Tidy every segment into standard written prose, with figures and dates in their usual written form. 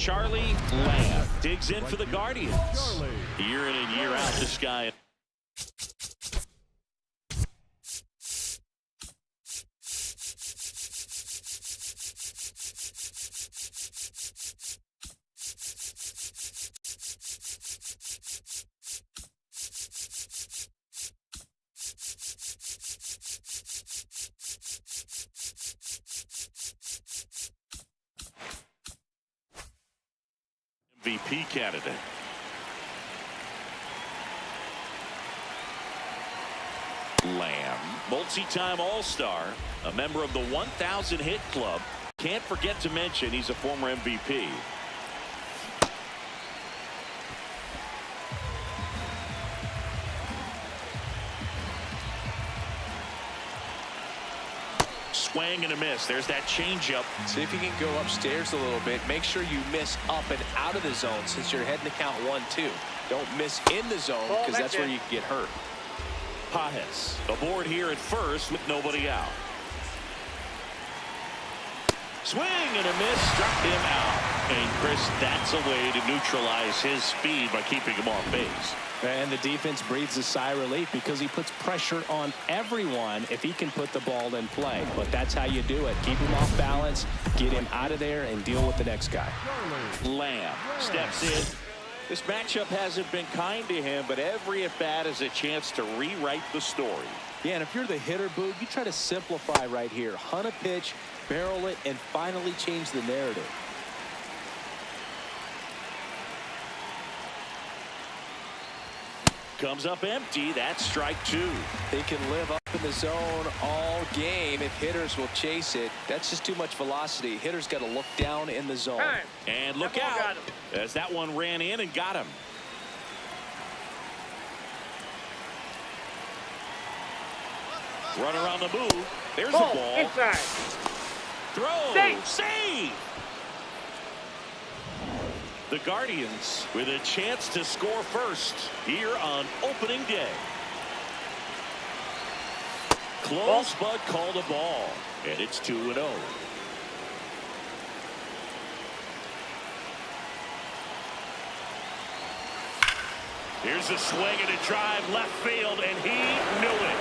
Charlie Lamb digs in for the Guardians. Year in and year out, this guy. MVP candidate. Lamb, multi-time All-Star, a member of the 1,000 hit club. Can't forget to mention he's a former MVP. Swing and a miss. There's that changeup. See if you can go upstairs a little bit. Make sure you miss up and out of the zone since you're heading to count 1-2. Don't miss in the zone because that's where you can get hurt. Pajes aboard here at first with nobody out. Swing and a miss, struck him out. And Chris, that's a way to neutralize his speed by keeping him off base. And the defense breathes a sigh of relief because he puts pressure on everyone if he can put the ball in play. But that's how you do it. Keep him off balance, get him out of there, and deal with the next guy. Lamb steps in. This matchup hasn't been kind to him, but every at-bat is a chance to rewrite the story. Yeah, and if you're the hitter, Boog, you try to simplify right here. Hunt a pitch, barrel it, and finally change the narrative. Comes up empty. That's strike two. They can live up in the zone all game if hitters will chase it. That's just too much velocity. Hitters got to look down in the zone. And look out as that one ran in and got him. Runner on the move. There's a ball. Inside. Throw. Save. The Guardians with a chance to score first here on opening day. Close, but called a ball. And it's 2-0. Here's a swing and a drive left field, and he knew it.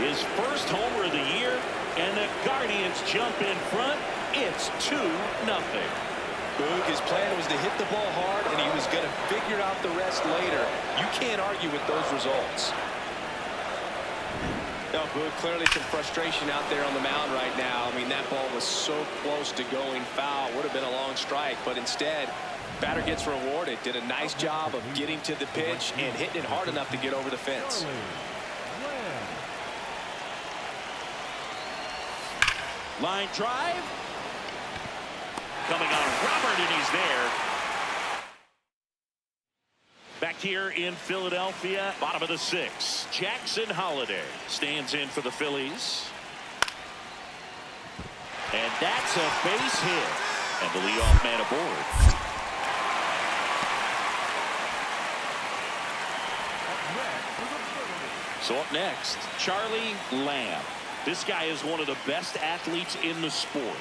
His first homer of the year, and the Guardians jump in front. It's 2-0. Boog, his plan was to hit the ball hard, and he was going to figure out the rest later. You can't argue with those results. No, Boog, clearly some frustration out there on the mound right now. I mean, that ball was so close to going foul. Would have been a long strike, but instead, batter gets rewarded. Did a nice job of getting to the pitch and hitting it hard enough to get over the fence. Line drive. Coming on Robert, and he's there. Back here in Philadelphia, bottom of the sixth. Jackson Holliday stands in for the Phillies. And that's a base hit. And the leadoff man aboard. So up next, Charlie Lamb. This guy is one of the best athletes in the sport.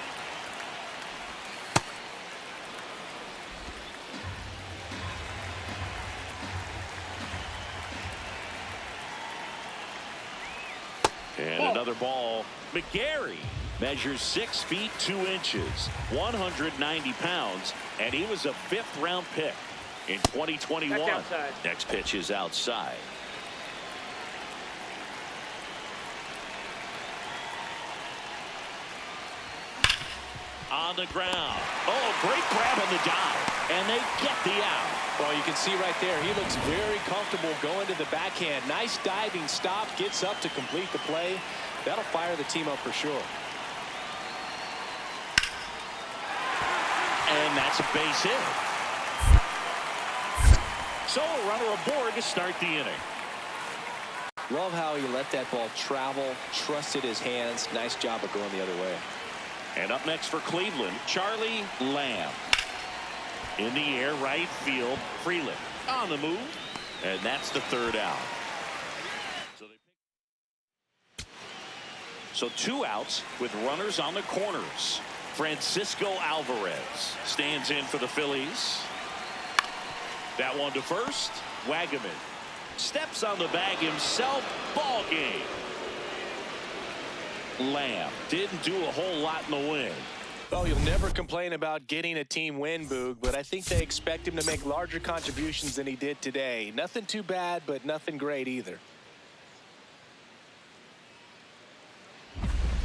And another ball. McGarry measures 6 feet 2 inches, 190 pounds, and he was a 5th-round pick in 2021. Next pitch is outside. On the ground. Oh, great grab on the dive, and they get the out. Well, you can see right there, he looks very comfortable going to the backhand. Nice diving stop, gets up to complete the play. That'll fire the team up for sure. And that's a base hit. So a runner aboard to start the inning. Love how he let that ball travel, trusted his hands. Nice job of going the other way. And up next for Cleveland, Charlie Lamb. In the air, right field, Freeland on the move, and that's the 3rd out. So 2 outs with runners on the corners. Francisco Alvarez stands in for the Phillies. That one to first. Wagaman steps on the bag himself. Ball game. Lamb didn't do a whole lot in the win. Well, you'll never complain about getting a team win, Boog, but I think they expect him to make larger contributions than he did today. Nothing too bad, but nothing great either.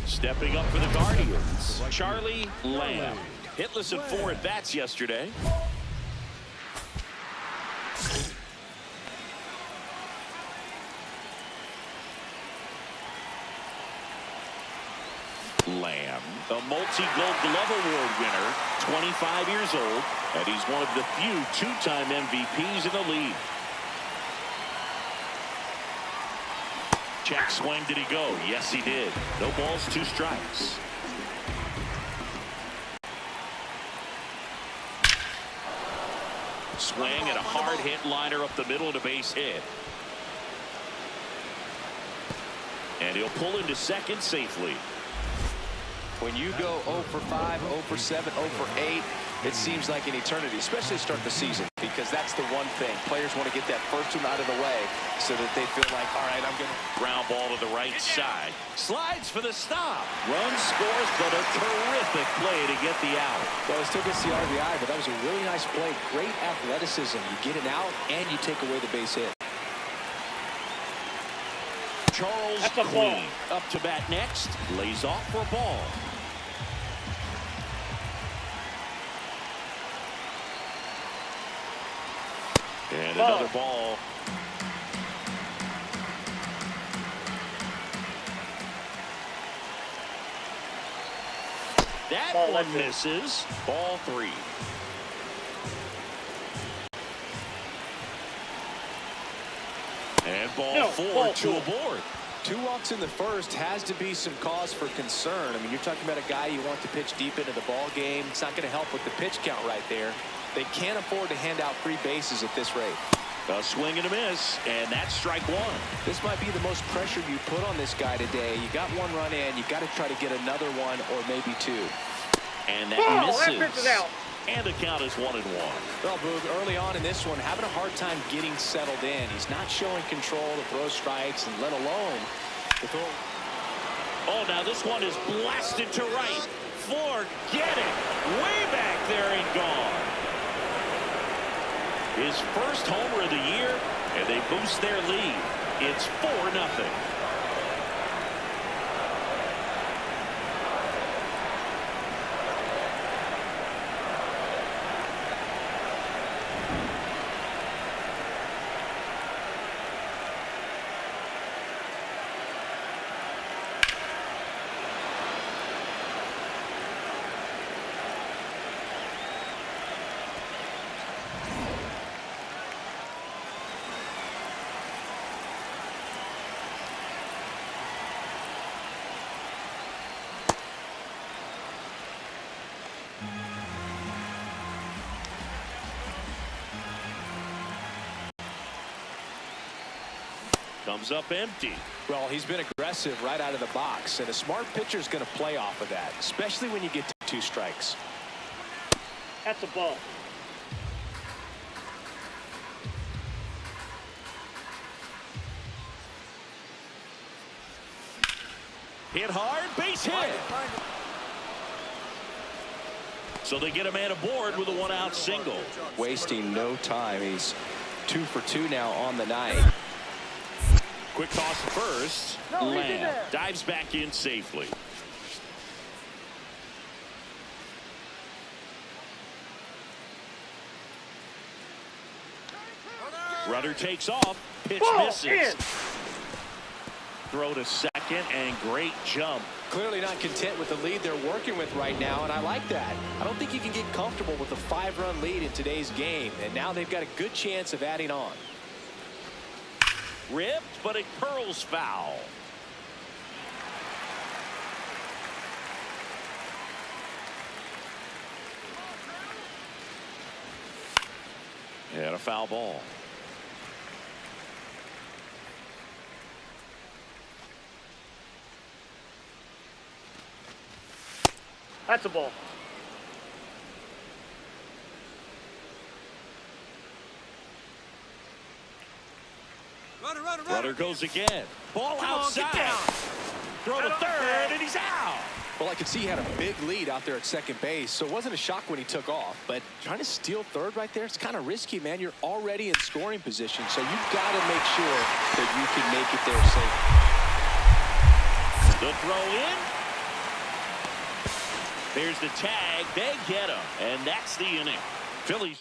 Stepping up for the Guardians, Charlie Lamb. Hitless in 4 at-bats yesterday. Lamb, a multi-Gold Glove Award winner, 25 years old, and he's one of the few two-time MVPs in the league. Check swing, did he go? Yes, he did. No balls, 2 strikes. Swing and a hard hit liner up the middle and a base hit. And he'll pull into second safely. When you go 0 for 5, 0 for 7, 0 for 8, it seems like an eternity, especially to start the season, because that's the one thing. Players want to get that first one out of the way so that they feel like, all right, I'm going to. Ground ball to the right side. Slides for the stop. Run scores, but a terrific play to get the out. Well, it still gets the RBI, but that was a really nice play. Great athleticism. You get it out, and you take away the base hit. Charles Queen up to bat next. Lays off for a ball. And another ball. That one misses. Ball 3. And ball 4, 2 aboard. 2 walks in the first has to be some cause for concern. I mean, you're talking about a guy you want to pitch deep into the ball game. It's not going to help with the pitch count right there. They can't afford to hand out free bases at this rate. A swing and a miss, and that's strike 1. This might be the most pressure you put on this guy today. You got 1 run in, you got to try to get another 1 or maybe 2. And that misses. That pitch is out. And the count is 1-1. Well, Boog, early on in this one, having a hard time getting settled in. He's not showing control to throw strikes, and let alone to throw. Oh, now this one is blasted to right. Forget it. Way back there and gone. His first homer of the year, and they boost their lead. It's 4-0. Comes up empty. Well, he's been aggressive right out of the box, and a smart pitcher is going to play off of that, especially when you get to 2 strikes. That's a ball. Hit hard, base hit. So they get a man aboard with a 1-out single. Wasting no time. He's 2 for 2 now on the night. Quick toss to first. Lamb dives back in safely. Runner takes off. Pitch misses. Throw to second and great jump. Clearly not content with the lead they're working with right now, and I like that. I don't think you can get comfortable with a 5-run lead in today's game, and now they've got a good chance of adding on. Ripped, but it curls foul. And a foul ball. That's a ball. Runner goes again. Ball outside. Throw to third, and he's out. Well, I could see he had a big lead out there at second base, so it wasn't a shock when he took off. But trying to steal third right there, it's kind of risky, man. You're already in scoring position, so you've got to make sure that you can make it there safe. The throw in. There's the tag. They get him, and that's the inning. Phillies.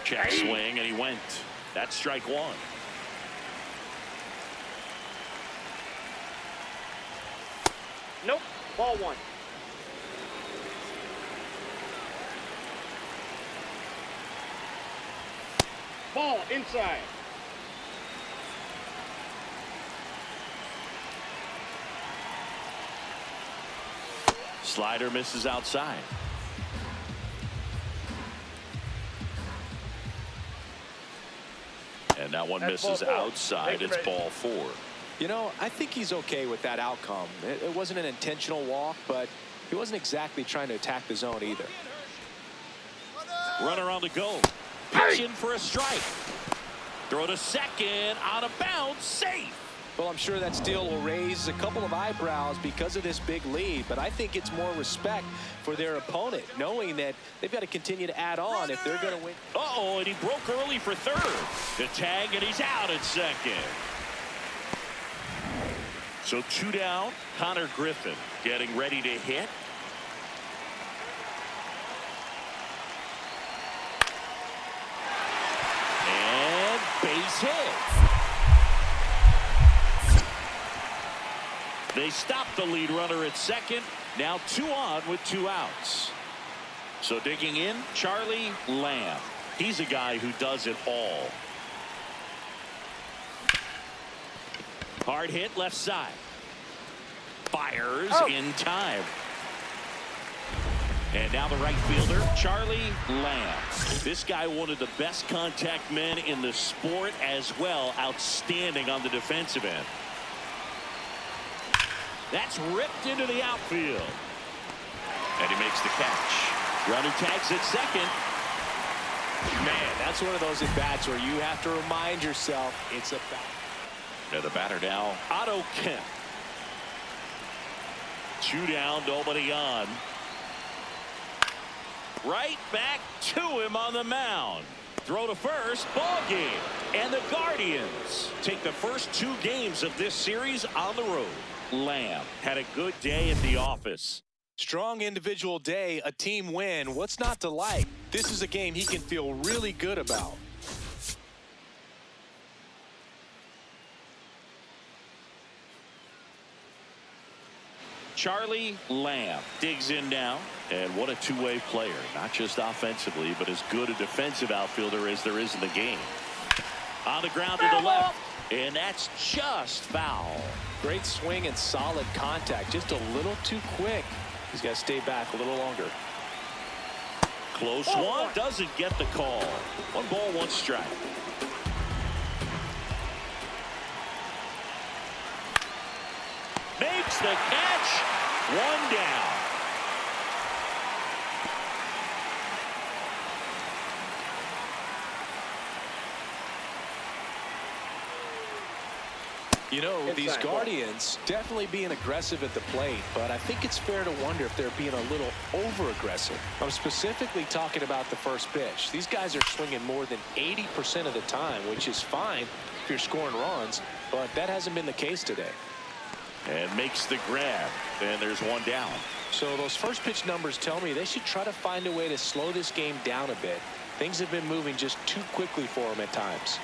Check swing, and he went. That's strike one. Nope. Ball one. Ball inside. Slider misses outside. And that one misses outside. It's ball four. You know, I think he's okay with that outcome. It wasn't an intentional walk, but he wasn't exactly trying to attack the zone either. Runner on the go. Pitching for a strike. Throw to second. Out of bounds. Safe. Well, I'm sure that steal will raise a couple of eyebrows because of this big lead, but I think it's more respect for their opponent, knowing that they've got to continue to add on if they're going to win. Uh-oh, and he broke early for third. The tag, and he's out at second. So 2 down. Connor Griffin getting ready to hit. And base hit. They stop the lead runner at second. Now 2 on with 2 outs. So digging in, Charlie Lamb. He's a guy who does it all. Hard hit left side. Fires in time. And now the right fielder, Charlie Lamb. This guy, one of the best contact men in the sport as well. Outstanding on the defensive end. That's ripped into the outfield. And he makes the catch. Runner tags at second. Man, that's one of those at-bats where you have to remind yourself it's a bat. And the batter now, Otto Kemp. 2 down, nobody on. Right back to him on the mound. Throw to first, ball game. And the Guardians take the first 2 games of this series on the road. Lamb had a good day at the office. Strong individual day, a team win. What's not to like? This is a game he can feel really good about. Charlie Lamb digs in now. And what a two-way player. Not just offensively, but as good a defensive outfielder as there is in the game. On the ground to the left. And that's just foul. Great swing and solid contact. Just a little too quick. He's got to stay back a little longer. Close one. Doesn't get the call. 1 ball, 1 strike. Makes the catch. 1 down. You know, these Guardians definitely being aggressive at the plate, but I think it's fair to wonder if they're being a little over-aggressive. I'm specifically talking about the first pitch. These guys are swinging more than 80% of the time, which is fine if you're scoring runs, but that hasn't been the case today. And makes the grab. And there's 1 down. So those first pitch numbers tell me they should try to find a way to slow this game down a bit. Things have been moving just too quickly for them at times.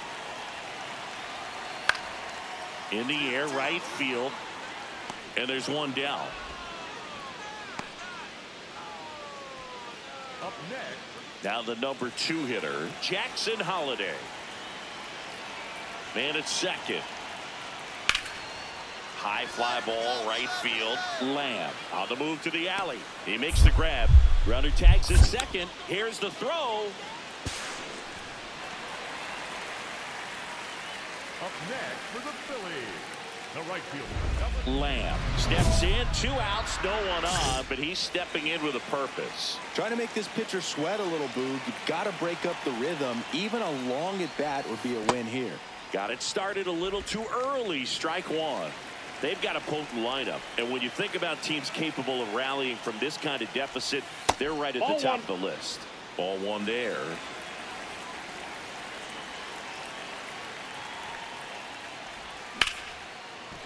In the air, right field. And there's 1 down. Up next. Now the number 2 hitter, Jackson Holliday. Man at second. High fly ball, right field. Lamb on the move to the alley. He makes the grab. Runner tags at second. Here's the throw. Up next for the Phillies, the right fielder. Lamb steps in, 2 outs, no one on, but he's stepping in with a purpose. Trying to make this pitcher sweat a little, Boog. You've got to break up the rhythm. Even a long at bat would be a win here. Got it started a little too early. Strike one. They've got a potent lineup, and when you think about teams capable of rallying from this kind of deficit, they're right at the top of the list. Ball one there.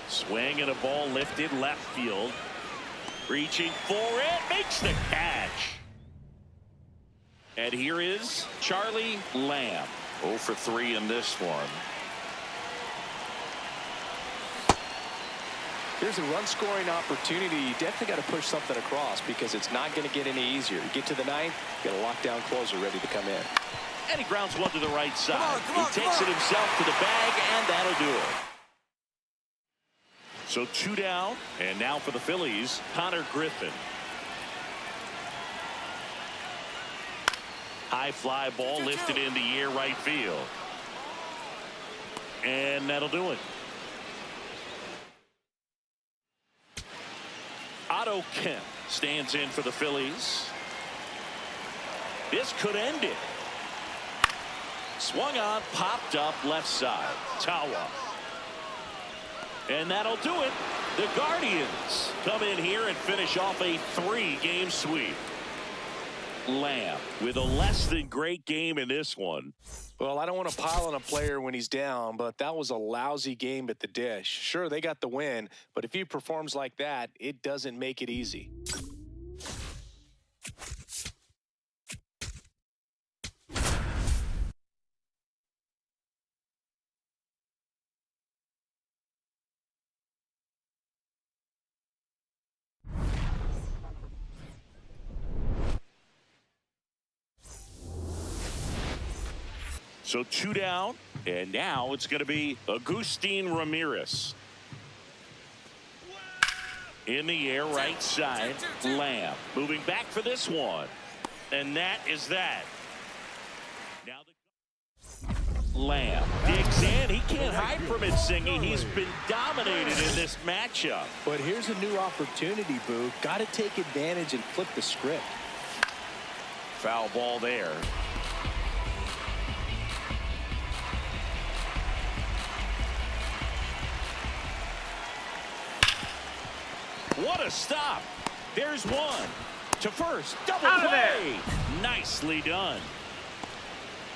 Swing and a ball lifted left field. Reaching for it, makes the catch. And here is Charlie Lamb. 0 for 3 in this one. There's a run scoring opportunity. You definitely got to push something across because it's not going to get any easier. You get to the ninth, get a lockdown closer ready to come in. And he grounds one to the right side. He takes it himself to the bag, and that'll do it. So 2 down, and now for the Phillies, Connor Griffin. High fly ball lifted in the air right field. And that'll do it. Otto Kemp stands in for the Phillies. This could end it. Swung on, popped up left side. Tawa. And that'll do it. The Guardians come in here and finish off a 3-game sweep. Lamb with a less than great game in this one. Well, I don't want to pile on a player when he's down, but that was a lousy game at the dish. Sure, they got the win, but if he performs like that, it doesn't make it easy. So 2 down, and now it's going to be Agustin Ramirez. In the air, right side, Lamb. Moving back for this one. And that is that. Now the Lamb digs in. He can't hide from it, Singy. He's been dominated in this matchup. But here's a new opportunity, Boo. Got to take advantage and flip the script. Foul ball there. What a stop. There's one. To first. Double play. Nicely done.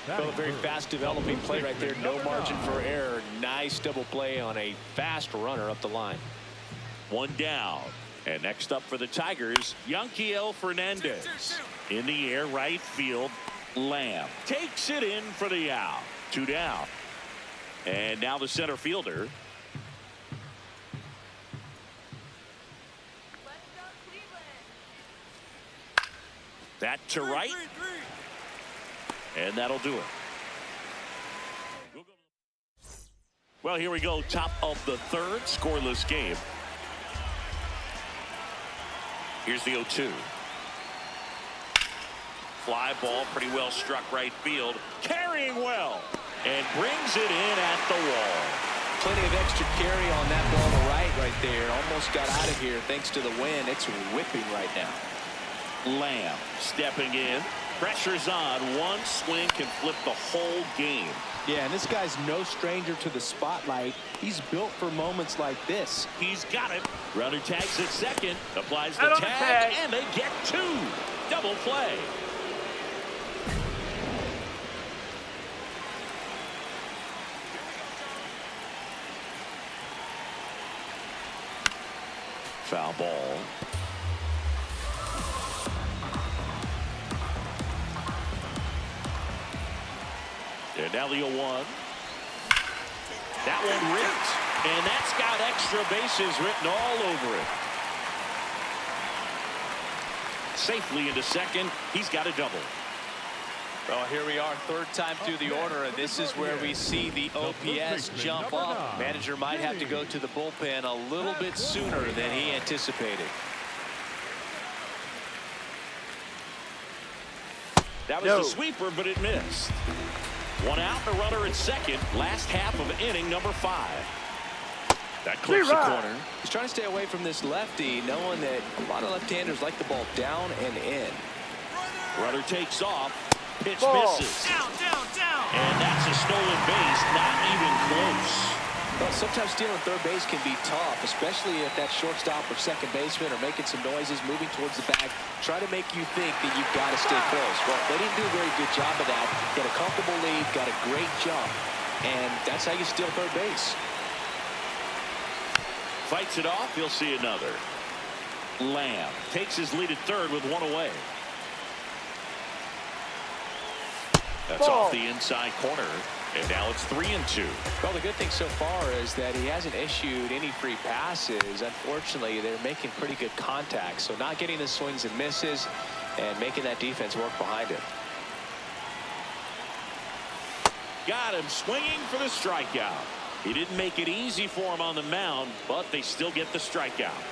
Well, a very fast developing play right there. No margin for error. Nice double play on a fast runner up the line. 1 down. And next up for the Tigers, Yanquiel Fernandez. In the air, right field, Lamb. Takes it in for the out. 2 down. And now the center fielder. That to right. And that'll do it. Well, here we go. Top of the 3rd. Scoreless game. Here's the 0-2. Fly ball pretty well struck right field. Carrying well. And brings it in at the wall. Plenty of extra carry on that ball to right there. Almost got out of here thanks to the wind. It's whipping right now. Lamb stepping in. Pressure's on. One swing can flip the whole game. Yeah, and this guy's no stranger to the spotlight. He's built for moments like this. He's got it. Runner tags at second. Applies the tag, and they get 2. Double play. Foul ball. And now the 0-1. That one ripped. And that's got extra bases written all over it. Safely into second. He's got a double. Well, here we are, 3rd time through the order, and this is where we see the OPS jump up. Manager might have to go to the bullpen a little bit sooner than he anticipated. That was the sweeper, but it missed. One out and a runner at second. Last half of inning number 5. That clips the corner. He's trying to stay away from this lefty, knowing that a lot of left-handers like the ball down and in. Runner takes off. Pitch misses. Down. And that's a stolen base. Not even close. Well, sometimes stealing third base can be tough, especially if that shortstop or second baseman are making some noises, moving towards the bag, try to make you think that you've got to stay close. Well, they didn't do a very good job of that. Got a comfortable lead, got a great jump, and that's how you steal third base. Fights it off. He'll see another. Lamb takes his lead at third with one away. That's off the inside corner. And now it's 3-2. Well, the good thing so far is that he hasn't issued any free passes. Unfortunately, they're making pretty good contact. So not getting the swings and misses and making that defense work behind him. Got him swinging for the strikeout. He didn't make it easy for him on the mound, but they still get the strikeout.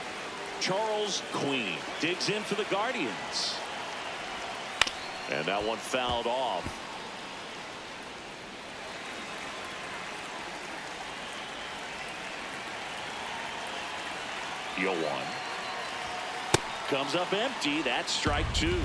Charles Queen digs in for the Guardians. And that one fouled off. Yo one. Comes up empty. That's strike 2.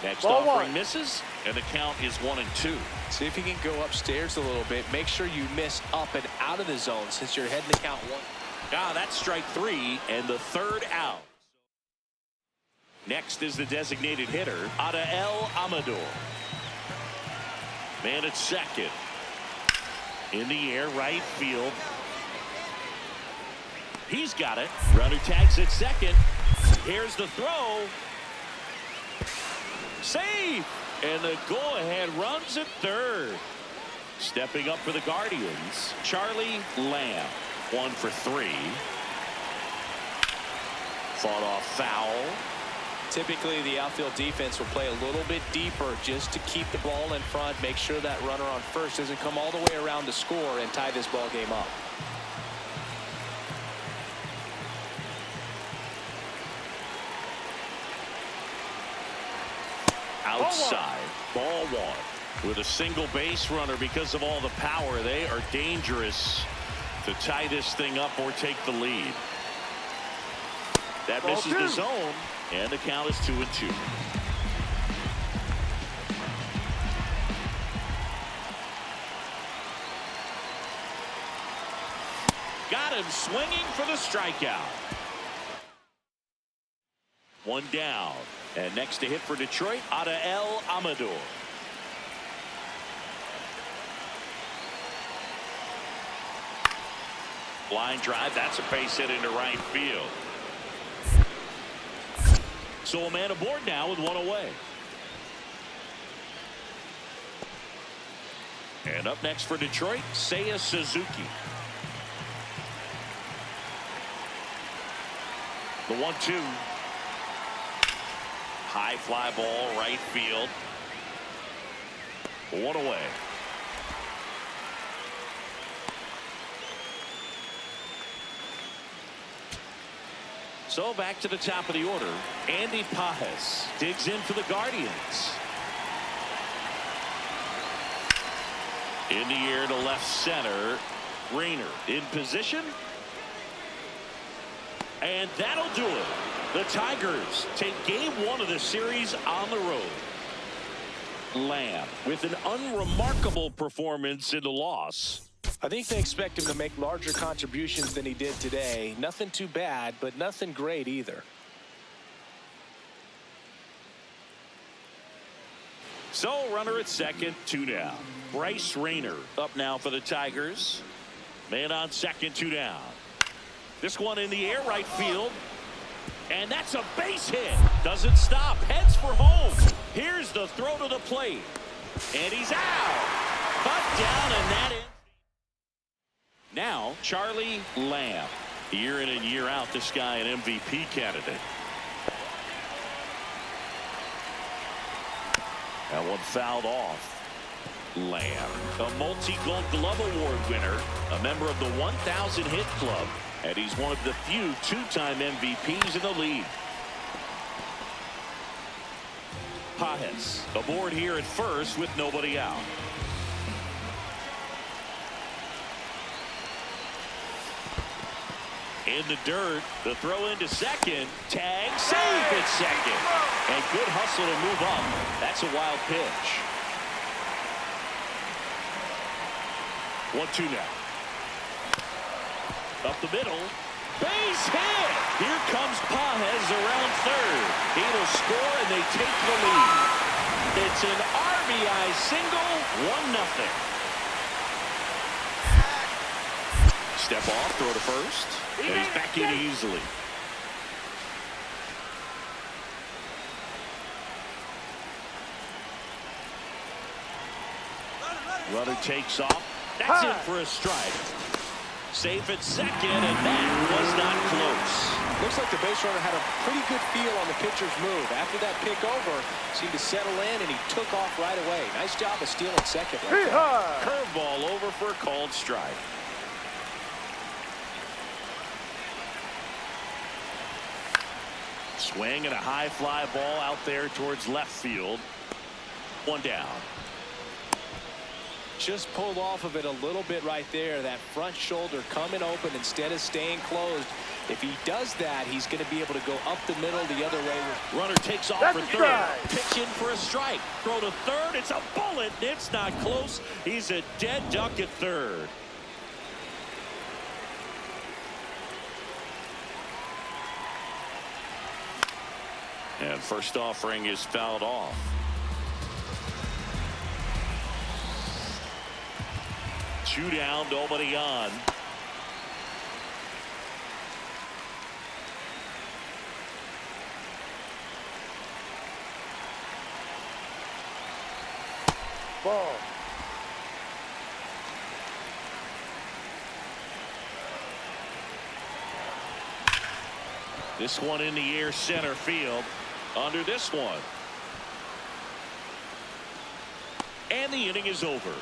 Next offering misses, and the count is 1-2. See if you can go upstairs a little bit. Make sure you miss up and out of the zone since you're heading to count 1. That's strike 3 and the third out. Next is the designated hitter, Adael Amador. Man at second. In the air, right field. He's got it. Runner tags at second. Here's the throw. Safe. And the go-ahead runs at third. Stepping up for the Guardians, Charlie Lamb. 1 for 3. Fought off foul. Typically, the outfield defense will play a little bit deeper just to keep the ball in front, make sure that runner on first doesn't come all the way around to score and tie this ball game up. Outside, ball 1. With a single base runner because of all the power, they are dangerous to tie this thing up or take the lead. That misses the zone, and the count is 2-2. Got him swinging for the strikeout. 1 down. And next to hit for Detroit, Adael Amador. Line drive. That's a base hit into right field. So a man aboard now with 1 away. And up next for Detroit, Seiya Suzuki. The 1-2. High fly ball, right field. 1 away. So back to the top of the order. Andy Pajes digs in for the Guardians. In the air to left center. Rayner in position. And that'll do it. The Tigers take game 1 of the series on the road. Lamb with an unremarkable performance in the loss. I think they expect him to make larger contributions than he did today. Nothing too bad, but nothing great either. So runner at second, 2 down. Bryce Rayner up now for the Tigers. Man on second, 2 down. This one in the air, right field. And that's a base hit. Doesn't stop. Heads for home. Here's the throw to the plate. And he's out. Cut down, and that is. Now, Charlie Lamb. Year in and year out, this guy an MVP candidate. That one fouled off. Lamb, a multi-gold glove award winner, a member of the 1,000 hit club, and he's one of the few 2-time MVPs in the league. Pajes aboard here at first with nobody out. In the dirt, the throw into second. Tag, safe at second. And good hustle to move up. That's a wild pitch. 1-2 now. Up the middle. Base hit. Here comes Pajes around third. He will score and they take the lead. It's an RBI single, 1-0. Step off, throw to first. And he's back in easily. Runner takes off. That's in for a strike. Safe at second, and that was not close. Looks like the base runner had a pretty good feel on the pitcher's move. After that pick over, seemed to settle in, and he took off right away. Nice job of stealing second. Curveball over for a called strike. Swing and a high fly ball out there towards left field. 1 down. Just pulled off of it a little bit right there. That front shoulder coming open instead of staying closed. If he does that, he's going to be able to go up the middle the other way. Runner takes off for third. Pitch in for a strike. Throw to third. It's a bullet. It's not close. He's a dead duck at third. And first offering is fouled off. Two down, nobody on. Ball. This one in the air, center field. Under this one. And the inning is over.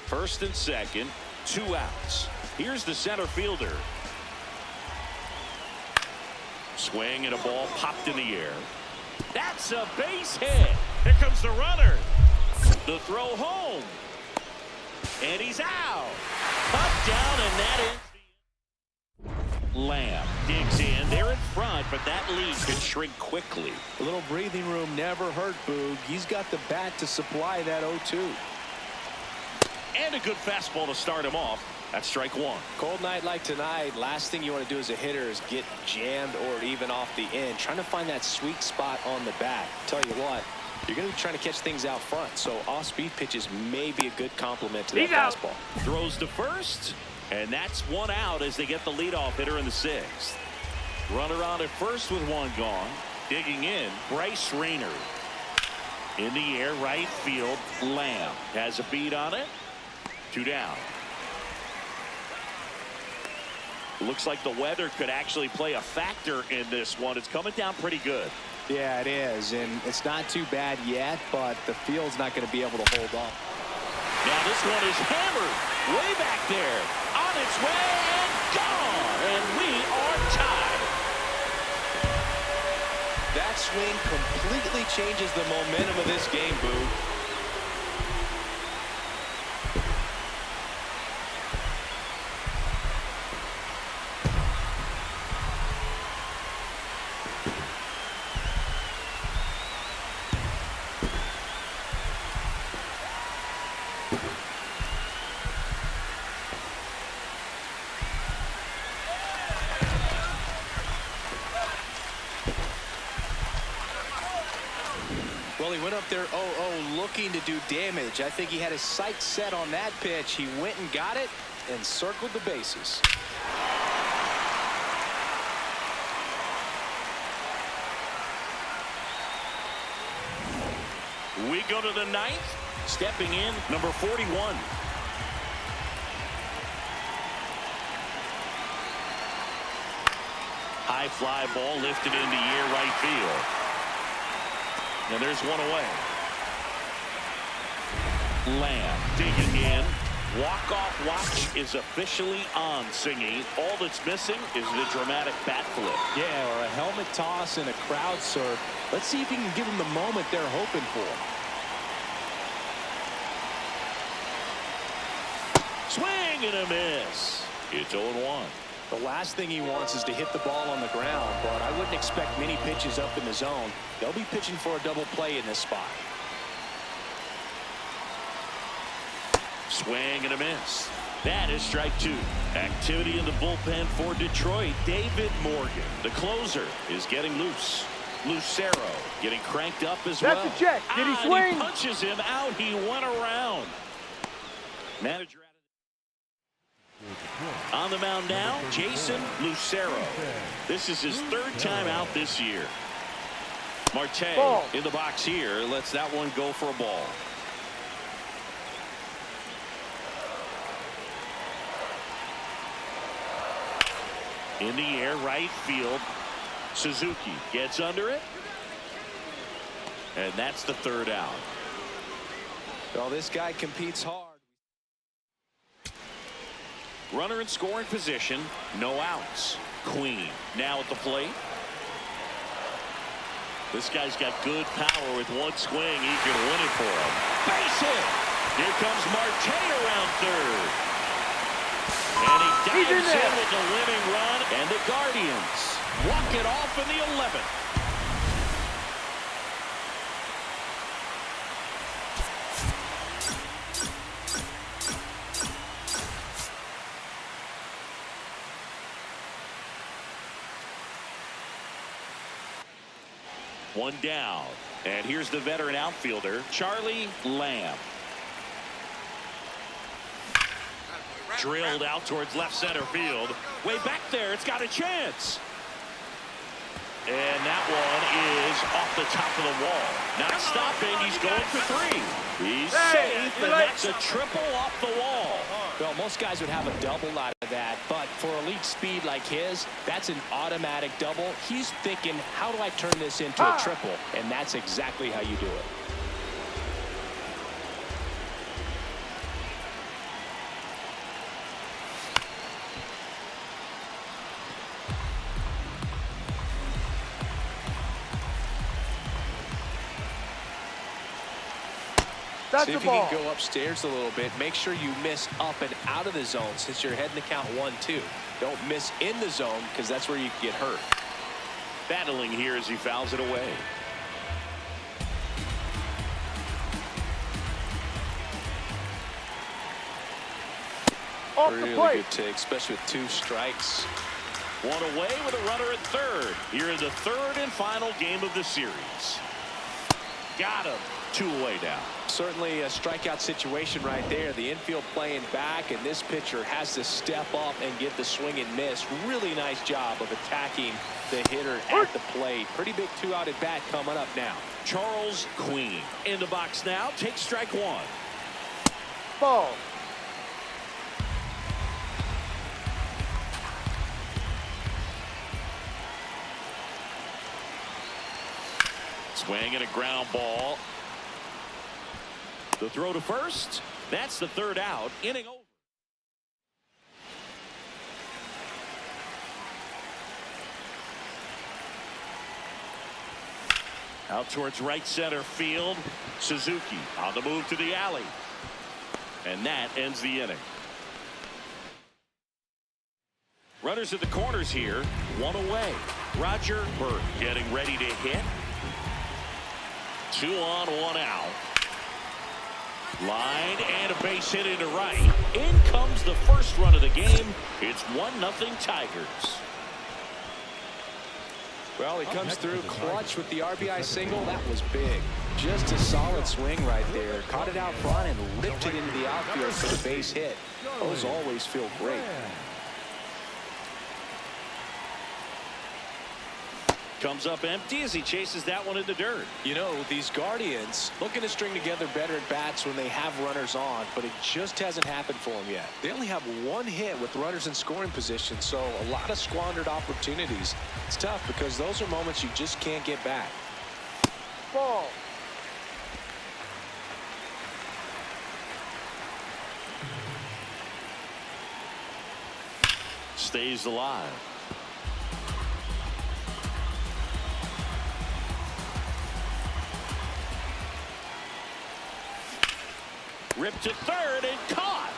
First and second, 2 outs. Here's the center fielder. Swing and a ball popped in the air. That's a base hit. Here comes the runner. The throw home. And he's out. Up, down, and that is Lamb digs in. They're in front, but that lead can shrink quickly. A little breathing room never hurt Boog. He's got the bat to supply that 0-2. And a good fastball to start him off. That's strike one. Cold night like tonight, last thing you want to do as a hitter is get jammed or even off the end. Trying to find that sweet spot on the bat. Tell you what, you're going to be trying to catch things out front, so off-speed pitches may be a good complement to that fastball. Throws to first, and that's 1 out as they get the leadoff hitter in the 6th. Runner on at first with 1 gone. Digging in, Bryce Rayner. In the air, right field, Lamb has a beat on it. 2 down. Looks like the weather could actually play a factor in this one. It's coming down pretty good. Yeah, it is, and it's not too bad yet, but the field's not going to be able to hold up. Now this one is hammered way back there. On its way and gone, and we are tied. That swing completely changes the momentum of this game, Boo. Well, he went up there 0-0 looking to do damage. I think he had his sights set on that pitch. He went and got it and circled the bases. We go to the 9th. Stepping in, number 41. High fly ball lifted into air right field. And there's one away. Lamb digging in. Walk-off watch is officially on, Singy. All that's missing is the dramatic bat flip. Yeah, or a helmet toss and a crowd surf. Let's see if he can give him the moment they're hoping for. Swing and a miss. It's 0-1. The last thing he wants is to hit the ball on the ground, but I wouldn't expect many pitches up in the zone. They'll be pitching for a double play in this spot. Swing and a miss. That is strike 2. Activity in the bullpen for Detroit. David Morgan, the closer, is getting loose. Lucero getting cranked up as well. That's a check. Did he swing? He punches him out. He went around. Manager on the mound now, Jason Lucero. This is his 3rd time out this year. Marte Ball. in the box here. Lets that one go for a ball. In the air, right field. Suzuki gets under it. And that's the 3rd out. Well, this guy competes hard. Runner in scoring position. No outs. Queen now at the plate. This guy's got good power. With one swing, he can win it for him. Base hit. Here comes Marte around 3rd. And he dives in with the winning run. And the Guardians walk it off in the 11th. One down. And here's the veteran outfielder, Charlie Lamb. Drilled out towards left center field. Way back there. It's got a chance. And that one is off the top of the wall. Not stopping. He's going for 3. He's safe, and that's a triple off the wall. Well, most guys would have a double out of that, but for elite speed like his, that's an automatic double. He's thinking, how do I turn this into a triple? And that's exactly how you do it. See if you can go upstairs a little bit. Make sure you miss up and out of the zone since you're heading to count 1-2. Don't miss in the zone because that's where you can get hurt. Battling here as he fouls it away. Off Really the plate. good take, especially with 2 strikes. One away with a runner at 3rd. Here in the 3rd and final game of the series. Got him. 2 away now. Certainly a strikeout situation right there. The infield playing back, and this pitcher has to step up and get the swing and miss. Really nice job of attacking the hitter at the plate. Pretty big 2-out at bat coming up now. Charles Queen in the box now. Takes strike 1. Ball. Swing and a ground ball. The throw to first. That's the 3rd out. Inning over. Out towards right center field. Suzuki on the move to the alley. And that ends the inning. Runners at the corners here. 1 away. Roger Burke getting ready to hit. 2 on, 1 out. Line and a base hit into right. In comes the first run of the game. It's 1-0 Tigers. Well, he comes through clutch with the RBI single. That was big. Just a solid swing right there. Caught it out front and lifted into the outfield for the base hit. Those always feel great. Comes up empty as he chases that one in the dirt. You know, these Guardians looking to string together better at bats when they have runners on, but it just hasn't happened for them yet. They only have 1 hit with runners in scoring position, so a lot of squandered opportunities. It's tough because those are moments you just can't get back. Ball. stays alive. Ripped to third and caught.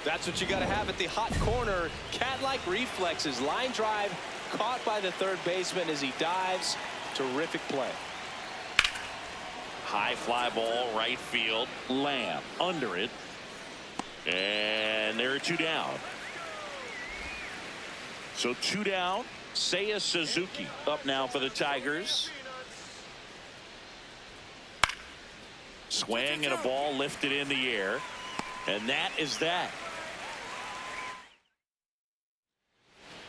That's what you got to have at the hot corner. Cat-like reflexes. Line drive caught by the third baseman as he dives. Terrific play. High fly ball, right field. Lamb under it. And there are two down. So two down. Seiya Suzuki up now for the Tigers. Swing and a ball lifted in the air. And that is that.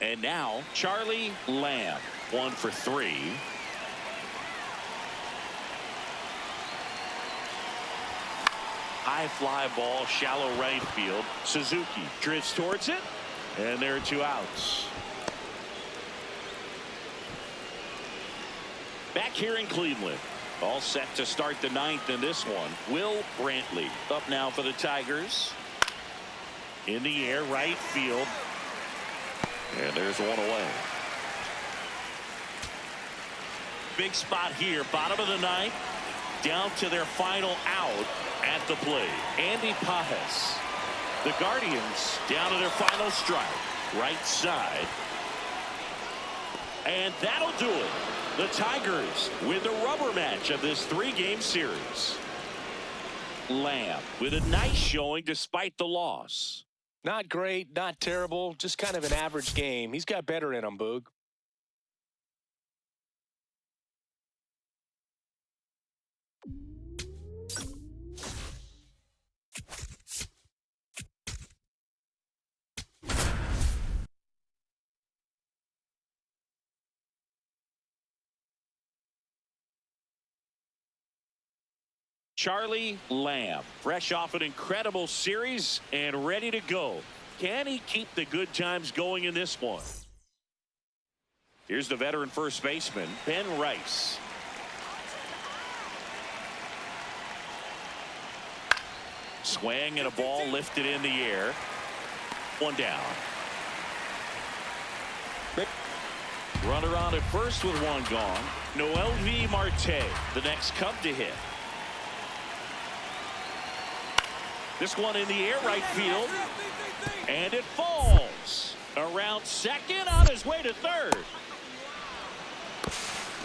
And now Charlie Lamb, 1 for 3. High fly ball, shallow right field. Suzuki drifts towards it. And there are two outs. Back here in Cleveland. All set to start the ninth in this one. Will Brantley up now for the Tigers. In the air, right field. And there's one away. Big spot here, bottom of the ninth. Down to their final out at the plate. Andy Pajes. The Guardians down to their final strike. Right side. And that'll do it. The Tigers win the rubber match of this 3-game series. Lamb with a nice showing despite the loss. Not great, not terrible, just kind of an average game. He's got better in him, Boog. Charlie Lamb, fresh off an incredible series and ready to go. Can he keep the good times going in this one? Here's the veteran first baseman, Ben Rice. Swing and a ball lifted in the air. One down. Runner on at first with one gone. Noel V. Marte, the next Cub to hit. This one in the air, right field. And it falls. Around second, on his way to third.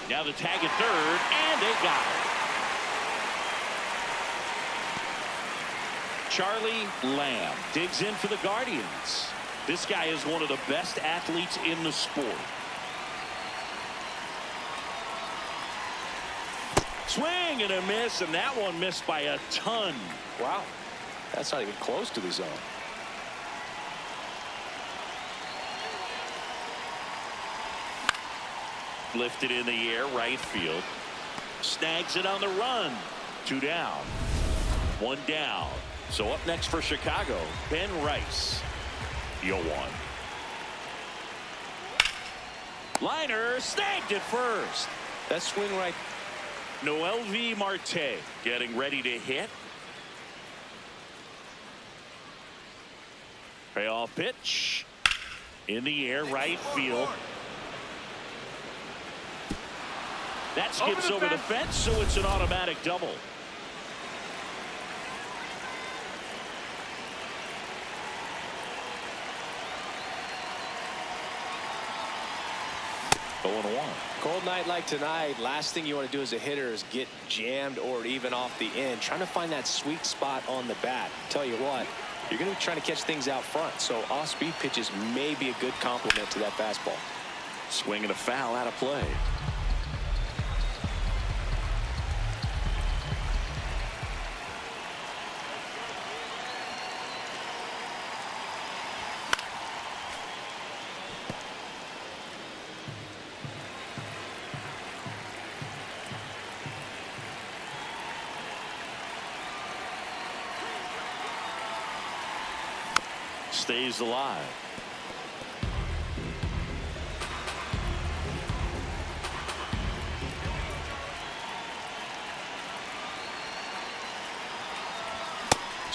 Now the tag at third, and they got it. Charlie Lamb digs in for the Guardians. This guy is one of the best athletes in the sport. Swing and a miss, and that one missed by a ton. Wow. That's not even close to the zone. Lifted in the air, right field. Snags it on the run. Two down. One down. So up next for Chicago, Ben Rice. The 0-1. Liner snagged it first. That swing right. Noel V. Marte getting ready to hit. Payoff pitch. In the air, right field. That skips over the fence, so it's an automatic double. Cold night like tonight, last thing you want to do as a hitter is get jammed or even off the end. Trying to find that sweet spot on the bat. Tell you what, you're going to be trying to catch things out front, so off-speed pitches may be a good complement to that fastball. Swing and a foul out of play. Stays alive.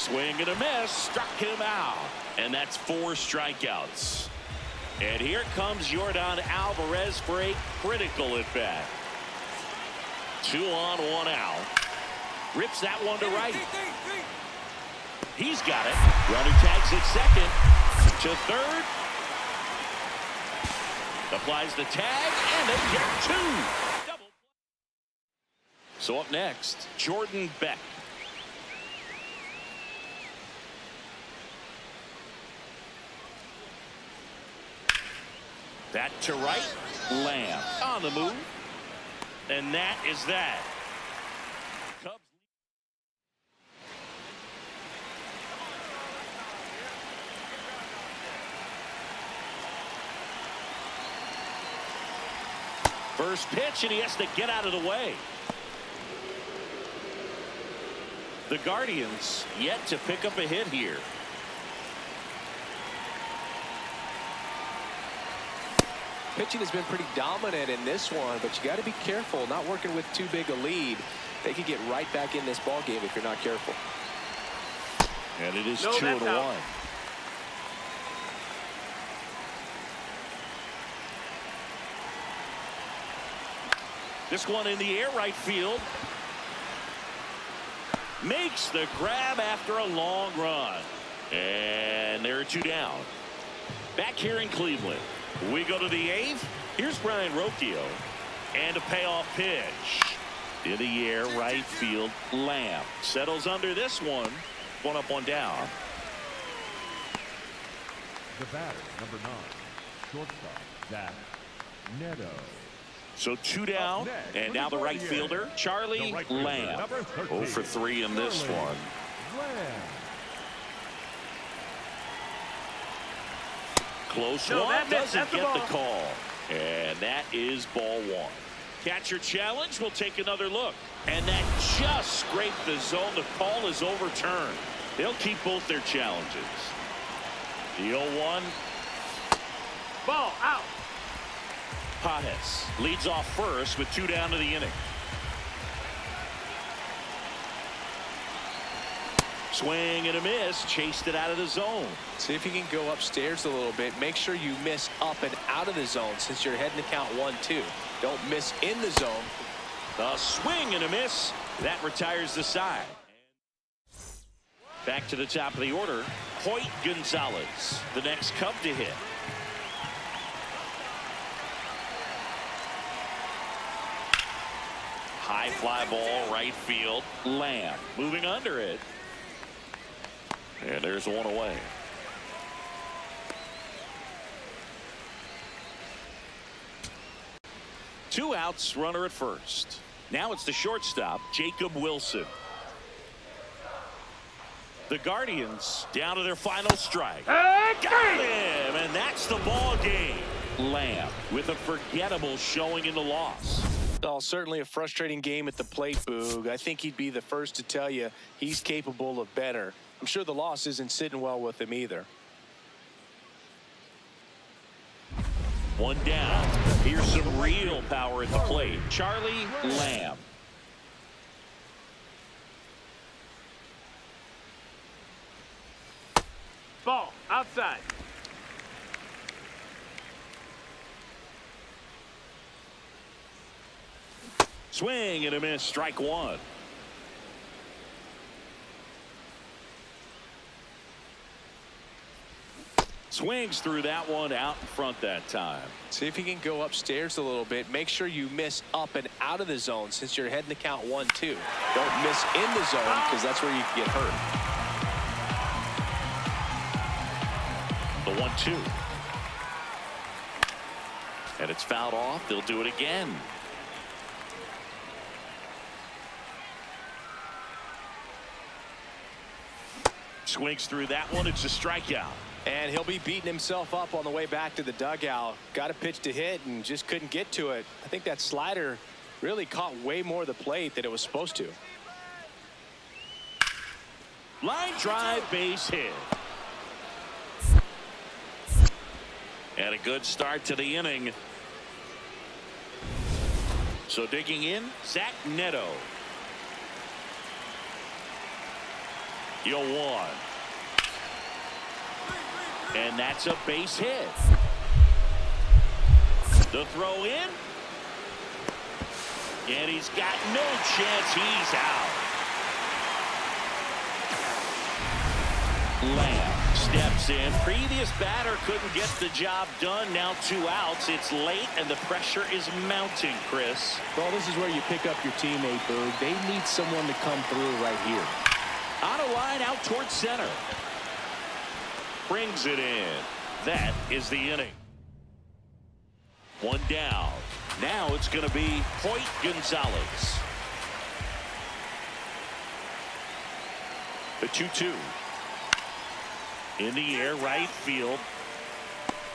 Swing and a miss. Struck him out. And that's 4 strikeouts. And here comes Yordan Alvarez for a critical at bat. 2 on, 1 out. Rips that one to right. He's got it. Runner tags at second. To third. Applies the tag, and they get 2. Double. So up next, Jordan Beck. That to right. Lamb on the move. And that is that. Cubs. First pitch, and he has to get out of the way. The Guardians yet to pick up a hit here. Pitching has been pretty dominant in this one, but you got to be careful, not working with too big a lead. They could get right back in this ball game if you're not careful. And it is 2-1. This one in the air, right field. Makes the grab after a long run. And there are 2 down. Back here in Cleveland. We go to the 8th. Here's Brian Rocchio. And a payoff pitch. In the air, right field. Lamb settles under this one. 1 up, 1 down. The batter, number 9, shortstop, Zach Neto. So 2 down, and now the right fielder, Charlie Lamb. 0 for 3 in this one. Close one, doesn't get the call. And that is ball 1. Catcher challenge, we'll take another look. And that just scraped the zone. The call is overturned. They'll keep both their challenges. The 0-1. Ball out. Pajes leads off first with 2 down to the inning. Swing and a miss. Chased it out of the zone. See if you can go upstairs a little bit. Make sure you miss up and out of the zone since you're heading to count 1-2. Don't miss in the zone. A swing and a miss. That retires the side. Back to the top of the order. Hoyt Gonzalez, the next Cub to hit. High fly ball, right field. Lamb moving under it. And there's 1 away. Two outs, runner at first. Now it's the shortstop, Jacob Wilson. The Guardians down to their final strike. Got him, and that's the ball game. Lamb with a forgettable showing in the loss. Oh, certainly a frustrating game at the plate, Boog. I think he'd be the first to tell you he's capable of better. I'm sure the loss isn't sitting well with him either. 1 down. Here's some real power at the plate. Charlie Lamb. Ball outside. Swing and a miss. Strike 1. Swings through that one, out in front that time. See if you can go upstairs a little bit. Make sure you miss up and out of the zone since you're heading to count 1-2. Don't miss in the zone because that's where you can get hurt. The 1-2. And it's fouled off. They'll do it again. Swings through that one. It's a strikeout. And he'll be beating himself up on the way back to the dugout. Got a pitch to hit and just couldn't get to it. I think that slider really caught way more of the plate than it was supposed to. Line drive, base hit. And a good start to the inning. So digging in, Zach Neto. 0-1. And that's a base hit. The throw in. And he's got no chance. He's out. Lamb steps in. Previous batter couldn't get the job done. Now 2 outs. It's late and the pressure is mounting, Chris. Well, this is where you pick up your teammate, Berg. They need someone to come through right here. On a line out towards center. Brings it in. That is the inning. 1 down. Now it's going to be Hoyt Gonzalez. The 2-2. In the air, right field.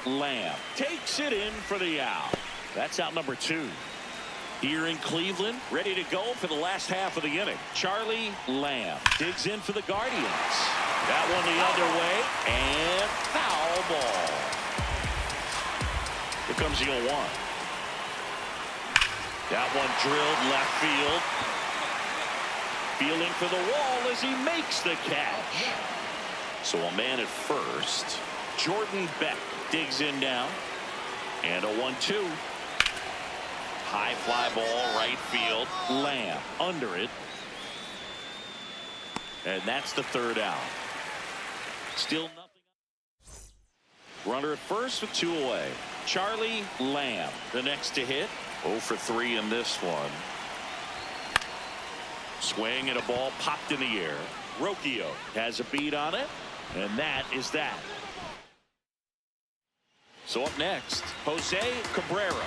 Lamb takes it in for the out. That's out number 2. Here in Cleveland, ready to go for the last half of the inning. Charlie Lamb digs in for the Guardians. That one the other way, and foul ball. Here comes the 0-1. That one drilled left field. Feeling for the wall as he makes the catch. So a man at first. Jordan Beck digs in now. And a 1-2. High fly ball, right field. Lamb under it. And that's the 3rd out. Still nothing. Runner at first with 2 away. Charlie Lamb, the next to hit. 0 for 3 in this one. Swing and a ball popped in the air. Rocchio has a beat on it. And that is that. So up next, Jose Cabrera.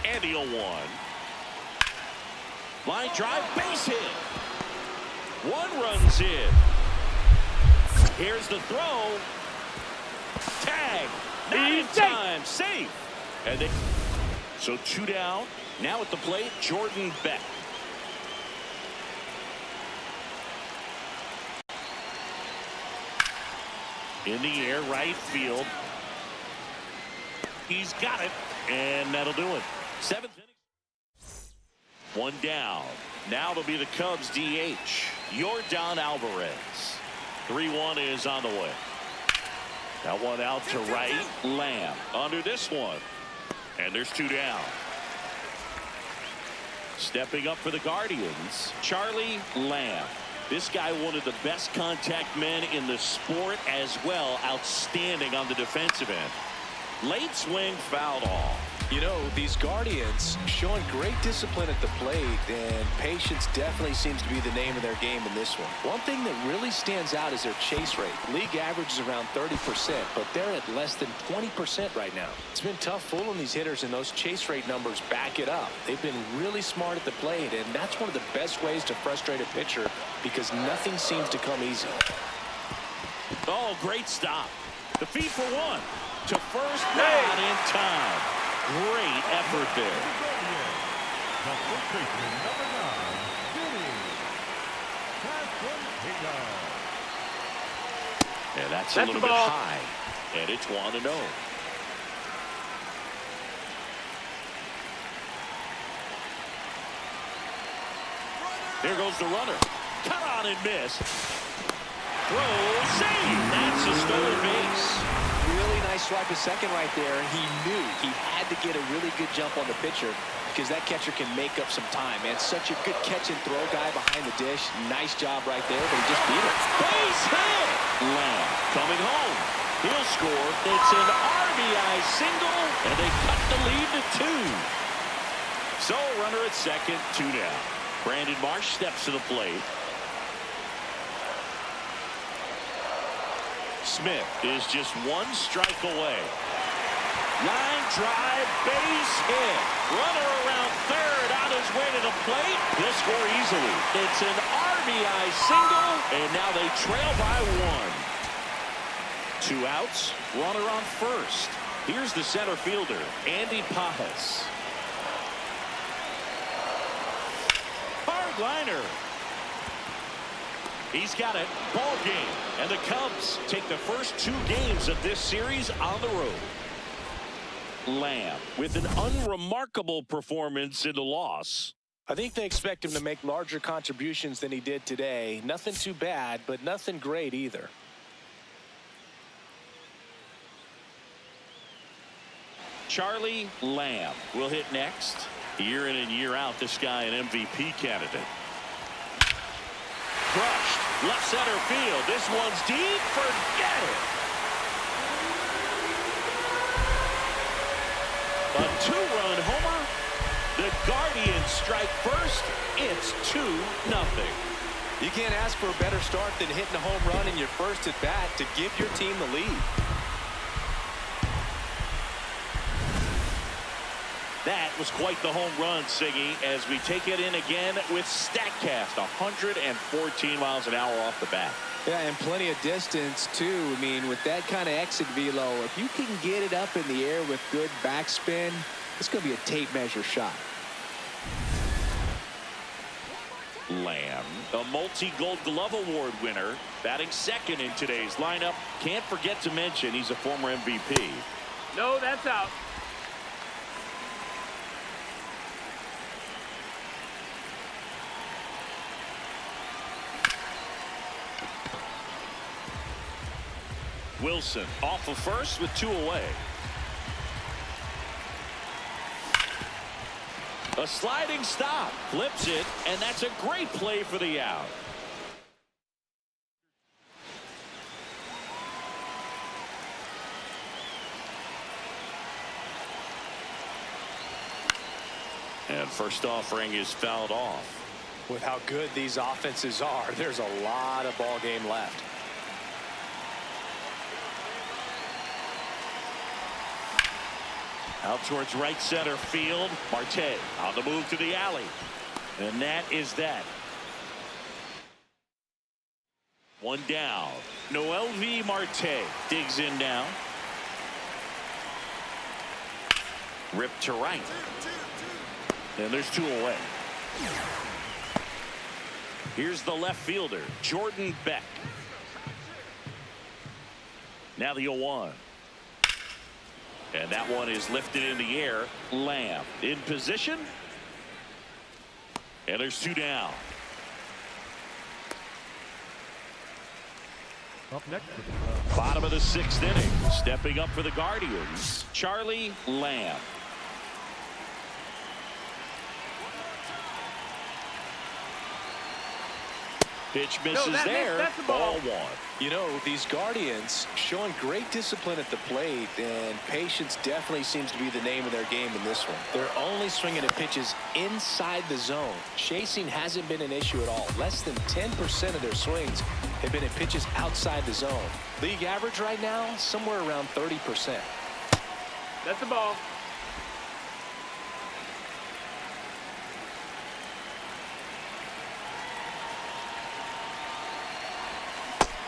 And the 0-1. Line drive, base hit. 1 runs in. Here's the throw. Tag. Not in time. Safe. And they, so 2 down. Now at the plate, Jordan Beck. In the air, right field. He's got it. And that'll do it. 7th inning. 1 down. Now it'll be the Cubs DH. Yordan Alvarez. 3-1 is on the way. That one out to right. Lamb under this one. And there's 2 down. Stepping up for the Guardians, Charlie Lamb. This guy, one of the best contact men in the sport as well. Outstanding on the defensive end. Late swing, fouled off. You know, these Guardians showing great discipline at the plate, and patience definitely seems to be the name of their game in this one. One thing that really stands out is their chase rate. League average is around 30%, but they're at less than 20% right now. It's been tough fooling these hitters, and those chase rate numbers back it up. They've been really smart at the plate, and that's one of the best ways to frustrate a pitcher because nothing seems to come easy. Oh, great stop. The feed for 1. To first, not in time. Great effort there. And that's a little bit high. And it's 1-0. Here goes the runner. Cut on and miss. Throw, save. That's a stolen base. Really nice swipe of second right there. He knew he had to get a really good jump on the pitcher because that catcher can make up some time, man. Such a good catch and throw guy behind the dish. Nice job right there, but he just beat it. Base hit. Lamb coming home. He'll score. It's an RBI single, and they cut the lead to 2. So runner at second, 2 down. Brandon Marsh steps to the plate. Smith is just 1 strike away. Line drive, base hit. Runner around third on his way to the plate. He'll score easily. It's an RBI single, and now they trail by 1. 2 outs, runner on first. Here's the center fielder, Andy Pajas. Hard liner. He's got it. Ball game. And the Cubs take the first 2 games of this series on the road. Lamb with an unremarkable performance in the loss. I think they expect him to make larger contributions than he did today. Nothing too bad, but nothing great either. Charlie Lamb will hit next. Year in and year out, this guy an MVP candidate. Crushed. Left center field. This one's deep. Forget it. A two-run homer. The Guardians strike first. It's 2-0. You can't ask for a better start than hitting a home run in your first at bat to give your team the lead. That was quite the home run, Siggy, as we take it in again with StatCast. 114 miles an hour off the bat. Yeah, and plenty of distance, too. I mean, with that kind of exit velo, if you can get it up in the air with good backspin, it's going to be a tape measure shot. Lamb, a multi-Gold Glove Award winner, batting second in today's lineup. Can't forget to mention he's a former MVP. No, that's out. Wilson off of first with 2 away. A sliding stop, flips it, and that's a great play for the out. And first offering is fouled off. With how good these offenses are, there's a lot of ball game left. Out towards right center field. Marte on the move to the alley. And that is that. One down. Noel V. Marte digs in now. Ripped to right. And there's 2 away. Here's the left fielder, Jordan Beck. Now the 0-1. And that one is lifted in the air. Lamb in position. And there's 2 down. Up next. Bottom of the 6th inning. Stepping up for the Guardians, Charlie Lamb. Pitch misses there. That's the ball. Ball 1. You know, these Guardians showing great discipline at the plate, and patience definitely seems to be the name of their game in this one. They're only swinging at pitches inside the zone. Chasing hasn't been an issue at all. Less than 10% of their swings have been at pitches outside the zone. League average right now, somewhere around 30%. That's the ball.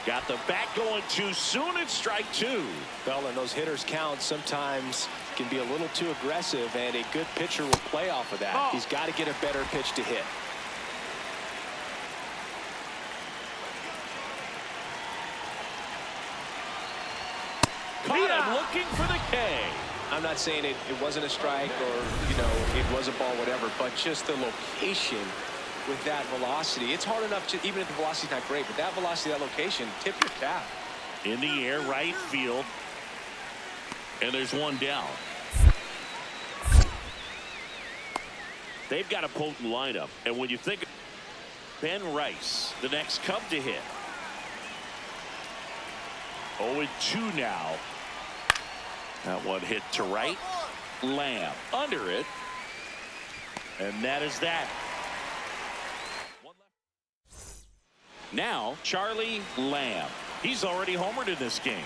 Got the bat going too soon. It's strike 2. Well, and those hitters count sometimes can be a little too aggressive, and a good pitcher will play off of that. Oh. He's got to get a better pitch to hit. Caught him looking for the K. I'm not saying it wasn't a strike or, you know, it was a ball, whatever, but just the location with that velocity. It's hard enough to, even if the velocity's not great, but that velocity, that location, tip your cap. In the air, right field. And there's 1 down. They've got a potent lineup. And when you think Ben Rice, the next Cub to hit. 0-2 now. That one hit to right. Lamb under it. And that is that. Now, Charlie Lamb. He's already homered in this game.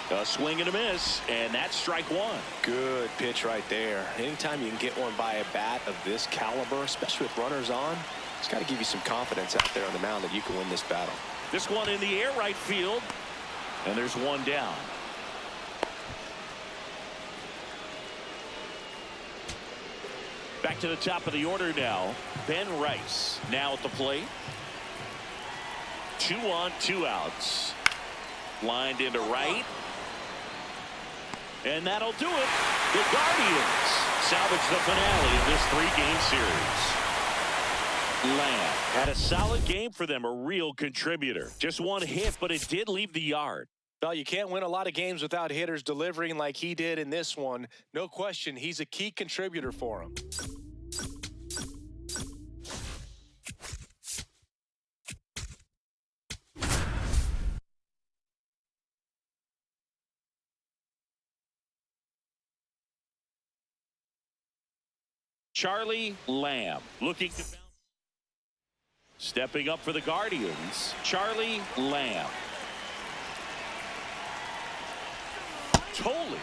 A swing and a miss, and that's strike 1. Good pitch right there. Anytime you can get one by a bat of this caliber, especially with runners on, it's got to give you some confidence out there on the mound that you can win this battle. This one in the air, right field, and there's 1 down. Back to the top of the order now. Ben Rice now at the plate. 2 on, 2 outs. Lined into right. And that'll do it. The Guardians salvage the finale of this 3-game series. Lamb had a solid game for them, a real contributor. Just one hit, but it did leave the yard. Well, you can't win a lot of games without hitters delivering like he did in this one. No question, he's a key contributor for him. Charlie Lamb looking to bounce. Stepping up for the Guardians, Charlie Lamb. Totally.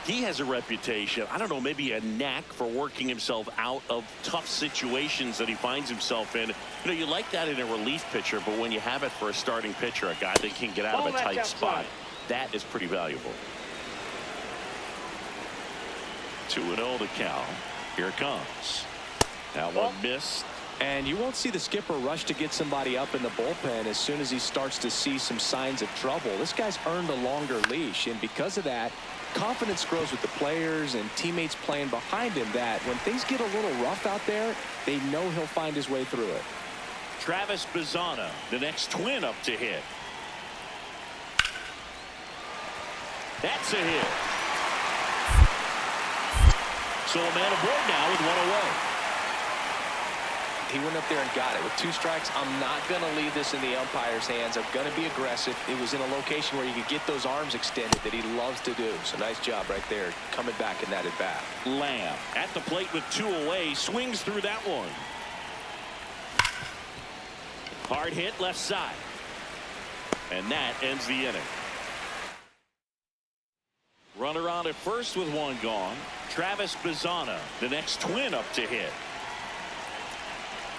He has a reputation, I don't know, maybe a knack for working himself out of tough situations that he finds himself in. You know, you like that in a relief pitcher, but when you have it for a starting pitcher, a guy that can get out of a tight spot, that is pretty valuable. 2-0 to count. Here it comes. That one missed. And you won't see the skipper rush to get somebody up in the bullpen as soon as he starts to see some signs of trouble. This guy's earned a longer leash, and because of that, confidence grows with the players and teammates playing behind him that when things get a little rough out there, they know he'll find his way through it. Travis Bazzana, the next Twin up to hit. That's a hit. So a man aboard now with one away. He went up there and got it. With 2 strikes, I'm not going to leave this in the umpire's hands. I'm going to be aggressive. It was in a location where you could get those arms extended that he loves to do. So nice job right there, coming back in that at-bat. Lamb at the plate with 2 away, swings through that one. Hard hit left side. And that ends the inning. Runner on at first with 1 gone. Travis Bazzana, the next Twin up to hit.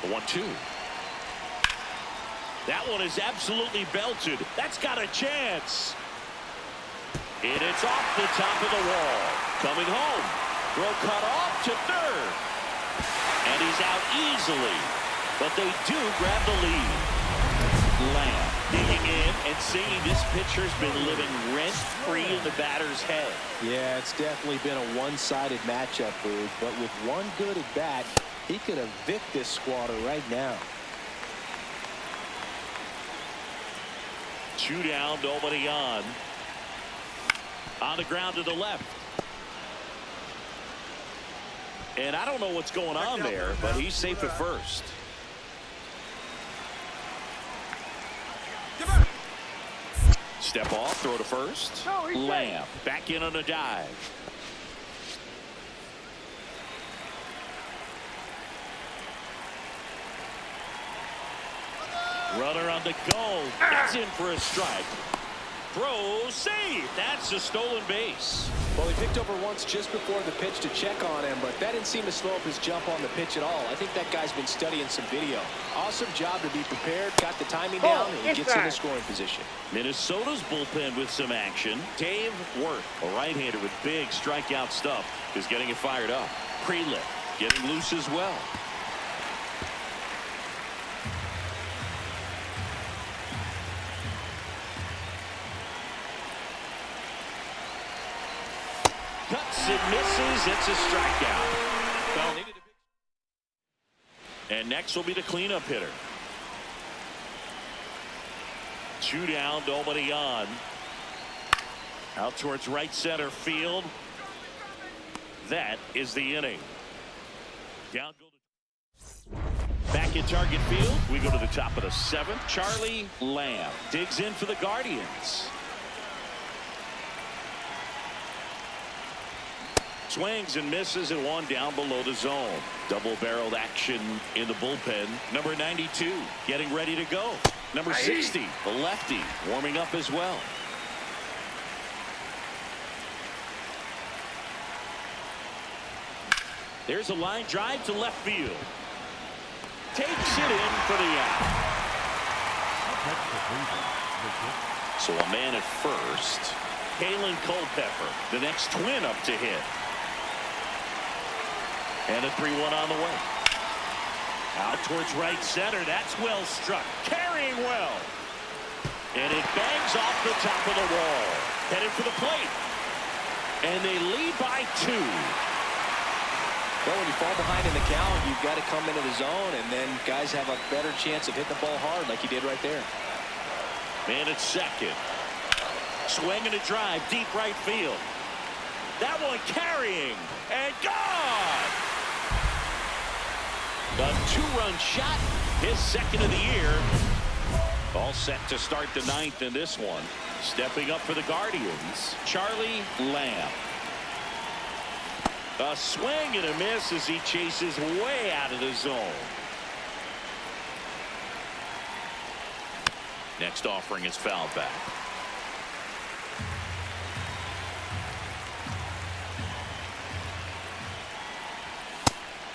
1-2. That one is absolutely belted. That's got a chance. And it's off the top of the wall. Coming home. Throw cut off to third. And he's out easily. But they do grab the lead. Lamb digging in and seeing this pitcher's been living rent-free in the batter's head. Yeah, it's definitely been a one-sided matchup, Booth. But with one good at bat, he could evict this squatter right now. 2 down, nobody on. On the ground to the left. And I don't know what's going on there, but he's safe at first. Step off, throw to first. Lamb back in on a dive. Runner on the go. That's in for a strike. Throw, save. That's a stolen base. Well, he picked over once just before the pitch to check on him, but that didn't seem to slow up his jump on the pitch at all. I think that guy's been studying some video. Awesome job to be prepared, got the timing down, and gets in the scoring position. Minnesota's bullpen with some action. Dave Wirth, a right-hander with big strikeout stuff, is getting it fired up. Pre-lift, getting loose as well. Cuts and misses. It's a strikeout. Well, and next will be the cleanup hitter. 2 down, nobody on. Out towards right center field. That is the inning. Down go to back in target field. We go to the top of the 7th. Charlie Lamb digs in for the Guardians. Swings and misses and 1 down below the zone. Double-barreled action in the bullpen. Number 92 getting ready to go. Number 60, the lefty, warming up as well. There's a line drive to left field. Takes it in for the out. So a man at first. Kalen Culpepper, the next Twin up to hit. And a 3-1 on the way. Out towards right center. That's well struck. Carrying well. And it bangs off the top of the wall. Headed for the plate. And they lead by 2. Well, when you fall behind in the count, you've got to come into the zone, and then guys have a better chance of hitting the ball hard like he did right there. Man at second. Swing and a drive, deep right field. That one carrying, and gone! A 2-run shot, his second of the year. All set to start the 9th in this one. Stepping up for the Guardians, Charlie Lamb. A swing and a miss as he chases way out of the zone. Next offering is fouled back.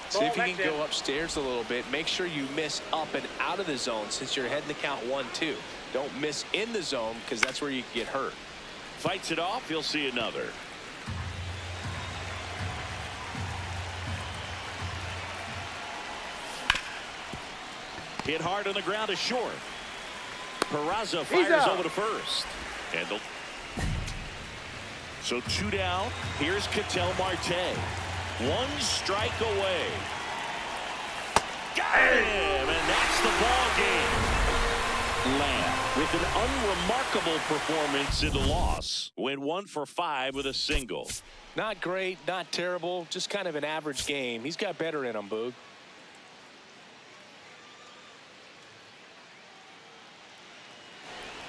See if you can go upstairs a little bit. Make sure you miss up and out of the zone since you're heading to count 1-2. Don't miss in the zone because that's where you can get hurt. Fights it off. You'll see another. Hit hard on the ground is short. Peraza fires over to first. And so 2 down. Here's Ketel Marte. 1 strike away. Got him, and that's the ball game. Lamb with an unremarkable performance in the loss. Went 1 for 5 with a single. Not great, not terrible, just kind of an average game. He's got better in him, Boog.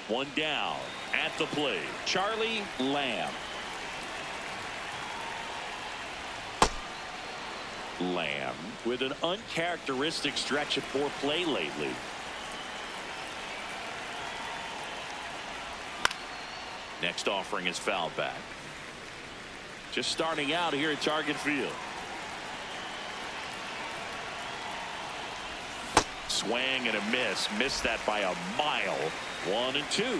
One down at the plate. Charlie Lamb. Lamb with an uncharacteristic stretch of poor play lately. Next offering is fouled back. Just starting out here at Target Field. Swing and a miss. Missed that by a mile. 1-2.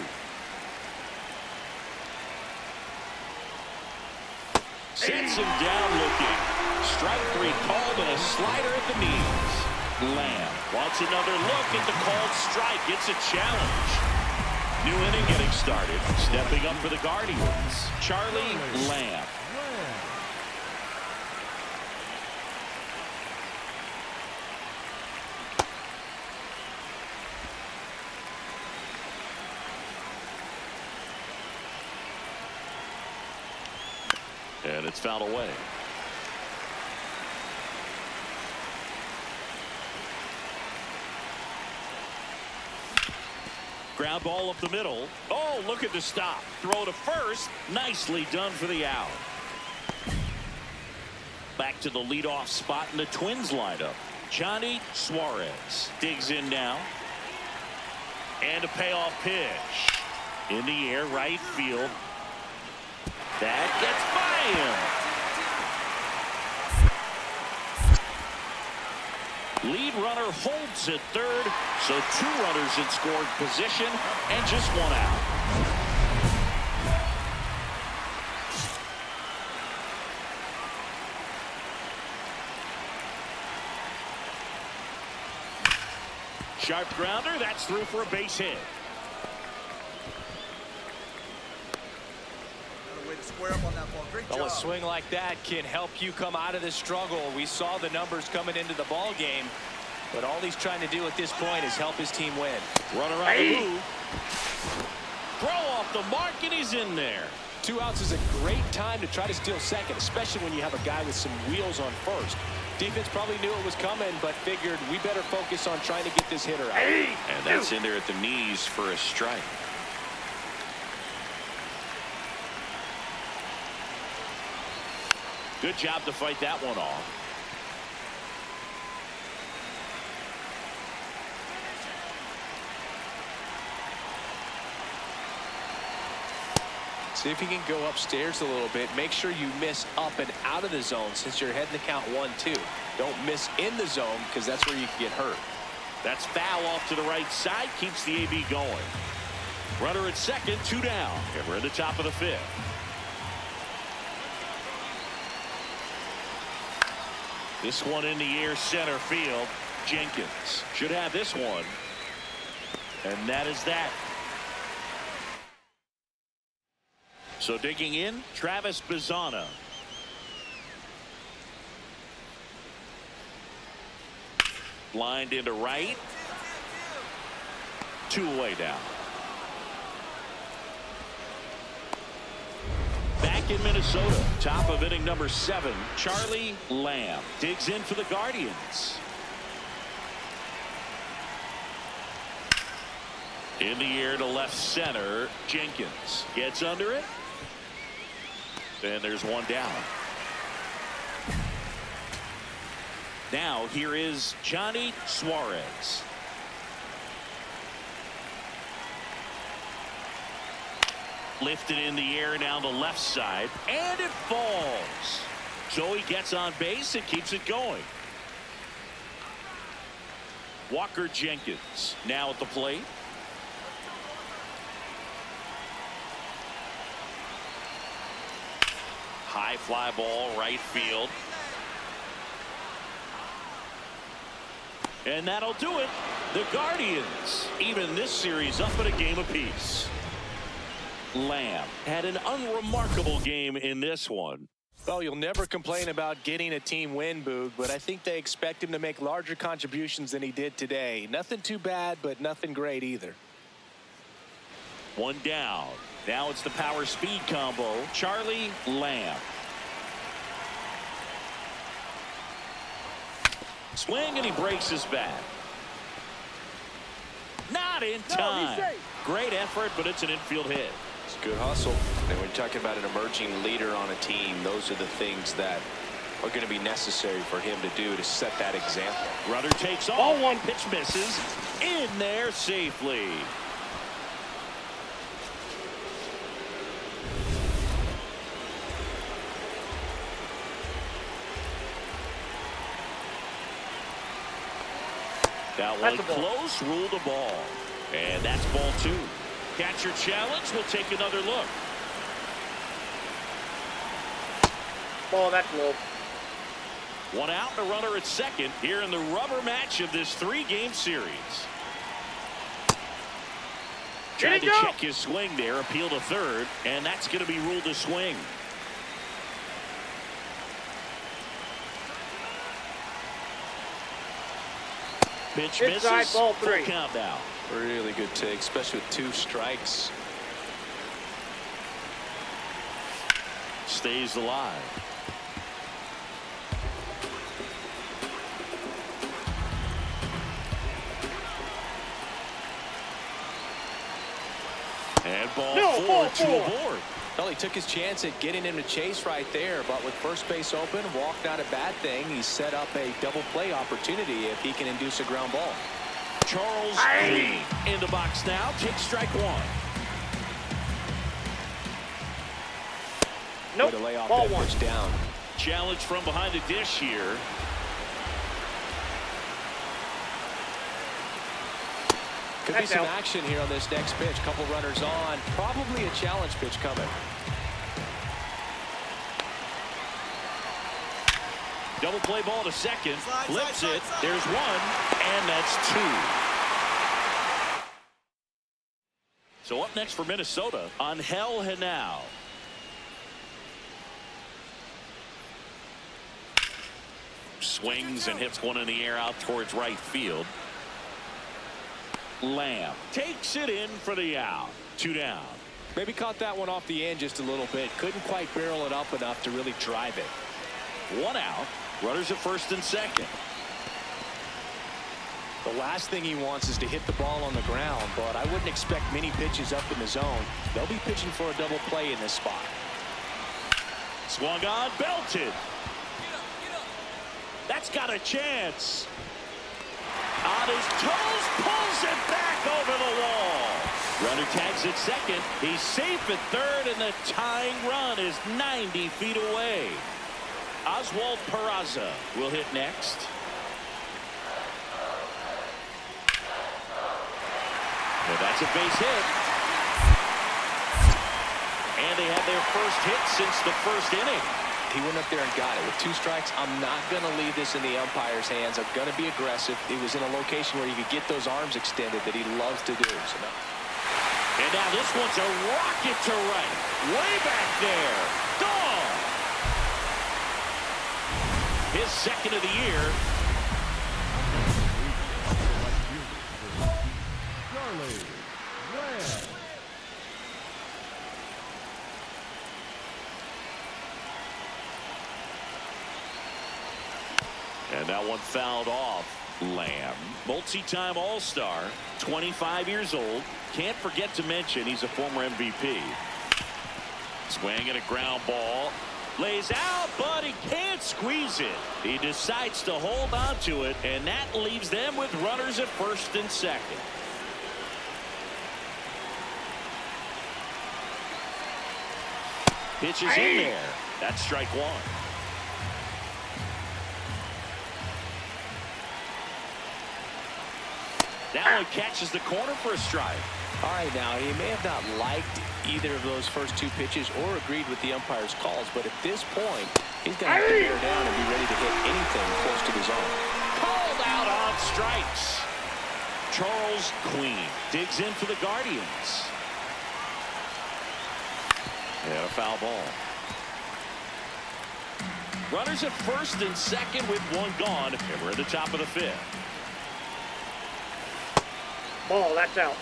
Sets him down looking. Strike 3 called and a slider at the knees. Lamb wants another look at the called strike. It's a challenge. New inning getting started. Stepping up for the Guardians, Charlie Lamb. And it's fouled away. Ground ball up the middle. Oh, look at the stop. Throw to first. Nicely done for the out. Back to the leadoff spot in the Twins lineup. Johnny Suarez digs in now. And a payoff pitch. In the air, right field. That gets by him. Lead runner holds at third, so 2 runners in scoring position and just 1 out. Sharp grounder, that's through for a base hit. Square up on that ball. Great job. A swing like that can help you come out of this struggle. We saw the numbers coming into the ball game, but all he's trying to do at this point is help his team win. Run around the move. Throw off the mark, and he's in there. 2 outs is a great time to try to steal second, especially when you have a guy with some wheels on first. Defense probably knew it was coming, but figured we better focus on trying to get this hitter out. And that's in there at the knees for a strike. Good job to fight that one off. See if you can go upstairs a little bit. Make sure you miss up and out of the zone since you're heading to count 1-2. Don't miss in the zone because that's where you can get hurt. That's foul off to the right side. Keeps the AB going. Runner at second, 2 down. And we're in the top of the 5th. This one in the air, center field. Jenkins should have this one. And that is that. So digging in, Travis Bazzana. Lined into right. 2 away now. Back in Minnesota, top of inning number 7, Charlie Lamb digs in for the Guardians. In the air to left center, Jenkins gets under it. And there's 1 down. Now here is Johnny Suarez. Lifted in the air down the left side, and it falls. So he gets on base and keeps it going. Walker Jenkins now at the plate. High fly ball, right field. And that'll do it. The Guardians even this series up at a game apiece. Lamb had an unremarkable game in this one. Well, you'll never complain about getting a team win, Boog, but I think they expect him to make larger contributions than he did today. Nothing too bad, but nothing great either. 1 down. Now it's the power speed combo. Charlie Lamb. Swing, and he breaks his bat. Not in time. Great effort, but it's an infield hit. It's good hustle. And when you're talking about an emerging leader on a team, those are the things that are going to be necessary for him to do to set that example. Runner takes off. Ball 1, pitch misses. In there safely. That one close, ruled the ball. And that's ball 2. Catcher challenge. We'll take another look. Oh, that's low. 1 out and a runner at second here in the rubber match of this 3-game series. Tried to check his swing there, appeal to third, and that's going to be ruled a swing. Pitch misses. Inside, ball 3. Full count now. Really good take, especially with 2 strikes. Stays alive. And ball 4 to aboard. Well, he took his chance at getting him to chase right there, but with first base open, walk not a bad thing. He set up a double play opportunity if he can induce a ground ball. Charles Green in the box now. Takes strike 1. Way to lay off that pitch down. Challenge from behind the dish here. Could be some action here on this next pitch. Couple runners on. Probably a challenge pitch coming. Double play ball to second. Flips it. There's 1, and that's 2. So up next for Minnesota, Angel Henao. Swings and hits one in the air out towards right field. Lamb takes it in for the out. 2 down. Maybe caught that one off the end just a little bit. Couldn't quite barrel it up enough to really drive it. 1 out. Runners at first and second. The last thing he wants is to hit the ball on the ground, but I wouldn't expect many pitches up in the zone. They'll be pitching for a double play in this spot. Swung on, belted. That's got a chance. On his toes, pulls it back over the wall. Runner tags at second. He's safe at third, and the tying run is 90 feet away. Oswald Peraza will hit next. Well, that's a base hit. And they had their first hit since the first inning. He went up there and got it. With 2 strikes, I'm not going to leave this in the umpire's hands. I'm going to be aggressive. It was in a location where he could get those arms extended that he loves to do. So And now this one's a rocket to right. Way back there. Gone. His second of the year. And that one fouled off. Lamb, multi-time All-Star, 25 years old. Can't forget to mention he's a former MVP. Swing and a ground ball. Lays out, but he can't squeeze it. He decides to hold on to it, and that leaves them with runners at first and second. Pitches in there. That's strike one. That one catches the corner for a strike. All right, now, he may have not liked either of those first two pitches or agreed with the umpire's calls, but at this point, he's going to have to bear down and be ready to hit anything close to the zone. Called out on strikes. Charles Queen digs in for the Guardians. And a foul ball. Runners at first and second with one gone, and we're at the top of the fifth. Ball, that's out.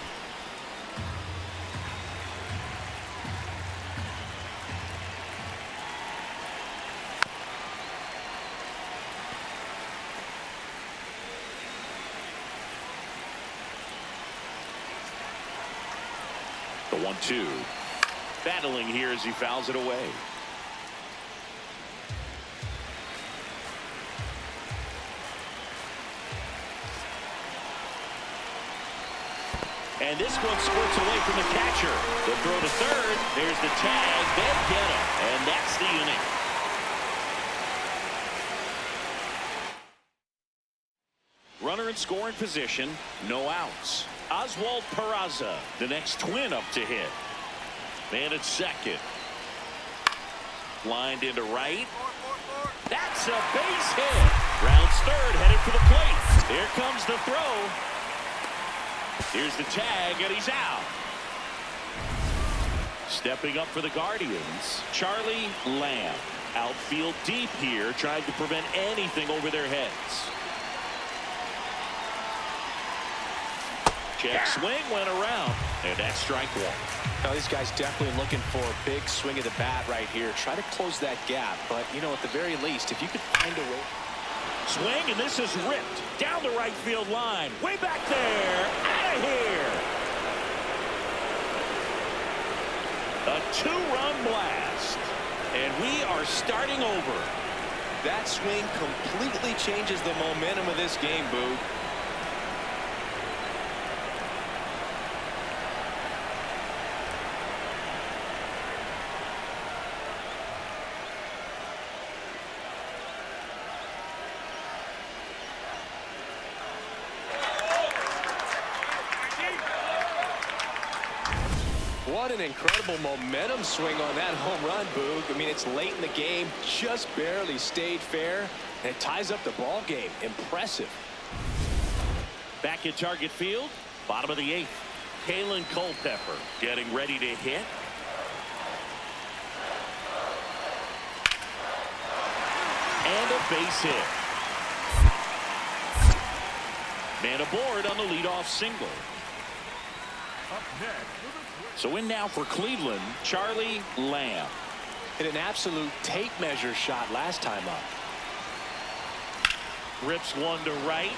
The 1-2. Battling here as he fouls it away. And this one squirts away from the catcher. The throw to third. There's the tag. They get him. And that's the inning. Runner in scoring position. No outs. Oswald Peraza, the next twin up to hit. Man at second. Lined into right. That's a base hit. Rounds third, headed for the plate. Here comes the throw. Here's the tag, and he's out. Stepping up for the Guardians, Charlie Lamb. Outfield deep here, trying to prevent anything over their heads. Check swing went around, and that's strike one. Now, this guy's definitely looking for a big swing of the bat right here. Try to close that gap, but, you know, at the very least, if you could find a way. Swing, and this is ripped down the right field line. Way back there. Out of here. A two-run blast. And we are starting over. That swing completely changes the momentum of this game, Boog. What an incredible momentum swing on that home run, Boog. I mean, it's late in the game, just barely stayed fair, and it ties up the ball game. Impressive. Back at target field, bottom of the eighth. Kalen Culpepper getting ready to hit. And a base hit. Man aboard on the leadoff single. Up next. So in now for Cleveland, Charlie Lamb. Hit an absolute tape measure shot last time up. Rips one to right.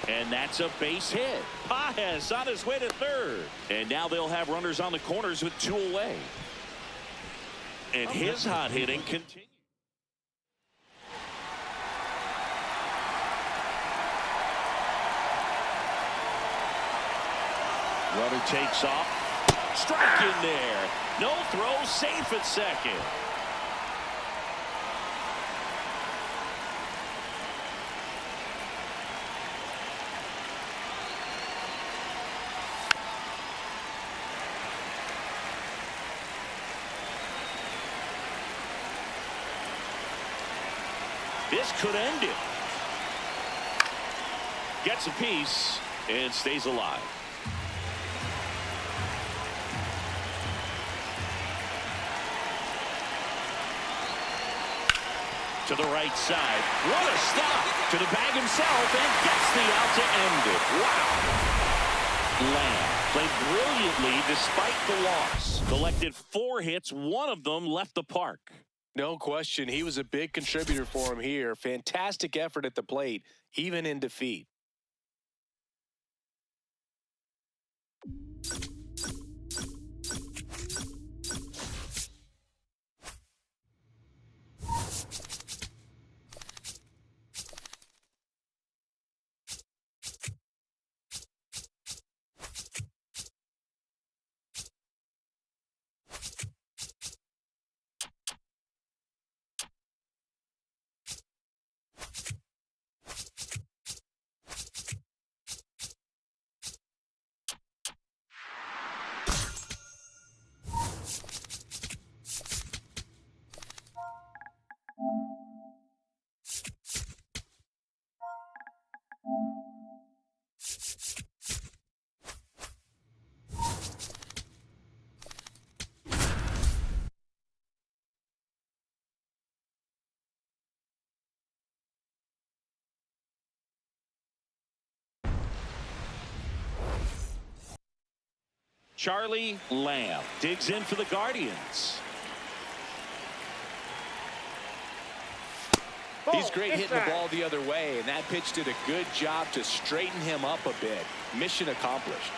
And that's a base hit. Paez on his way to third. And now they'll have runners on the corners with two away. And his hot hitting continues. Runner takes off. Strike in there. No throw, safe at second. This could end it. Gets a piece and stays alive. to the right side. What a stop to the bag himself and gets the out to end it. Wow. Lamb played brilliantly despite the loss. Collected 4 hits. 1 of them left the park. No question. He was a big contributor for him here. Fantastic effort at the plate, even in defeat. Charlie Lamb digs in for the Guardians. He's great hitting the ball the other way, and that pitch did a good job to straighten him up a bit. Mission accomplished.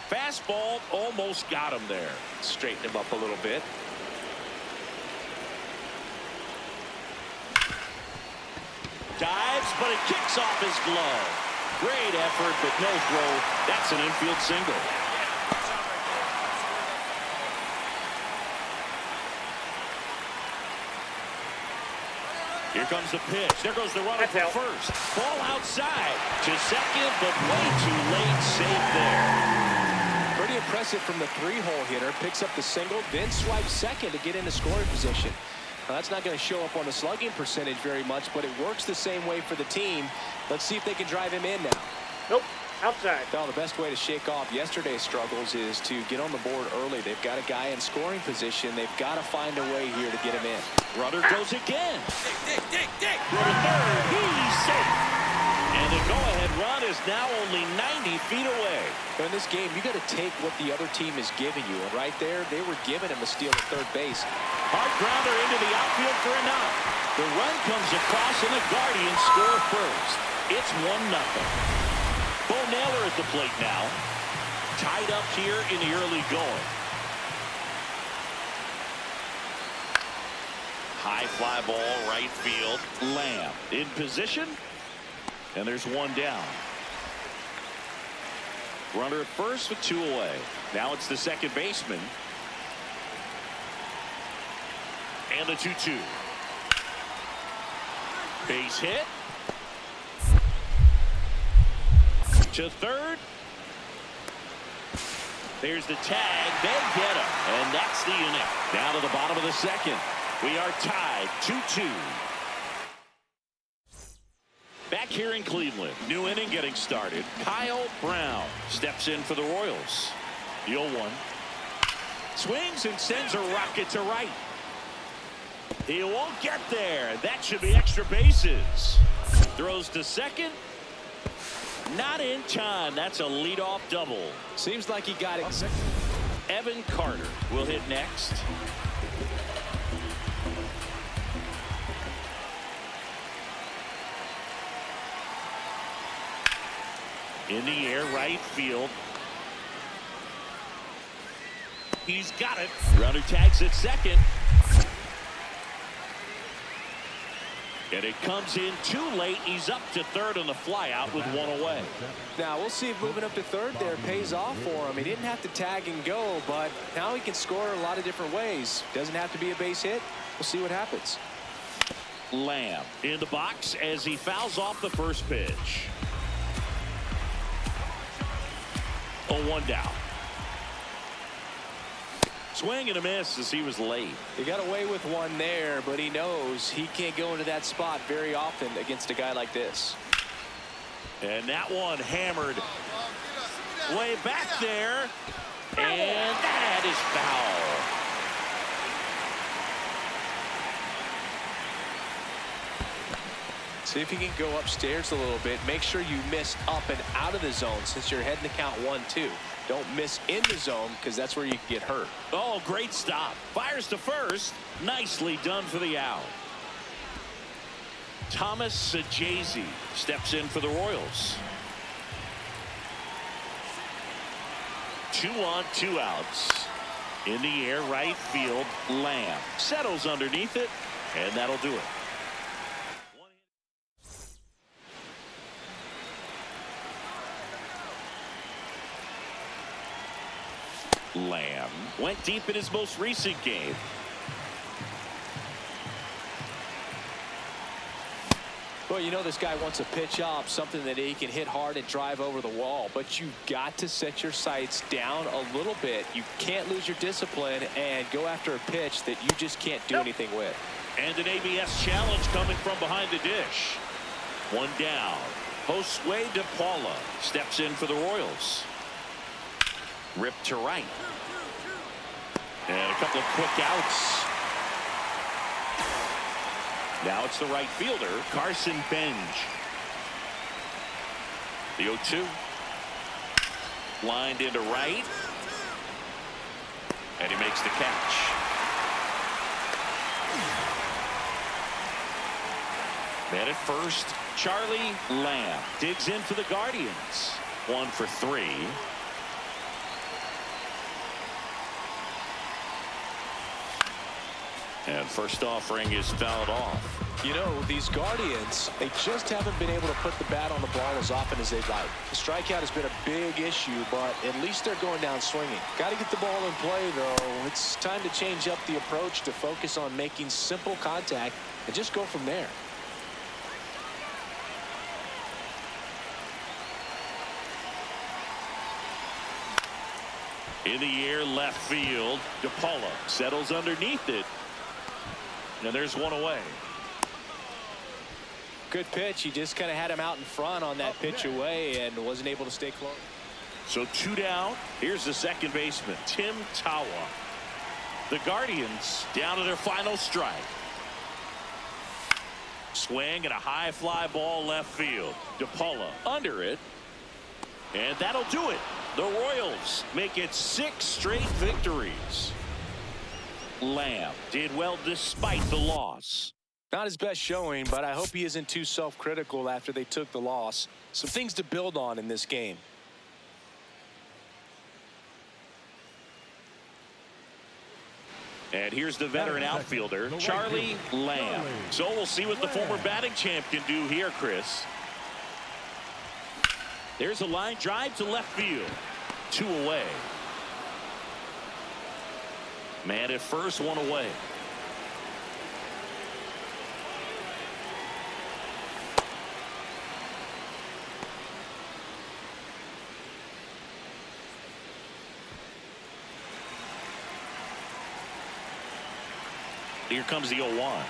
Fastball almost got him there. Straighten him up a little bit. Dives, but it kicks off his glove. Great effort, but no throw. That's an infield single. Here comes the pitch. There goes the runner for first. Ball outside to second, but way too late. Safe there. Pretty impressive from the 3-hole hitter. Picks up the single, then swipes second to get into scoring position. Now, that's not going to show up on the slugging percentage very much, but it works the same way for the team. Let's see if they can drive him in now. Nope. Outside. Well, the best way to shake off yesterday's struggles is to get on the board early. They've got a guy in scoring position. They've got to find a way here to get him in. Runner goes again. Dig. Throw to third. He's safe. And the go-ahead run is now only 90 feet away. But in this game, you got to take what the other team is giving you. And right there, they were giving him a steal at third base. Hard grounder into the outfield for a knock. The run comes across and the Guardians score first. It's 1-0. Bo Naylor at the plate now. Tied up here in the early going. High fly ball, right field. Lamb in position. And there's 1 down. Runner at first with 2 away. Now it's the second baseman. And the 2-2. Base hit. To third. There's the tag. They get him. And that's the inning. Down to the bottom of the second. We are tied 2-2. Back here in Cleveland. New inning getting started. Kyle Brown steps in for the Royals. The 0-1. Swings and sends a rocket to right. He won't get there. That should be extra bases. Throws to second. Not in time. That's a leadoff double. Seems like he got it. Evan Carter will hit next. In the air, right field. He's got it. Runner tags at second. And it comes in too late. He's up to third on the flyout with 1 away. Now, we'll see if moving up to third there pays off for him. He didn't have to tag and go, but now he can score a lot of different ways. Doesn't have to be a base hit. We'll see what happens. Lamb in the box as he fouls off the first pitch. 0-1 down. Swing and a miss as he was late. He got away with one there, but he knows he can't go into that spot very often against a guy like this. And that one hammered way back there. And that is foul. See if you can go upstairs a little bit. Make sure you miss up and out of the zone since you're heading to count 1-2. Don't miss in the zone because that's where you can get hurt. Oh, great stop. Fires to first. Nicely done for the out. Thomas Sajazi steps in for the Royals. 2 on, 2 outs. In the air, right field, Lamb settles underneath it, and that'll do it. Lamb went deep in his most recent game. Well, you know this guy wants a pitch up, something that he can hit hard and drive over the wall. But you've got to set your sights down a little bit. You can't lose your discipline and go after a pitch that you just can't do anything with. And an ABS challenge coming from behind the dish. 1 down. Josue De Paula steps in for the Royals. Ripped to right. And a couple of quick outs. Now it's the right fielder, Carson Benj. The 0-2. Lined into right. And he makes the catch. Man at first, Charlie Lamb digs in for the Guardians. 1 for 3. And first offering is fouled off. You know, these Guardians, they just haven't been able to put the bat on the ball as often as they'd like. The strikeout has been a big issue, but at least they're going down swinging. Got to get the ball in play, though. It's time to change up the approach to focus on making simple contact and just go from there. In the air, left field. De Paula settles underneath it. And there's one away. Good pitch. He just kind of had him out in front on that pitch away and wasn't able to stay close. So 2 down. Here's the second baseman, Tim Tawa. The Guardians down to their final strike. Swing and a high fly ball left field. De Paula under it. And that'll do it. The Royals make it 6 straight victories. Lamb did well despite the loss. Not his best showing, but I hope he isn't too self-critical after they took the loss. Some things to build on in this game. And here's the veteran outfielder, Charlie Lamb. So we'll see what the former batting champ can do here, Chris. There's a line drive to left field. 2 away. Man at first, 1 away. Here comes the 0-1.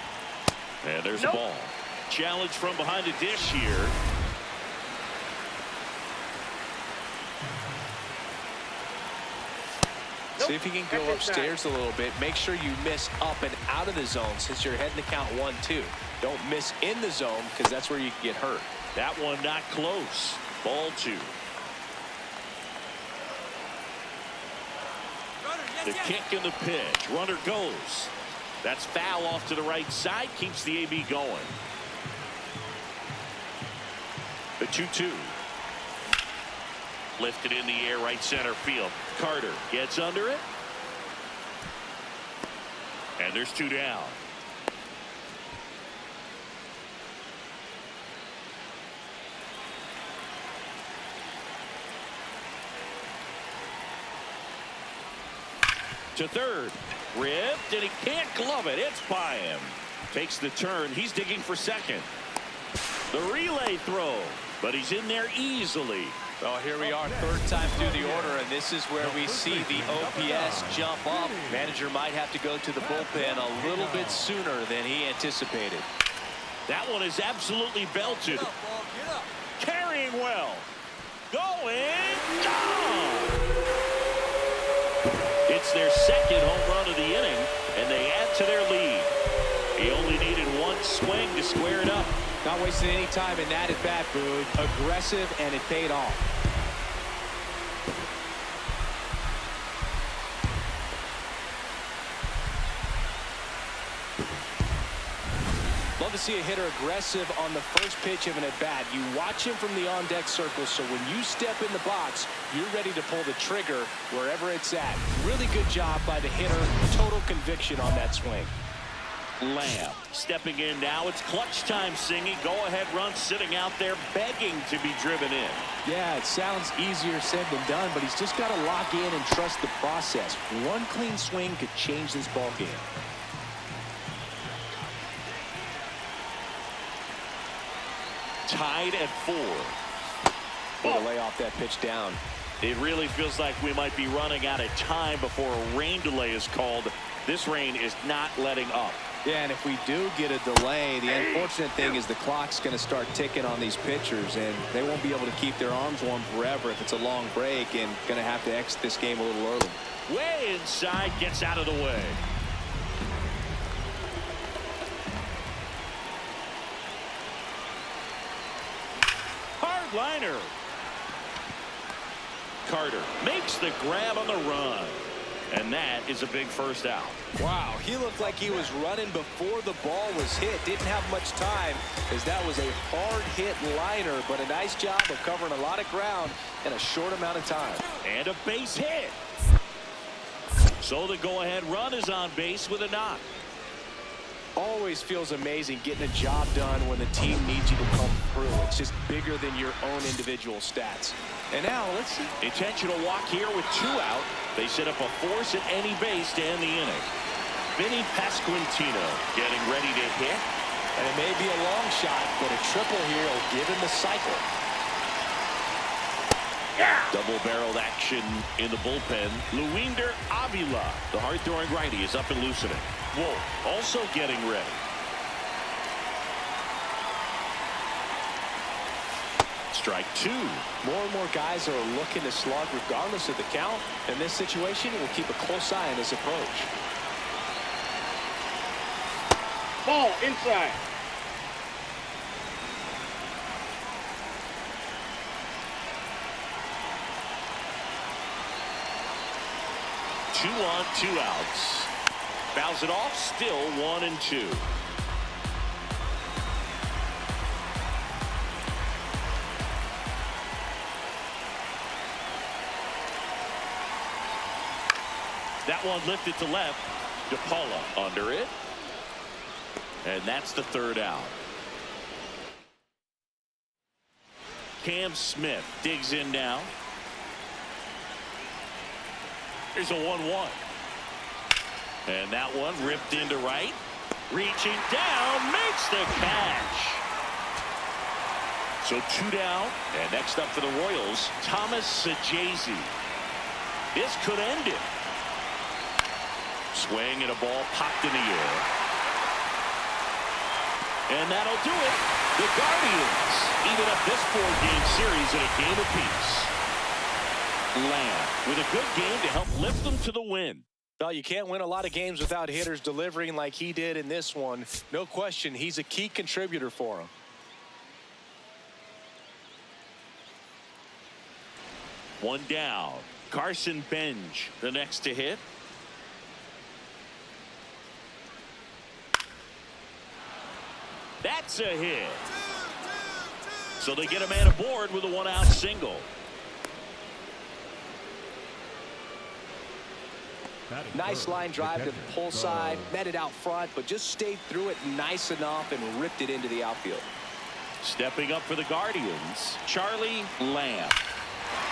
And there's the ball. Challenge from behind the dish here. See if you can go upstairs a little bit. Make sure you miss up and out of the zone since you're heading to count 1-2. Don't miss in the zone because that's where you can get hurt. That one not close. Ball 2. The kick and the pitch. Runner goes. That's foul off to the right side. Keeps the AB going. The 2-2. Lifted in the air, right center field. Carter gets under it. And there's 2 down. To third. Ripped, and he can't glove it. It's by him. Takes the turn. He's digging for second. The relay throw, but he's in there easily. Well, here we are, 3rd time through the order, and this is where we see the OPS jump up. Manager might have to go to the bullpen a little bit sooner than he anticipated. That one is absolutely belted. Carrying well. Going. Gone. It's their 2nd home run of the inning, and they add to their lead. He only needed 1 one swing to square it up. Not wasting any time in that at bat, Boog. Aggressive, and it paid off. Love to see a hitter aggressive on the first pitch of an at-bat. You watch him from the on-deck circle, so when you step in the box, you're ready to pull the trigger wherever it's at. Really good job by the hitter. Total conviction on that swing. Lamb stepping in now. It's clutch time singing. Go-ahead run sitting out there begging to be driven in. Yeah, it sounds easier said than done, but he's just got to lock in and trust the process. One clean swing could change this ball game. Tied at 4. Way to lay off that pitch down. It really feels like we might be running out of time before a rain delay is called. This rain is not letting up. Yeah, and if we do get a delay, the unfortunate thing is the clock's going to start ticking on these pitchers, and they won't be able to keep their arms warm forever if it's a long break, and going to have to exit this game a little early. Way inside, gets out of the way. Hard liner. Carter makes the grab on the run. And that is a big first out. Wow, he looked like he was running before the ball was hit. Didn't have much time as that was a hard hit liner, but a nice job of covering a lot of ground in a short amount of time. And a base hit. So the go-ahead run is on base with a knock. Always feels amazing getting a job done when the team needs you to come through. It's just bigger than your own individual stats. And now, let's see. Intentional walk here with 2 out. They set up a force at any base to end the inning. Vinny Pasquantino getting ready to hit. And it may be a long shot, but a triple here will give him the cycle. Yeah. Double-barreled action in the bullpen. Luinder Avila, the hard-throwing righty, is up and loosening. Wolf also getting ready. Strike 2. More and more guys are looking to slug regardless of the count. In this situation, we'll keep a close eye on his approach. Ball inside. Two on, 2 outs. Fouls it off, still 1-2. That one lifted to left. DePaula under it. And that's the 3rd out. Cam Smith digs in now. Here's a 1-1. And that one ripped into right. Reaching down, makes the catch. So 2 down. And next up for the Royals, Thomas Sajazi. This could end it. Swing and a ball popped in the air. And that'll do it. The Guardians even up this 4-game series in a game apiece. Lamb with a good game to help lift them to the win. Well, you can't win a lot of games without hitters delivering like he did in this one. No question, he's a key contributor for him. One down. Carson Benj, the next to hit. That's a hit. So they get a man aboard with a 1-out single. Nice line drive to the pull side, met it out front, but just stayed through it nice enough and ripped it into the outfield. Stepping up for the Guardians, Charlie Lamb.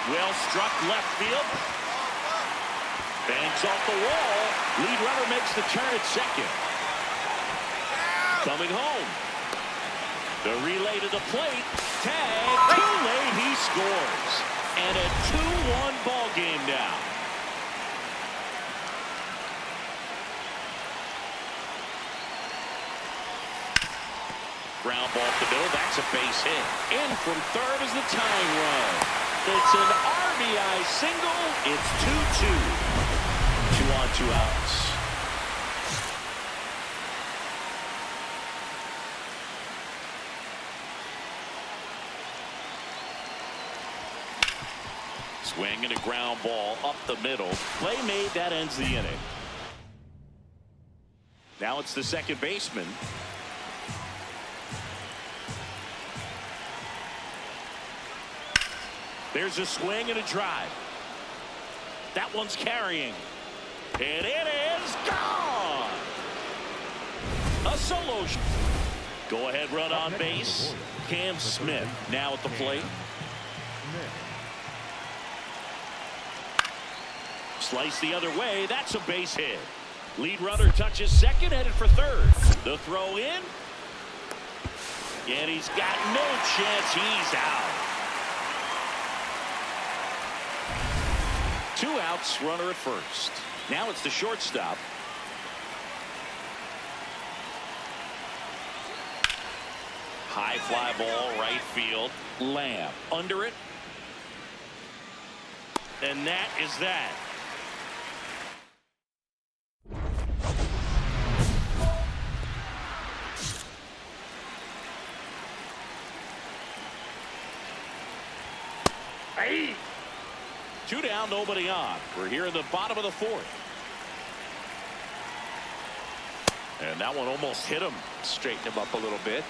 Well struck left field. Bangs off the wall. Lead runner makes the turn at second. Coming home. The relay to the plate. Tag. Too late. He scores. And a 2-1 ball game now. Ground ball to the middle. That's a base hit. In from third is the tying run. It's an RBI single. It's 2-2. 2 on, 2 outs. Swing and a ground ball up the middle. Play made, that ends the inning. Now it's the second baseman. There's a swing and a drive. That one's carrying. And it is gone. A solo. Go ahead run on base. Cam Smith now at the plate. Slice the other way. That's a base hit. Lead runner touches second, headed for third. The throw in. And he's got no chance. He's out. 2 outs, runner at first. Now it's the shortstop. High fly ball, right field. Lamb under it. And that is that. Hey. 2 down, nobody on. We're here in the bottom of the 4th. And that one almost hit him. Straighten him up a little bit.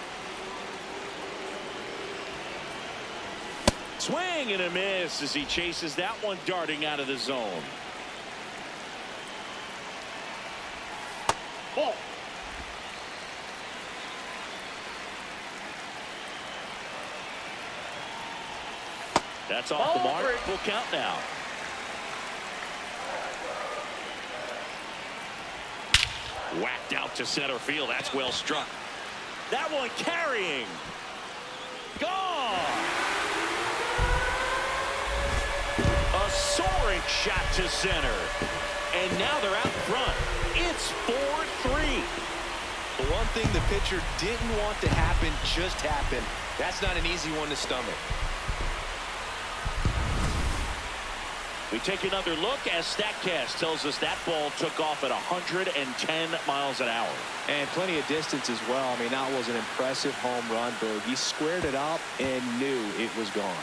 Swing and a miss as he chases that one darting out of the zone. Ball. That's off the mark. Full count now. Whacked out to center field. That's well struck. That one carrying. Gone. A soaring shot to center. And now they're out front. It's 4-3. The one thing the pitcher didn't want to happen just happened. That's not an easy one to stomach. We take another look as StatCast tells us that ball took off at 110 miles an hour. And plenty of distance as well. I mean, that was an impressive home run, Berg. He squared it up and knew it was gone.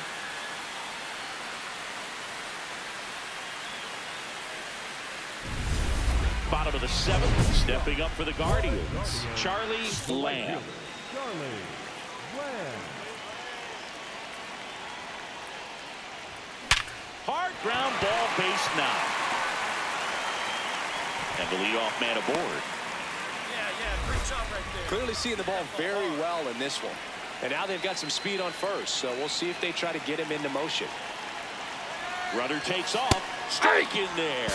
Bottom of the 7th, stepping up for the Guardians, Charlie Lamb. Charlie Lamb. Hard ground ball, base 9. And the leadoff man aboard. Yeah, great job right there. Clearly seeing the ball very well in this one. And now they've got some speed on first, so we'll see if they try to get him into motion. Runner takes off, strike in there.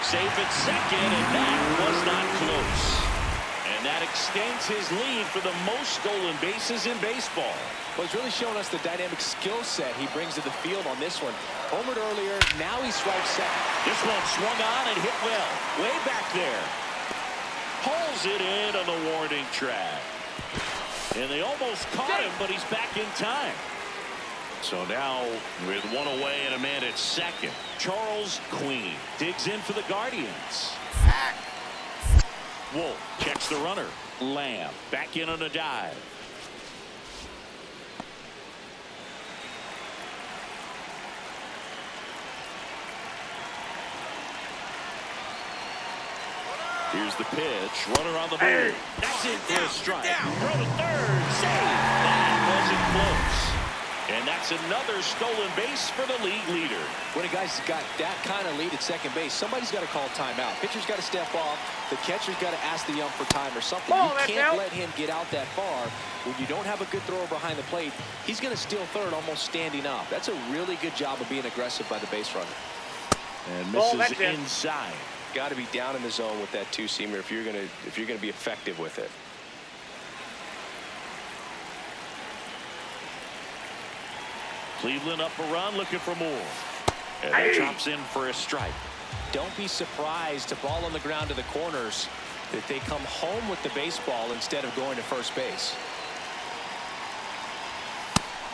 Safe at second, and that was not close. And that extends his lead for the most stolen bases in baseball. Well, he's really showing us the dynamic skill set he brings to the field on this one. Homered earlier, now he strikes second. This one swung on and hit well. Way back there. Pulls it in on the warning track. And they almost caught him, but he's back in time. So now, with 1 away and a man at second, Charles Queen digs in for the Guardians. Wolf checks the runner. Lamb back in on a dive. Here's the pitch. Runner on the move. That's in for a strike. Throw to third. Save. That wasn't close. And that's another stolen base for the league leader. When a guy's got that kind of lead at second base, somebody's got to call timeout. Pitcher's got to step off. The catcher's got to ask the ump for time or something. You can't let him get out that far. When you don't have a good thrower behind the plate, he's going to steal third almost standing up. That's a really good job of being aggressive by the base runner. And misses inside. Got to be down in the zone with that two-seamer if you're gonna be effective with it. Cleveland up a run, looking for more. And that drops in for a strike. Don't be surprised to ball on the ground to the corners that they come home with the baseball instead of going to first base.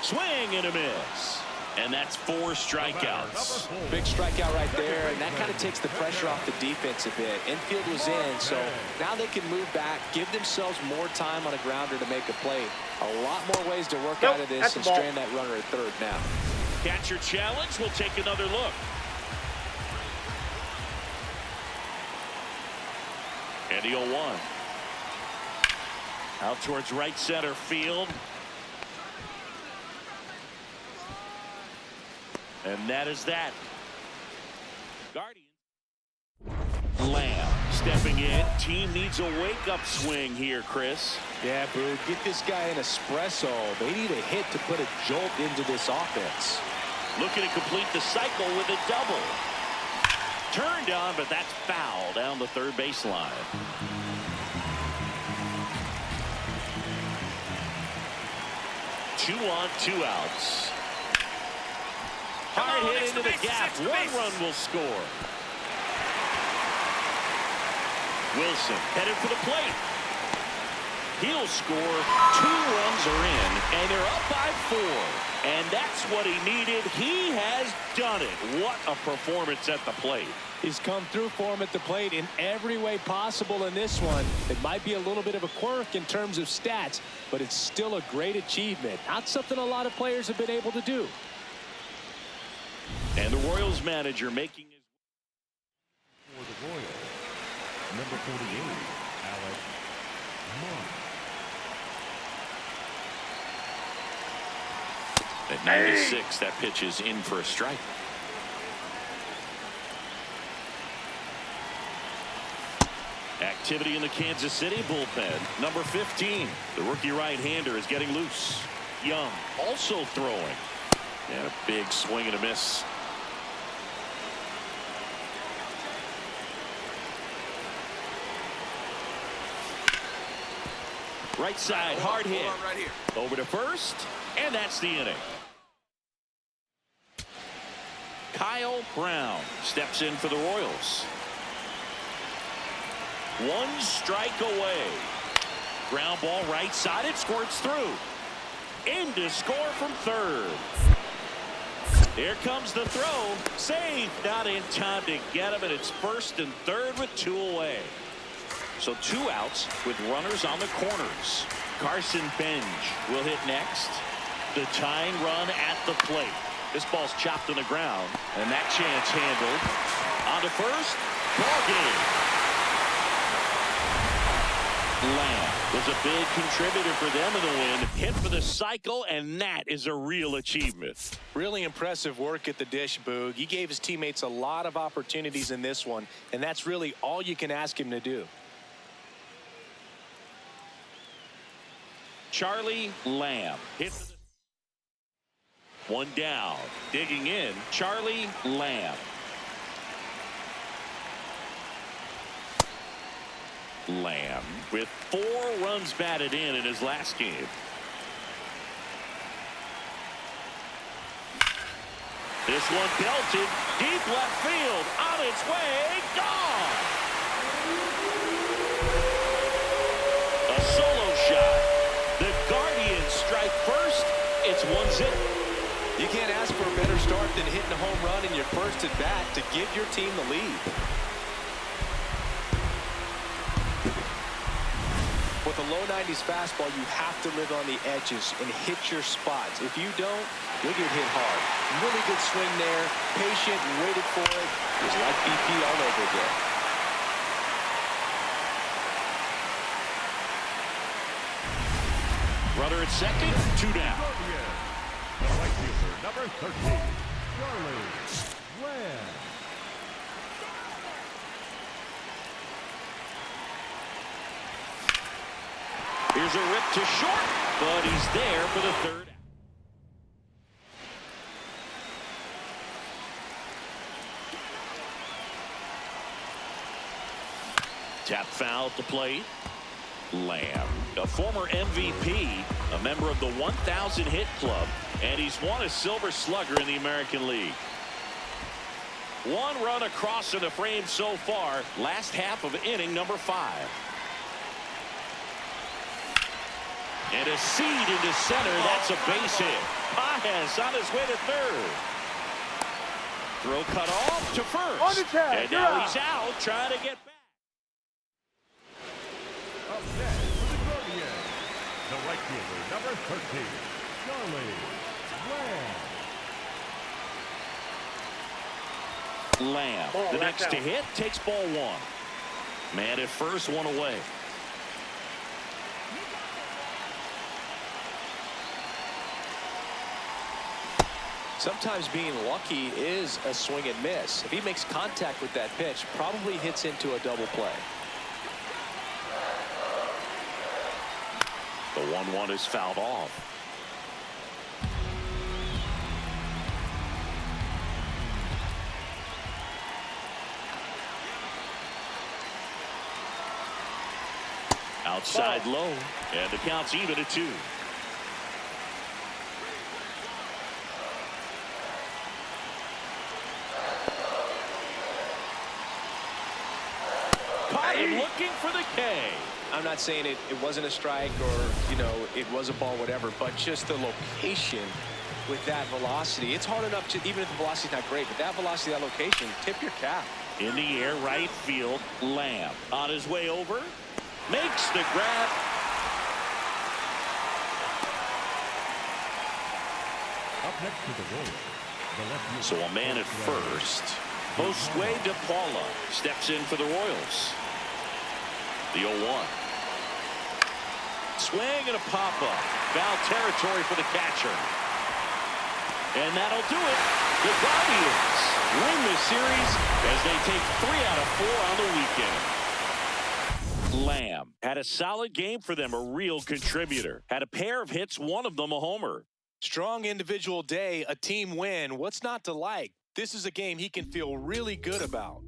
Swing and a miss. And that's 4 strikeouts. Big strikeout right there, and that kind of takes the pressure off the defense a bit. Infield was in, so now they can move back, give themselves more time on a grounder to make a play. A lot more ways to work out of this and strand that runner at third now. Catcher challenge. We'll take another look. And the 0-1. Out towards right center field. And that is that. Guardians. Lamb stepping in. Team needs a wake-up swing here, Chris. Yeah, Boo, get this guy an espresso. They need a hit to put a jolt into this offense. Looking to complete the cycle with a double. Turned on, but that's foul down the third baseline. Two on, two outs. Hard hit into the gap. One run will score. Wilson headed for the plate. He'll score. 2 runs are in, and they're up by 4. And that's what he needed. He has done it. What a performance at the plate. He's come through for him at the plate in every way possible in this one. It might be a little bit of a quirk in terms of stats, but it's still a great achievement. Not something a lot of players have been able to do. And the Royals manager making his For the Royals, number 48, Alex Monk. At 96, that pitch is in for a strike. Activity in the Kansas City bullpen. Number 15, the rookie right-hander is getting loose. Young also throwing. And a big swing and a miss. Right side, hard hit. Right here. Over to first, and that's the inning. Kyle Brown steps in for the Royals. 1 strike away. Ground ball right side. It squirts through. In to score from third. Here comes the throw. Safe. Not in time to get him, and it's first and third with 2 away. So 2 outs with runners on the corners. Carson Benj will hit next. The tying run at the plate. This ball's chopped on the ground, and that chance handled. On to first. Ball game. Lamb was a big contributor for them in the win. Hit for the cycle, and that is a real achievement. Really impressive work at the dish, Boog. He gave his teammates a lot of opportunities in this one, and that's really all you can ask him to do. Charlie Lamb hit for the 1 down. Digging in, Charlie Lamb. Lamb with 4 runs batted in his last game. This one belted deep left field, on its way, gone. A solo shot. The Guardians strike first. It's 1-0. You can't ask for a better start than hitting a home run in your first at bat to give your team the lead. With a low 90s fastball, you have to live on the edges and hit your spots. If you don't, you'll get hit hard. Really good swing there, patient and waited for it. It was like BP all over again. Runner at second, 2 down. The right fielder, number 13, Charlie Lamb. Here's a rip to short, but he's there for the third. Tap foul at the plate. Lamb, a former MVP, a member of the 1,000 hit club, and he's won a Silver Slugger in the American League. 1 run across in the frame so far, last half of inning number 5. And a seed into center. That's a base hit. Paez on his way to third. Throw cut off to first. And now he's out trying to get back. Up next for the Guardians, the right fielder, number 13, Charlie Lamb. Lamb. Ball, The that's next to out. hit takes ball one. Man at first, one away. Sometimes being lucky is a swing and miss. If he makes contact with that pitch, probably hits into a double play. The 1-1 is fouled off. Outside low, and the count's even at 2. Caught him looking for the K. I'm not saying it wasn't a strike or, you know, it was a ball, whatever, but just the location with that velocity. It's hard enough to, even if the velocity's not great, but that velocity, that location, tip your cap. In the air, right field, Lamb. On his way over, makes the grab. Up next to the Royals, the left fielder. So a man at first. Josue De Paula steps in for the Royals. The 0-1. Swing and a pop-up. Foul territory for the catcher. And that'll do it. The Guardians win the series as they take 3 out of 4 on the weekend. Lamb had a solid game for them, a real contributor. Had a pair of hits, one of them a homer. Strong individual day, a team win. What's not to like? This is a game he can feel really good about.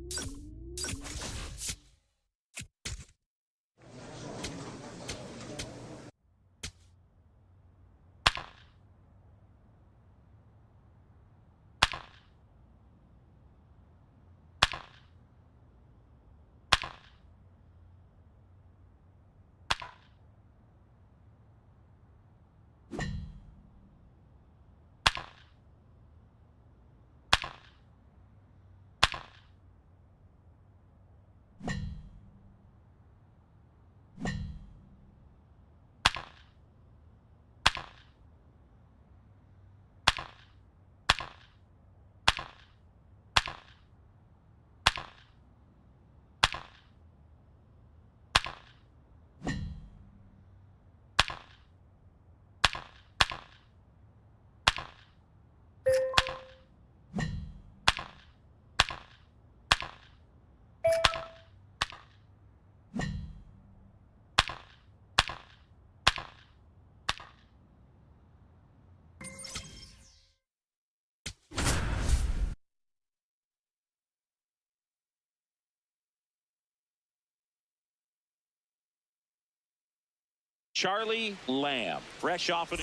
Charlie Lamb, fresh off an.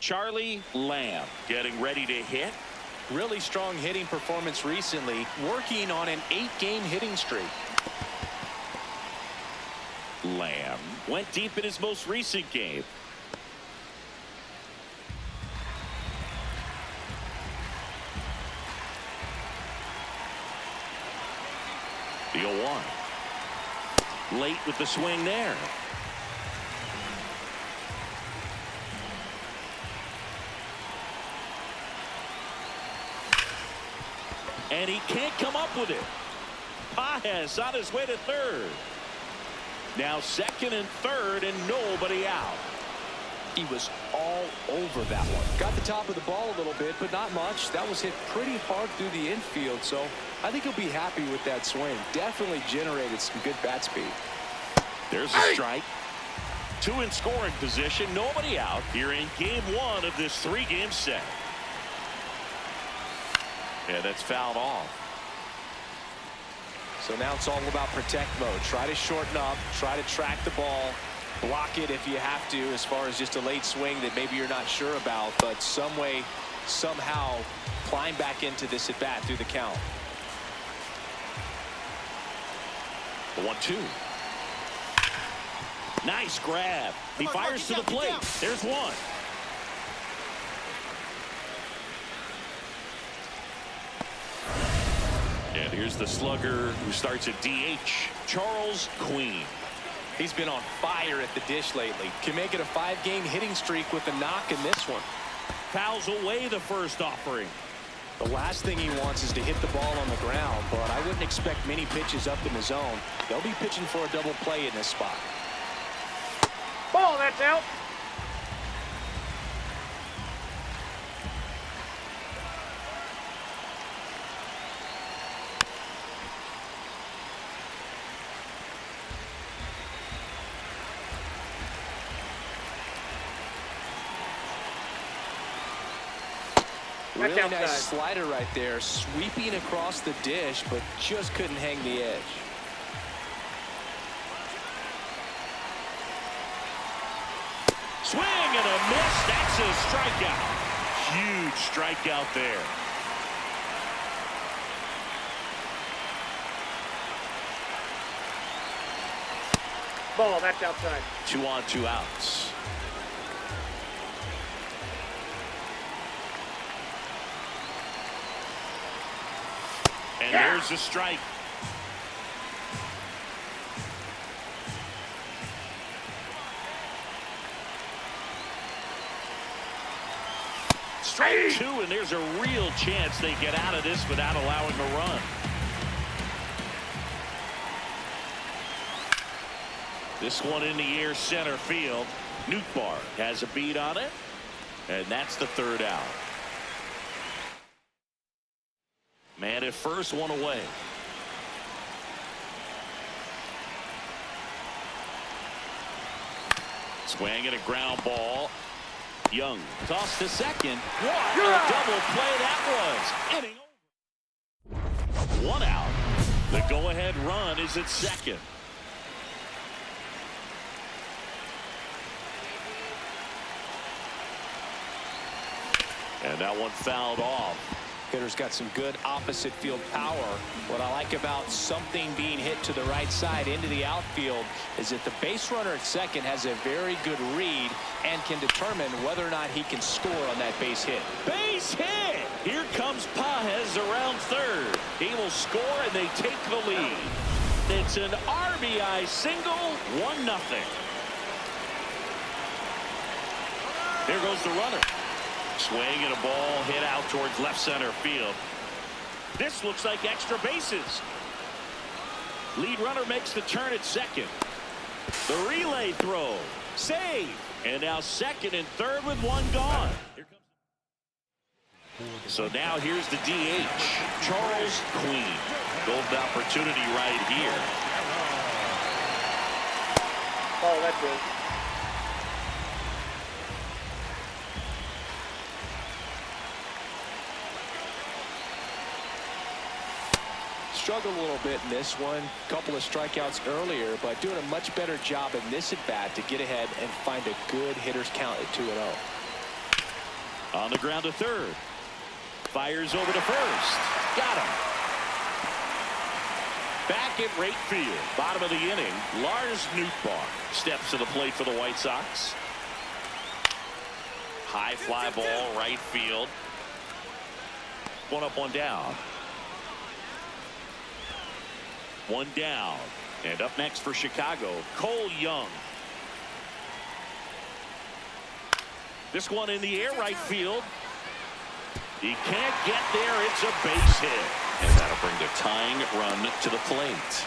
Charlie Lamb getting ready to hit. Really strong hitting performance recently, working on an 8-game hitting streak. Lamb went deep in his most recent game. The 0-1. Late with the swing there. And he can't come up with it. Paez on his way to third. Now second and third and nobody out. He was all over that one. Got the top of the ball a little bit, but not much. That was hit pretty hard through the infield, so I think he'll be happy with that swing. Definitely generated some good bat speed. There's a strike. 2 in scoring position, nobody out here in game 1 of this 3-game set. Yeah, that's fouled off. So now it's all about protect mode. Try to shorten up, try to track the ball, block it if you have to, as far as just a late swing that maybe you're not sure about, but some way, somehow climb back into this at bat through the count. The 1-2. Nice grab. He fires to the plate. There's one. And here's the slugger who starts at DH, Charles Queen. He's been on fire at the dish lately. Can make it a 5-game hitting streak with a knock in this one. Fouls away the first offering. The last thing he wants is to hit the ball on the ground, but I wouldn't expect many pitches up in the zone. They'll be pitching for a double play in this spot. Ball, that's out. Really nice slider right there, sweeping across the dish, but just couldn't hang the edge. Swing and a miss. That's a strikeout. Huge strikeout there. Ball, that's outside. 2 on, 2 outs. And there's a strike. Strike 2, and there's a real chance they get out of this without allowing a run. This one in the air, center field. Nootbaar has a beat on it, and that's the 3rd out. Man at first, 1 away. Swing at a ground ball. Young tossed to second. What a double play that was. Inning over. 1 out. The go-ahead run is at second. And that one fouled off. Hitter's got some good opposite field power. What I like about something being hit to the right side into the outfield is that the base runner at second has a very good read and can determine whether or not he can score on that base hit. Base hit! Here comes Pages around third. He will score and they take the lead. It's an RBI single, 1-0. There goes the runner. Swing and a ball hit out towards left center field. This looks like extra bases. Lead runner makes the turn at second. The relay throw. Save. And now second and third with 1 gone. So now here's the DH, Charles Queen. Golden opportunity right here. Oh, that's good. Struggled a little bit in this one. Couple of strikeouts earlier, but doing a much better job in this at bat to get ahead and find a good hitter's count at 2-0. On the ground to third. Fires over to first. Got him. Back at right field. Bottom of the inning. Lars Nootbaar steps to the plate for the White Sox. High fly ball right field. 1 up, 1 down. 1 down. And up next for Chicago, Cole Young. This one in the air right field. He can't get there. It's a base hit. And that'll bring the tying run to the plate.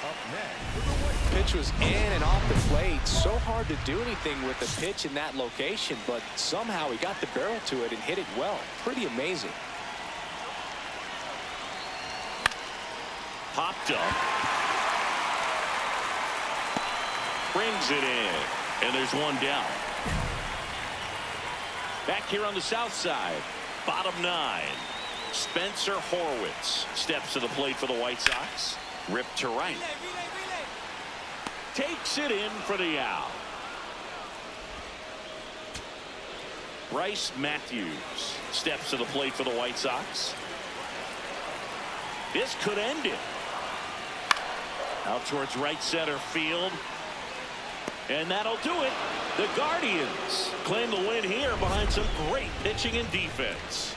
Up next, Pitch was in and off the plate. So hard to do anything with the pitch in that location, but somehow he got the barrel to it and hit it well. Pretty amazing. Popped up. Brings it in. And there's 1 down. Back here on the south side. Bottom 9. Spencer Horwitz steps to the plate for the White Sox. Ripped to right. Takes it in for the out. Bryce Matthews steps to the plate for the White Sox. This could end it. Out towards right center field. And that'll do it. The Guardians claim the win here behind some great pitching and defense.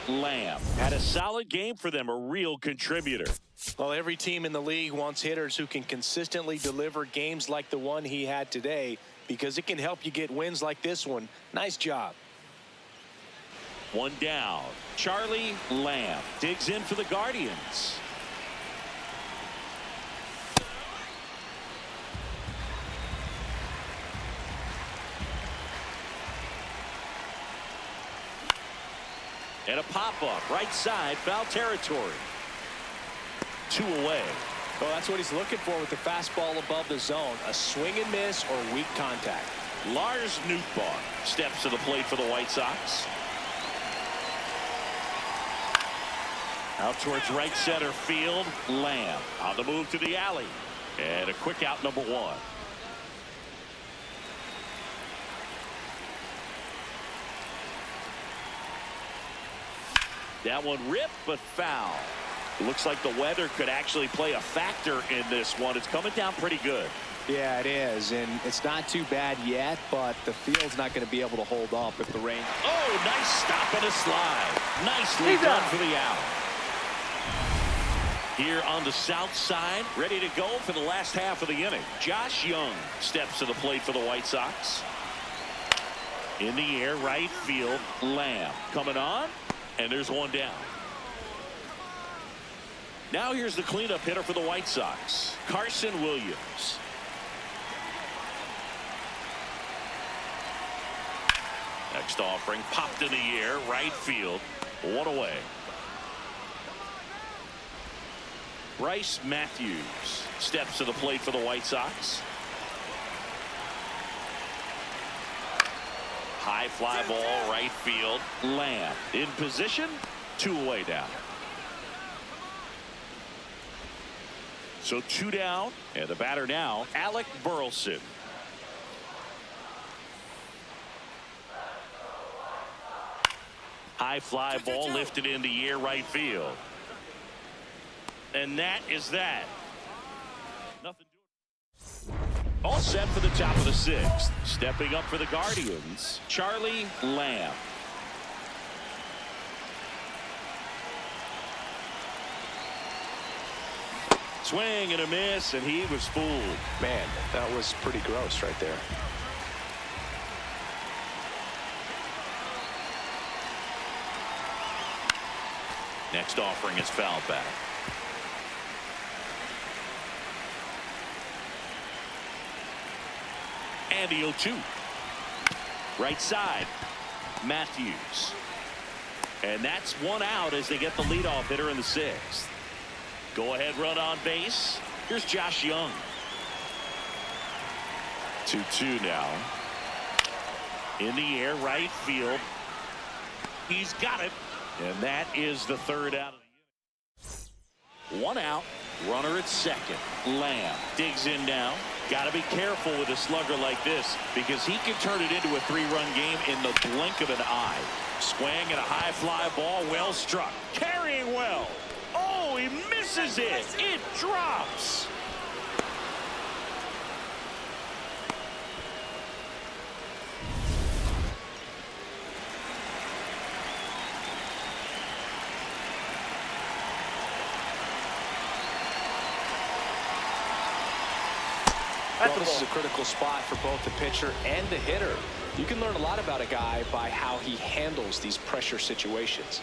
Lamb had a solid game for them, a real contributor. Well, every team in the league wants hitters who can consistently deliver games like the one he had today, because it can help you get wins like this one. Nice job. One down. Charlie Lamb digs in for the Guardians. And a pop-up right side, foul territory. 2 away. Well, that's what he's looking for with the fastball above the zone. A swing and miss or weak contact. Lars Nootbaar steps to the plate for the White Sox. Out towards right center field. Lamb on the move to the alley. And a quick out, number 1. That one ripped, but foul. It looks like the weather could actually play a factor in this one. It's coming down pretty good. Yeah, it is, and it's not too bad yet, but the field's not going to be able to hold up if the rain. Oh, nice stop and a slide. Nicely done for the out. Here on the south side, ready to go for the last half of the inning. Josh Young steps to the plate for the White Sox. In the air, right field, Lamb coming on, and there's one down. Now here's the cleanup hitter for the White Sox, Carson Williams. Next offering popped in the air, right field, 1 away. Bryce Matthews steps to the plate for the White Sox. High fly ball, right field. Lamb in position, 2 away down. So 2 down, and the batter now, Alec Burleson. High fly ball lifted in the air, right field. And that is that. Nothing doing. All set for the top of the 6th. Stepping up for the Guardians, Charlie Lamb. Swing and a miss, and he was fooled. Man, that was pretty gross right there. Next offering is foul back. And the 0-2. Right side, Matthews. And that's 1 out as they get the leadoff hitter in the 6th. Go ahead run on base. Here's Josh Young. 2-2 now. In the air, right field. He's got it. And that is the 3rd out of the inning. 1 out. Runner at 2nd. Lamb digs in now. Got to be careful with a slugger like this because he can turn it into a 3-run game in the blink of an eye. Swing and a high fly ball, well struck. Carrying well. Oh, he misses it. It drops. Well, this is a critical spot for both the pitcher and the hitter. You can learn a lot about a guy by how he handles these pressure situations.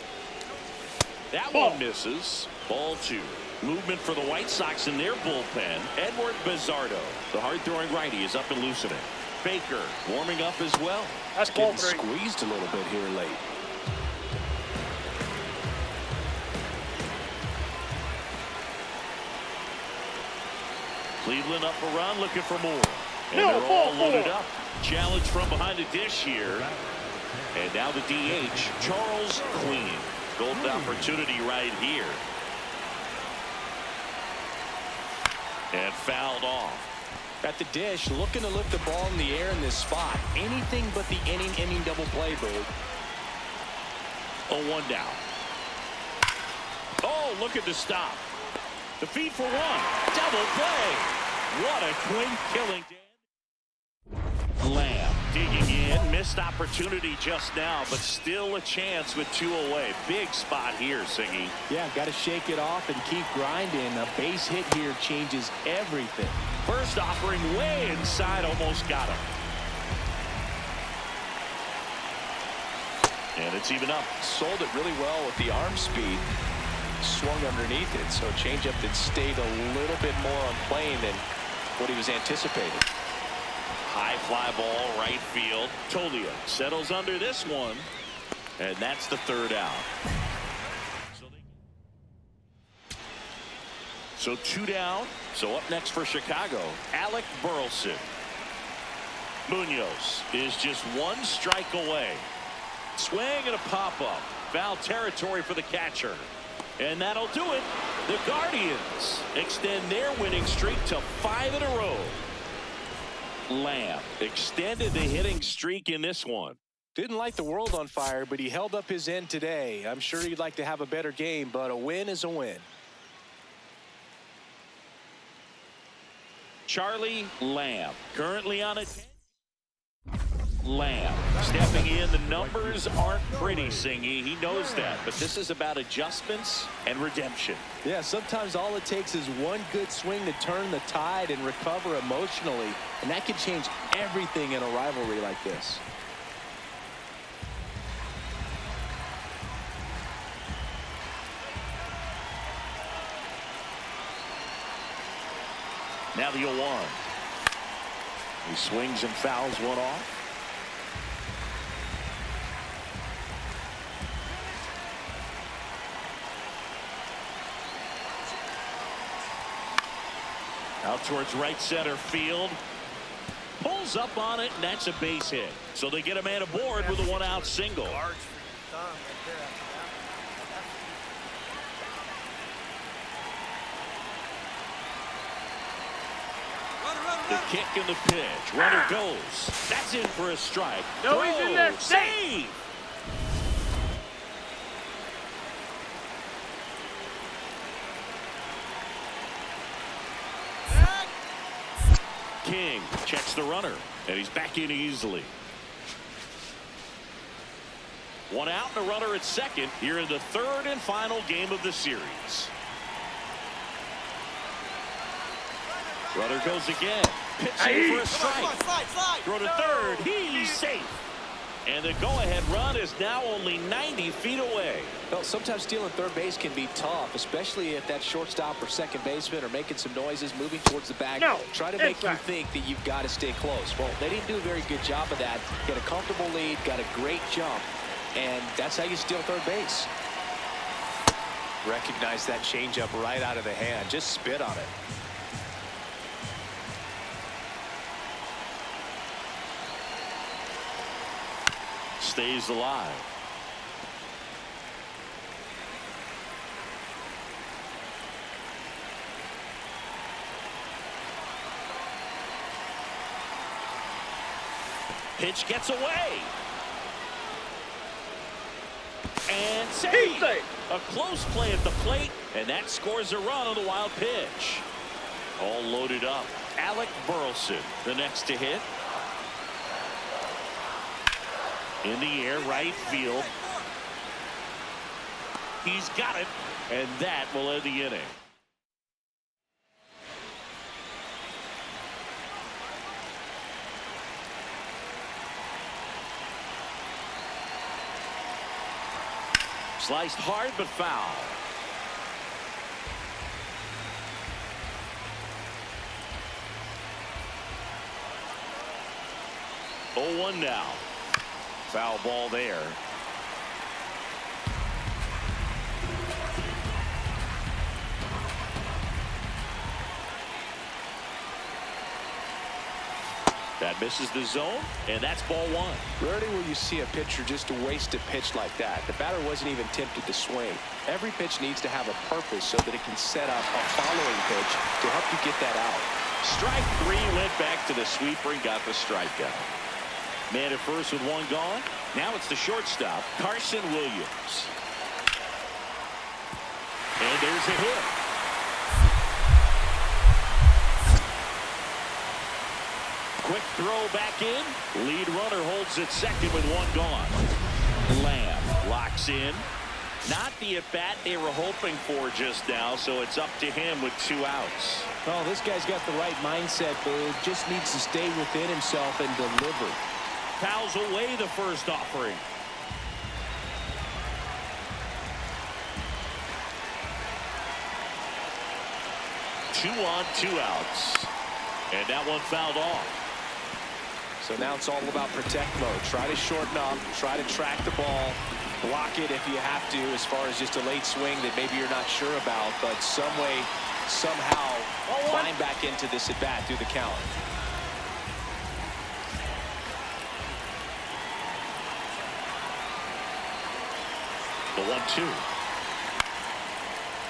That one misses. Ball 2. Movement for the White Sox in their bullpen. Edward Bizzardo, the hard-throwing righty, is up and loosening. Baker warming up as well. That's ball Getting 3. squeezed a little bit here late. Cleveland up a run, looking for more. And No, they're all ball 4. loaded up. Challenge from behind the dish here. And now the DH, Charles Queen. Golden opportunity right here. And fouled off. At the dish, looking to lift the ball in the air in this spot. Anything but the inning double play, Boog. 0-1 down. Oh, look at the stop. The feed for 1. Double play. What a clean killing. Lamb digging in. Missed opportunity just now, but still a chance with 2 away. Big spot here, Singy. Yeah, got to shake it off and keep grinding. A base hit here changes everything. First offering way inside, almost got him. And it's even up. Sold it really well with the arm speed. Swung underneath it, so changeup that stayed a little bit more on plane than what he was anticipating. High fly ball, right field. Tolia settles under this one, and that's the third out. So 2 down. So up next for Chicago, Alec Burleson. Munoz is just 1 strike away. Swing and a pop-up. Foul territory for the catcher. And that'll do it. The Guardians extend their winning streak to 5 in a row. Lamb extended the hitting streak in this one. Didn't light the world on fire, but he held up his end today. I'm sure he'd like to have a better game, but a win is a win. Charlie Lamb currently on it. Lamb stepping in. The numbers aren't pretty, Singy. He knows that, but this is about adjustments and redemption. Yeah, sometimes all it takes is one good swing to turn the tide and recover emotionally, and that can change everything in a rivalry like this. Now the 0-1. He swings and fouls one off. Out towards right center field. Pulls up on it, and that's a base hit. So they get a man aboard with a 1-out single. The kick and the pitch. Runner goes. That's in for a strike. No, he's in there. Save. King checks the runner, and he's back in easily. 1 out and a runner at second here in the 3rd and final game of the series. Runner goes again. Pitching for a strike. Throw to third. He's safe. And the go-ahead run is now only 90 feet away. Well, sometimes stealing third base can be tough, especially if that shortstop or second baseman are making some noises, moving towards the bag. Try to make you think that you've got to stay close. Well, they didn't do a very good job of that. Get a comfortable lead, got a great jump, and that's how you steal third base. Recognize that changeup right out of the hand. Just spit on it. Stays alive. Pitch gets away. And save. A close play at the plate, and that scores a run on the wild pitch. All loaded up. Alec Burleson, the next to hit. In the air, right field. He's got it, and that will end the inning. Sliced hard, but foul. Oh, 1 now. Foul ball there. That misses the zone, and that's ball 1. Rarely will you see a pitcher just waste a pitch like that. The batter wasn't even tempted to swing. Every pitch needs to have a purpose so that it can set up a following pitch to help you get that out. Strike 3, went back to the sweeper and got the strikeout. Man at first with 1 gone. Now it's the shortstop, Carson Williams. And there's a hit. Quick throw back in. Lead runner holds at second with 1 gone. Lamb locks in. Not the at-bat they were hoping for just now, so it's up to him with 2 outs. Oh, this guy's got the right mindset, but just needs to stay within himself and deliver. Fouls away the first offering. 2 on, 2 outs. And that one fouled off. So now it's all about protect mode. Try to shorten up, try to track the ball, block it if you have to, as far as just a late swing that maybe you're not sure about, but some way, somehow climb back into this at bat through the count. The 1-2.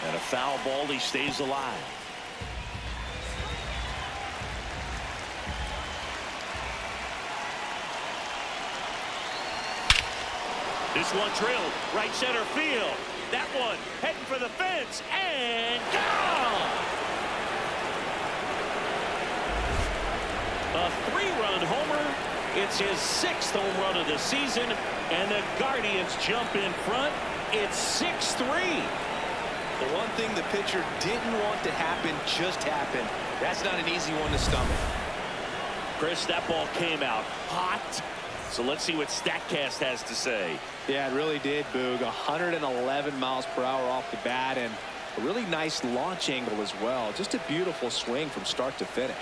And a foul ball. He stays alive. This one drilled right center field. That one heading for the fence and gone. A 3-run homer. It's his 6th home run of the season, and the Guardians jump in front. It's 6-3. The one thing the pitcher didn't want to happen just happened. That's not an easy one to stomach. Chris, that ball came out hot. So let's see what StatCast has to say. Yeah, it really did, Boog. 111 miles per hour off the bat, and a really nice launch angle as well. Just a beautiful swing from start to finish.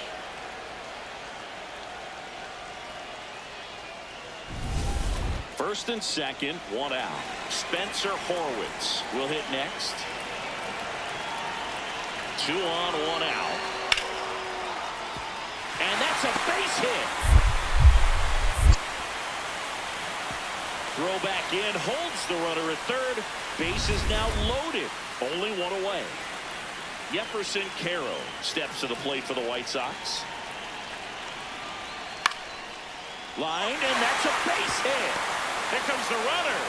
First and second, 1 out. Spencer Horwitz will hit next. 2 on, 1 out. And that's a base hit. Throw back in, holds the runner at third. Base is now loaded. Only 1 away. Jefferson Caro steps to the plate for the White Sox. Line, and that's a base hit. Here comes the runner.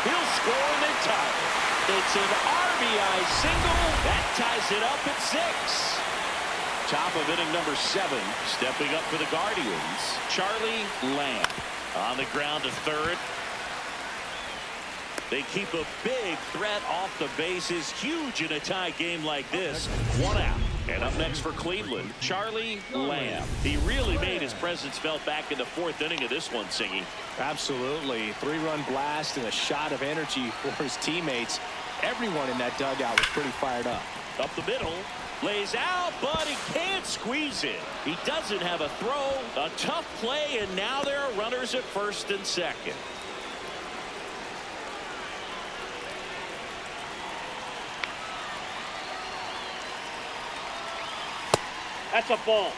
He'll score and then tie it. It's an RBI single. That ties it up at 6. Top of inning number 7. Stepping up for the Guardians, Charlie Lamb. On the ground to third. They keep a big threat off the bases. Huge in a tie game like this. 1 out. And up next for Cleveland, Charlie Lamb. He really made his presence felt back in the 4th inning of this one, Singy. Absolutely. 3-run blast and a shot of energy for his teammates. Everyone in that dugout was pretty fired up. Up the middle. Lays out, but he can't squeeze it. He doesn't have a throw. A tough play, and now there are runners at first and second. That's a ball.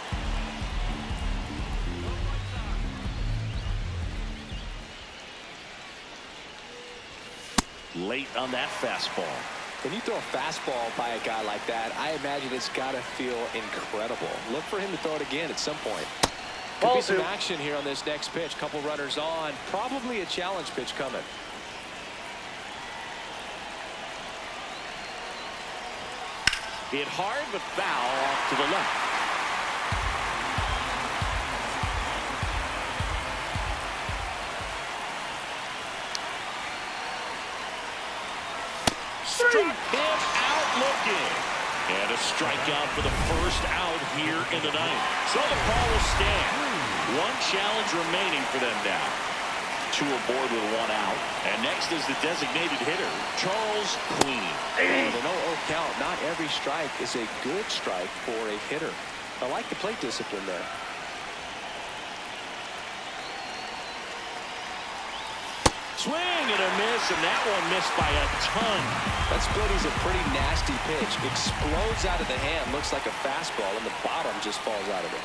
Late on that fastball. When you throw a fastball by a guy like that, I imagine it's got to feel incredible. Look for him to throw it again at some point. Could be some action here on this next pitch. Couple runners on. Probably a challenge pitch coming. Hit hard, but foul off to the left. Struck him out looking. And a strikeout for the first out here in the ninth. So the call will stand. 1 challenge remaining for them now. 2 aboard with 1 out. And next is the designated hitter, Charles Queen. With an 0-0 count, not every strike is a good strike for a hitter. I like the plate discipline there. Swing and a miss, and that one missed by a ton. That split is a pretty nasty pitch. Explodes out of the hand, looks like a fastball, and the bottom just falls out of it.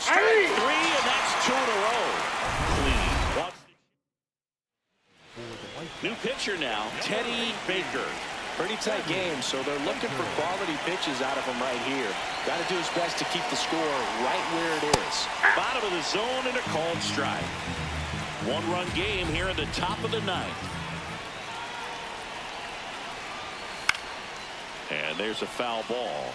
Strike 3, and that's 2 in a row. Clean. New pitcher now, Teddy Baker. Pretty tight game, so they're looking for quality pitches out of him right here. Got to do his best to keep the score right where it is. Bottom of the zone and a called strike. 1-run game here in the top of the 9th. And there's a foul ball.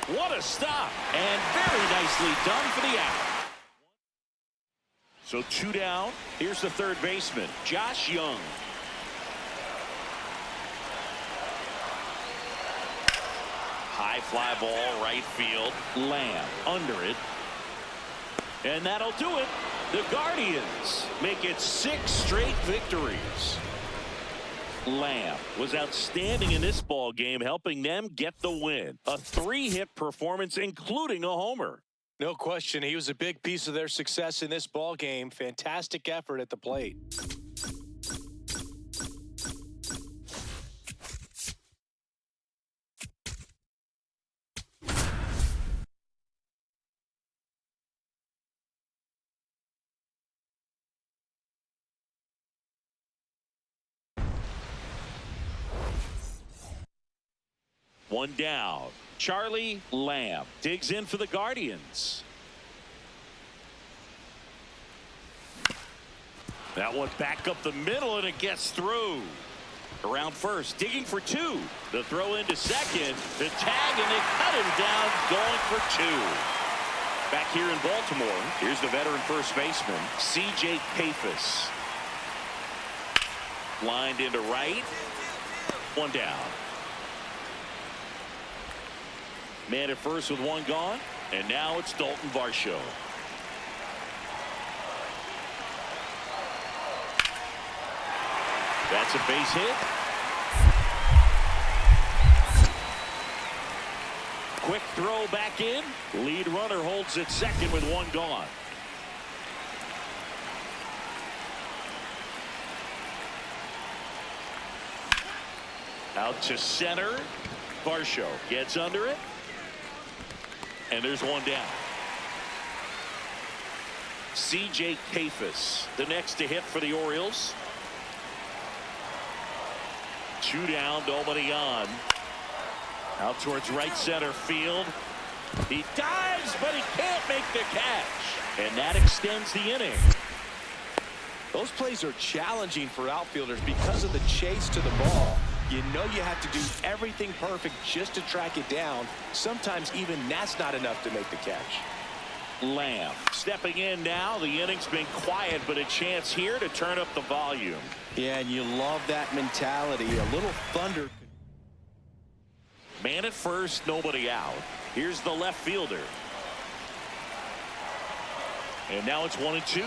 What a stop, and very nicely done for the out. So 2 down. Here's the third baseman, Josh Young. High fly ball, right field. Lamb under it. And that'll do it. The Guardians make it 6 straight victories. Lamb was outstanding in this ball game, helping them get the win. A 3-hit performance, including a homer. No question, he was a big piece of their success in this ball game. Fantastic effort at the plate. One down. Charlie Lamb digs in for the Guardians. That one back up the middle, and it gets through. Around first, digging for 2. The throw into second, the tag, and they cut him down, going for 2. Back here in Baltimore, here's the veteran first baseman, C.J. Pappas. Lined into right. One down. Man at first with 1 gone, and now it's Dalton Varsho. That's a base hit. Quick throw back in. Lead runner holds at second with 1 gone. Out to center. Varsho gets under it. And there's 1 down. C.J. Pappas, the next to hit for the Orioles. 2 down, nobody on. Out towards right center field. He dives, but he can't make the catch. And that extends the inning. Those plays are challenging for outfielders because of the chase to the ball. You know you have to do everything perfect just to track it down. Sometimes even that's not enough to make the catch. Lamb stepping in now. The inning's been quiet, but a chance here to turn up the volume. Yeah, and you love that mentality. A little thunder. Man at first, nobody out. Here's the left fielder. And now it's 1-2.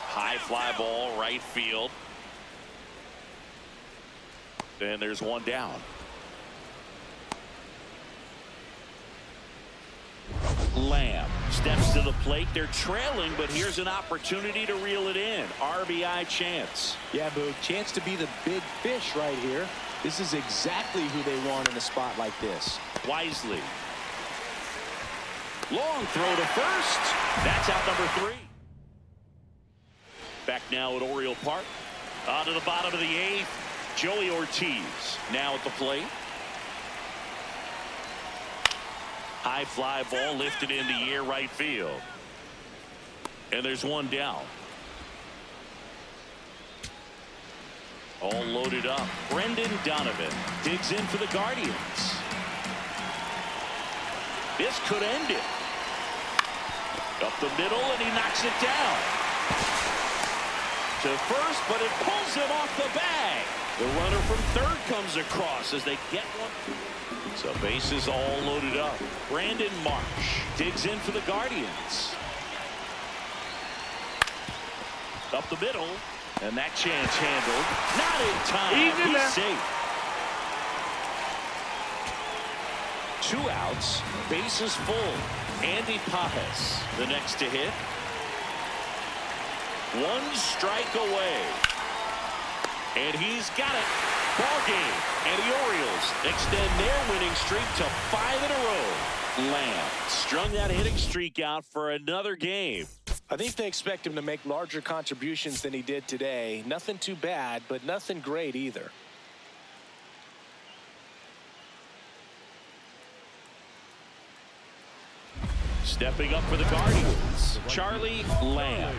High fly ball, right field. And there's 1 down. Lamb steps to the plate. They're trailing, but here's an opportunity to reel it in. RBI chance. Yeah, Boog, chance to be the big fish right here. This is exactly who they want in a spot like this. Wisely. Long throw to first. That's out number 3. Back now at Oriole Park. On to the bottom of the 8th. Joey Ortiz now at the plate. High fly ball lifted in the air, right field. And there's 1 down. All loaded up. Brendan Donovan digs in for the Guardians. This could end it. Up the middle, and he knocks it down. To first, but it pulls him off the bag. The runner from third comes across as they get one. So bases all loaded up. Brandon Marsh digs in for the Guardians. Up the middle, and that chance handled. Not in time. He's safe. 2 outs, bases full. Andy Pajas, the next to hit. 1 strike away. And he's got it. Ball game. And the Orioles extend their winning streak to 5 in a row. Lamb strung that hitting streak out for another game. I think they expect him to make larger contributions than he did today. Nothing too bad, but nothing great either. Stepping up for the Guardians, Charlie Lamb.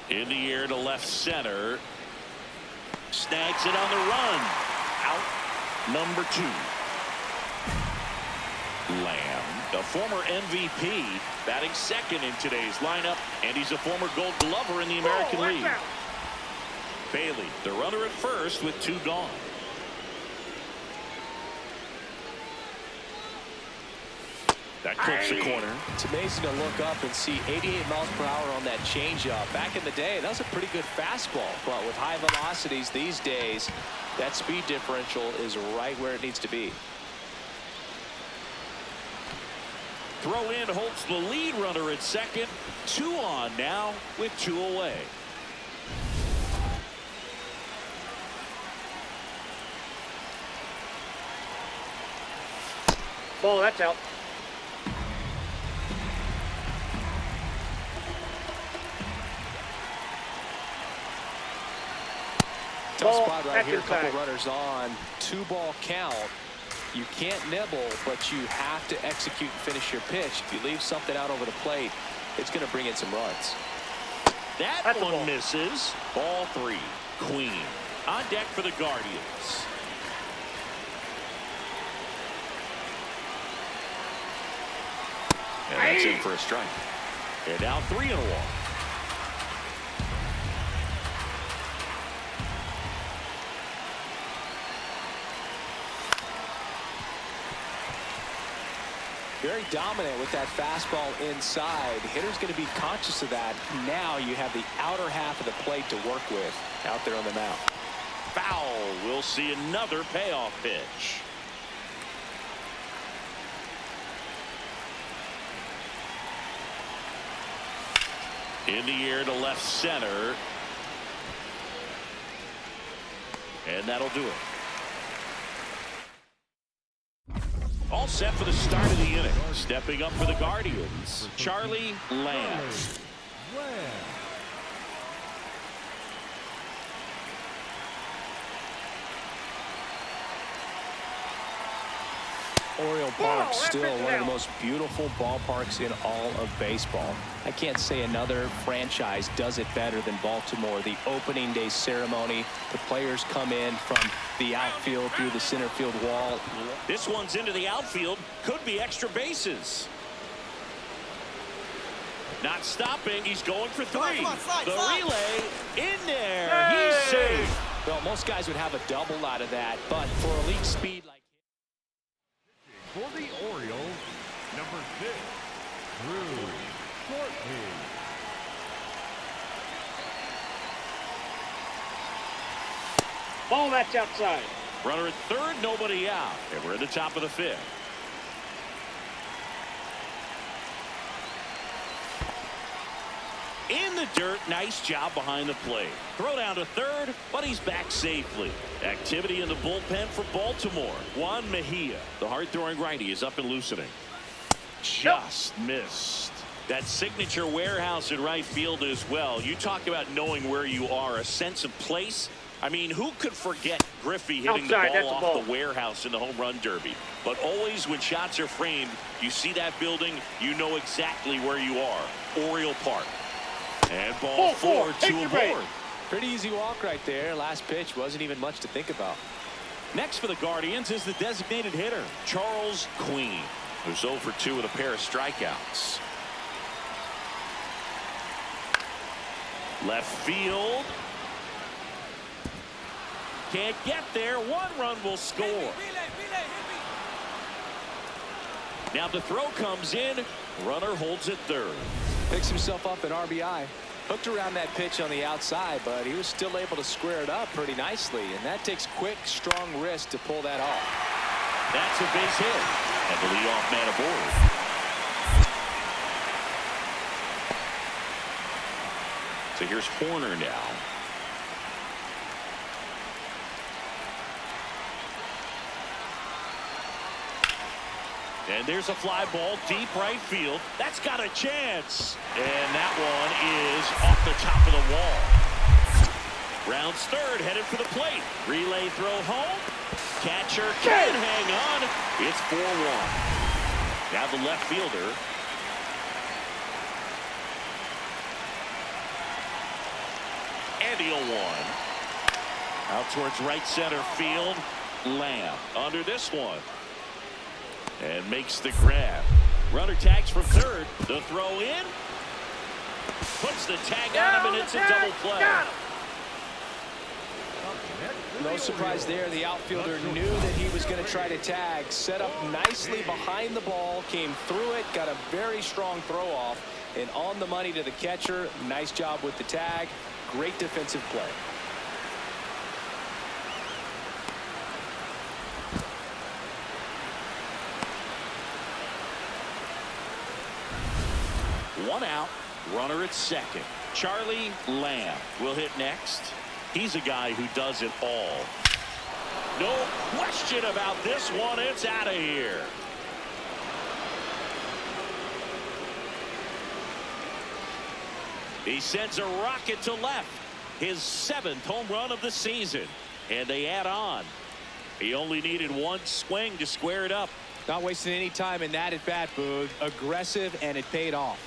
In the air to left center. Snags it on the run. Out number 2. Lamb, the former MVP, batting second in today's lineup, and he's a former Gold Glover in the American League. Bailey, the runner at first with 2 gone. That clips the corner. It's amazing to look up and see 88 miles per hour on that changeup. Back in the day, that was a pretty good fastball. But with high velocities these days, that speed differential is right where it needs to be. Throw in holds the lead runner at second. 2 on now with 2 away. Ball, that's out. Tough spot right here. A couple runners on. 2-ball count. You can't nibble, but you have to execute and finish your pitch. If you leave something out over the plate, it's going to bring in some runs. That one misses. Ball 3. Queen on deck for the Guardians. And that's in for a strike. And now 3-1. Very dominant with that fastball inside. Hitter's going to be conscious of that. Now you have the outer half of the plate to work with out there on the mound. Foul. We'll see another payoff pitch. In the air to left center. And that'll do it. All set for the start of the inning. Stepping up for the Guardians, Charlie Lamb. Oriole Park, still one of the most beautiful ballparks in all of baseball. I can't say another franchise does it better than Baltimore. The opening day ceremony, the players come in from the outfield through the center field wall. This one's into the outfield. Could be extra bases. Not stopping. He's going for 3. The relay in there. He's safe. Well, most guys would have a double out of that, but for elite speed like For the Orioles, number 6, Drew Courtney. Ball, that's outside. Runner at third, nobody out. And we're at the top of the 5th. In the dirt, nice job behind the plate. Throw down to third, but he's back safely. Activity in the bullpen for Baltimore. Juan Mejia, the hard-throwing righty, is up and loosening. Just missed. That signature warehouse in right field as well. You talk about knowing where you are, a sense of place. I mean, who could forget Griffey hitting Outside, the ball off the warehouse in the home run derby? But always when shots are framed, you see that building, you know exactly where you are. Oriole Park. And ball 4 to aboard. Pretty easy walk right there. Last pitch wasn't even much to think about. Next for the Guardians is the designated hitter, Charles Queen, who's 0 for 2 with a pair of strikeouts. Left field. Can't get there. 1 run will score. Now the throw comes in. Runner holds it third. Picks himself up an RBI. Hooked around that pitch on the outside, but he was still able to square it up pretty nicely. And that takes quick, strong wrist to pull that off. That's a base hit. And the leadoff man aboard. So here's Horner now. And there's a fly ball deep right field. That's got a chance. And that one is off the top of the wall. Rounds third, headed for the plate. Relay throw home. Catcher can hang on. It's 4-1. Now the left fielder. And he'll 1. Out towards right center field. Lamb under this one. And makes the grab. Runner tags from third. The throw in. Puts the tag on him, and it's a double play. No surprise there. The outfielder knew that he was going to try to tag. Set up nicely behind the ball. Came through it. Got a very strong throw off. And on the money to the catcher. Nice job with the tag. Great defensive play. One out. Runner at second. Charlie Lamb will hit next. He's a guy who does it all. No question about this one. It's out of here. He sends a rocket to left. His 7th home run of the season. And they add on. He only needed one swing to square it up. Not wasting any time in that at bat, Boog. Aggressive, and it paid off.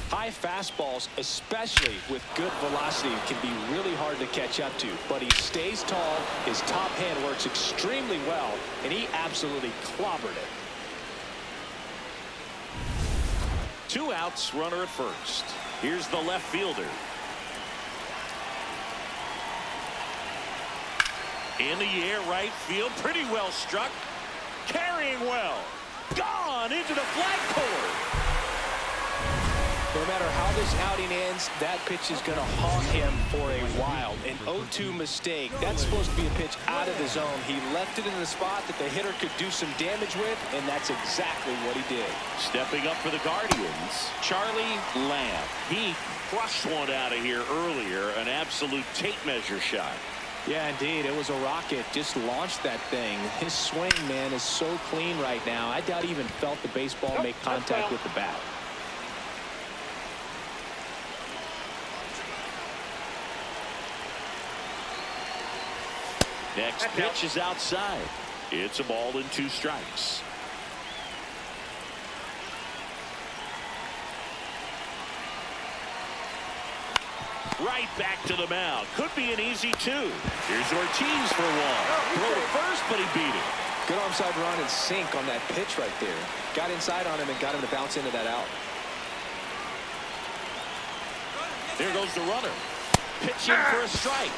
High fastballs, especially with good velocity, can be really hard to catch up to. But he stays tall, his top hand works extremely well, and he absolutely clobbered it. 2 outs, runner at first. Here's the left fielder. In the air, right field, pretty well struck. Carrying well. Gone into the flagpole. No matter how this outing ends, that pitch is going to haunt him for a while. An 0-2 mistake. That's supposed to be a pitch out of the zone. He left it in the spot that the hitter could do some damage with, and that's exactly what he did. Stepping up for the Guardians, Charlie Lamb. He crushed one out of here earlier, an absolute tape measure shot. Yeah, indeed. It was a rocket. Just launched that thing. His swing, man, is so clean right now. I doubt he even felt the baseball make contact with the bat. Next pitch is outside. It's a ball and 2 strikes. Right back to the mound. Could be an easy 2. Here's Ortiz for one. Throw to first, but he beat it. Good onside run and sink on that pitch right there. Got inside on him and got him to bounce into that out. There goes the runner. Pitching for a strike.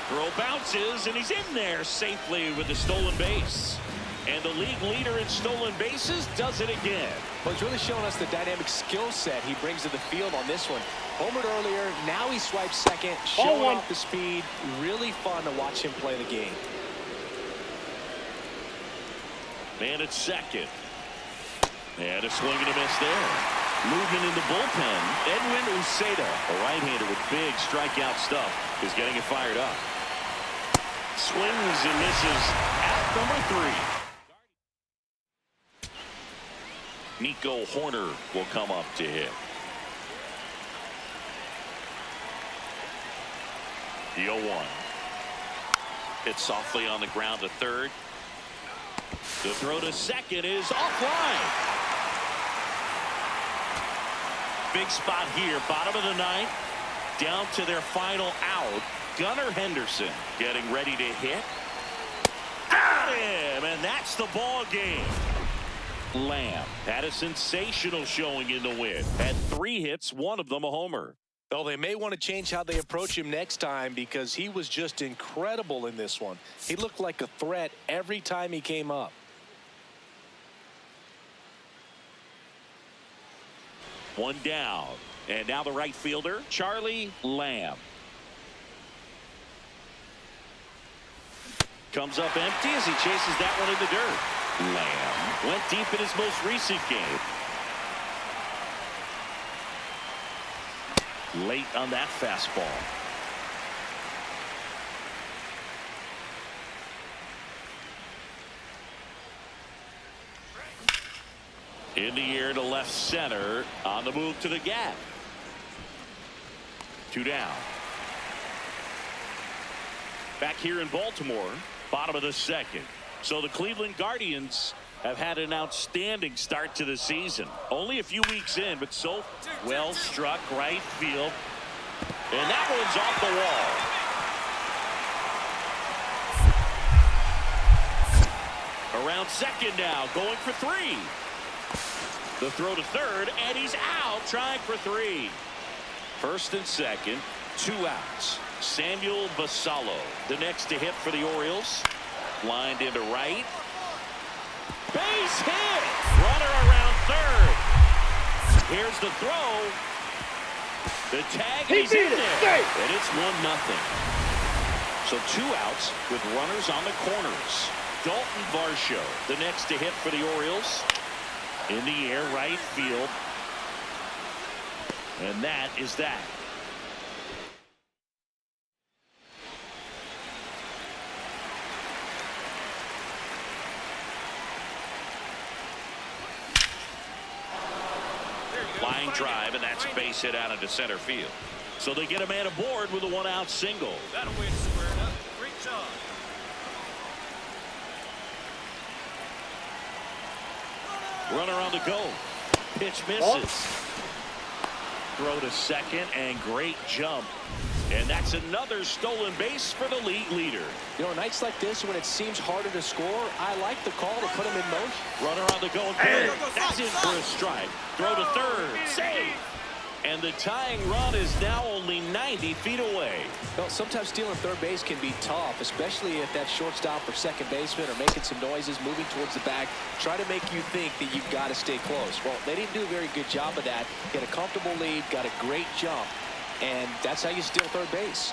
Throw bounces, and he's in there safely with the stolen base. And the league leader in stolen bases does it again. Well, he's really showing us the dynamic skill set he brings to the field on this one. Homered earlier, now he swipes second, showing off the speed. Really fun to watch him play the game. Man at second. And a swing and a miss there. Movement in the bullpen. Edwin Uceda, a right-hander with big strikeout stuff, is getting it fired up. Swings and misses at number 3. Nico Horner will come up to hit. The 0-1. Hit softly on the ground to third. The throw to second is offline. Big spot here, bottom of the 9th. Down to their final out. Gunnar Henderson getting ready to hit. Got him, and that's the ball game. Lamb had a sensational showing in the win. Had 3 hits, one of them a homer. Well, they may want to change how they approach him next time because he was just incredible in this one. He looked like a threat every time he came up. One down. And now the right fielder, Charlie Lamb. Comes up empty as he chases that one in the dirt. Lamb went deep in his most recent game. Late on that fastball. In the air to left center. On the move to the gap. 2 down. Back here in Baltimore, bottom of the 2nd. So the Cleveland Guardians have had an outstanding start to the season. Only a few weeks in, but so well struck right field. And that one's off the wall. Around second now, going for three. The throw to third, and he's out trying for three. First and second, 2 outs. Samuel Basallo, the next to hit for the Orioles. Lined into right. Base hit. Runner around third. Here's the throw. The tag, and he's in there. And it's 1-0. So 2 outs with runners on the corners. Dalton Varsho, the next to hit for the Orioles. In the air, right field. And that is that. Line drive, and that's a base hit out into center field. So they get a man aboard with a 1-out single. That'll win square up. Great job. Runner on the go. Pitch misses. Throw to second, and great jump. And that's another stolen base for the league leader. You know, nights like this when it seems harder to score, I like the call to put him in motion. Runner on the go. Good. That's in for a strike. Throw to third. Save. And the tying run is now only 90 feet away. Well, sometimes stealing third base can be tough, especially if that shortstop or second baseman are making some noises, moving towards the bag, try to make you think that you've got to stay close. Well, they didn't do a very good job of that. Get a comfortable lead, got a great jump, and that's how you steal third base.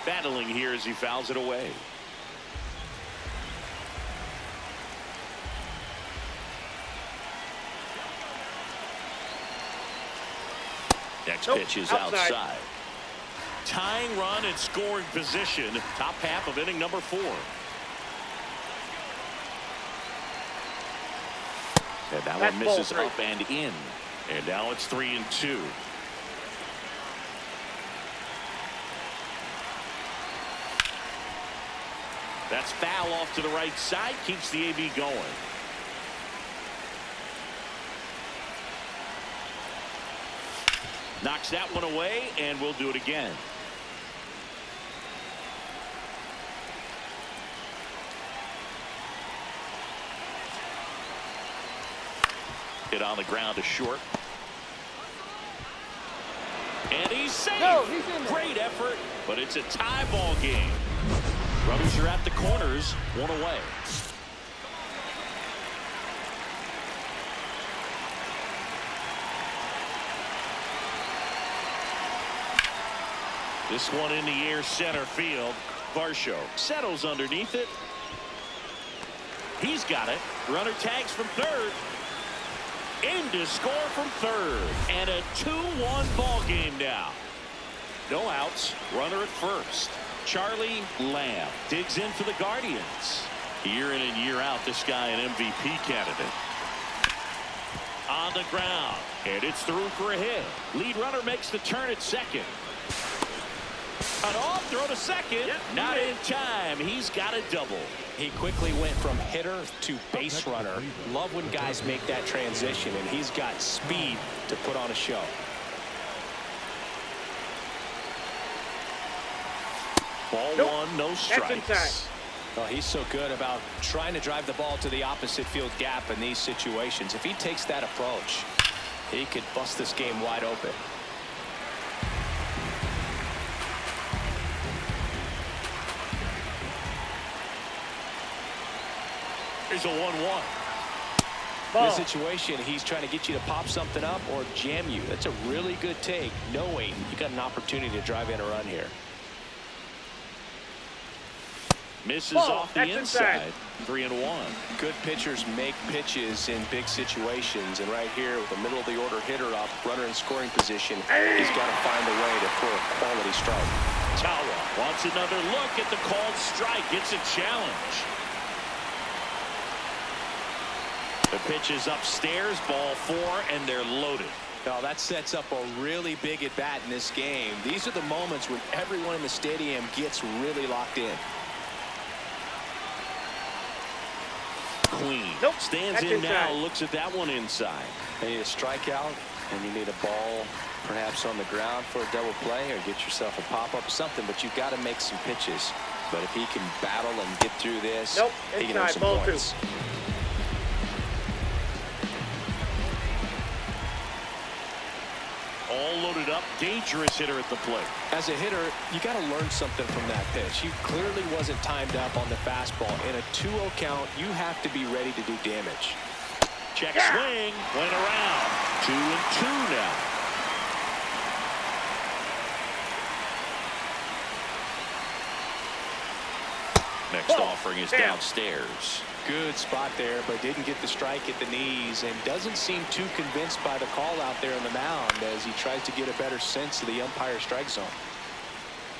Battling here as he fouls it away. Next pitch is outside. Tying run and scoring position. Top half of inning number 4. And that one misses up and in. And now it's 3-2. That's foul off to the right side. Keeps the AB going. Knocks that one away, and we'll do it again. Hit on the ground to short. And he's safe. No, he's in there. Great effort, but it's a tie ball game. Runners are at the corners, 1 away. This one in the air, center field. Varsho settles underneath it. He's got it. Runner tags from third. In to score from third. And a 2-1 ball game now. No outs. Runner at first. Charlie Lamb digs in for the Guardians. Year in and year out, this guy an MVP candidate. On the ground. And it's through for a hit. Lead runner makes the turn at second. Cut off, throw to second. Not in time. He's got a double. He quickly went from hitter to base runner. Love when guys make that transition, and he's got speed to put on a show. Ball one, no strikes. Well, he's so good about trying to drive the ball to the opposite field gap in these situations. If he takes that approach, he could bust this game wide open. Here's a 1-1. In this situation, he's trying to get you to pop something up or jam you. That's a really good take, knowing you got an opportunity to drive in a run here. Misses off the inside. 3-1. Good pitchers make pitches in big situations, and right here with the middle of the order hitter up, runner in scoring position, he's got to find a way to throw a quality strike. Tawa wants another look at the called strike. Gets a challenge. The pitch is upstairs, ball 4, and they're loaded. Now that sets up a really big at bat in this game. These are the moments when everyone in the stadium gets really locked in. Queen stands in now, looks at that one inside. You need a strikeout, and you need a ball perhaps on the ground for a double play, or get yourself a pop-up or something, but you've got to make some pitches. But if he can battle and get through this, he can earn some points. all loaded up. Dangerous hitter at the plate. As a hitter, you got to learn something from that pitch. He clearly wasn't timed up on the fastball. In a 2-0 count, you have to be ready to do damage. Check swing. Went around. 2-2 now. Next offering is downstairs. Good spot there, but didn't get the strike at the knees and doesn't seem too convinced by the call out there on the mound as he tries to get a better sense of the umpire strike zone.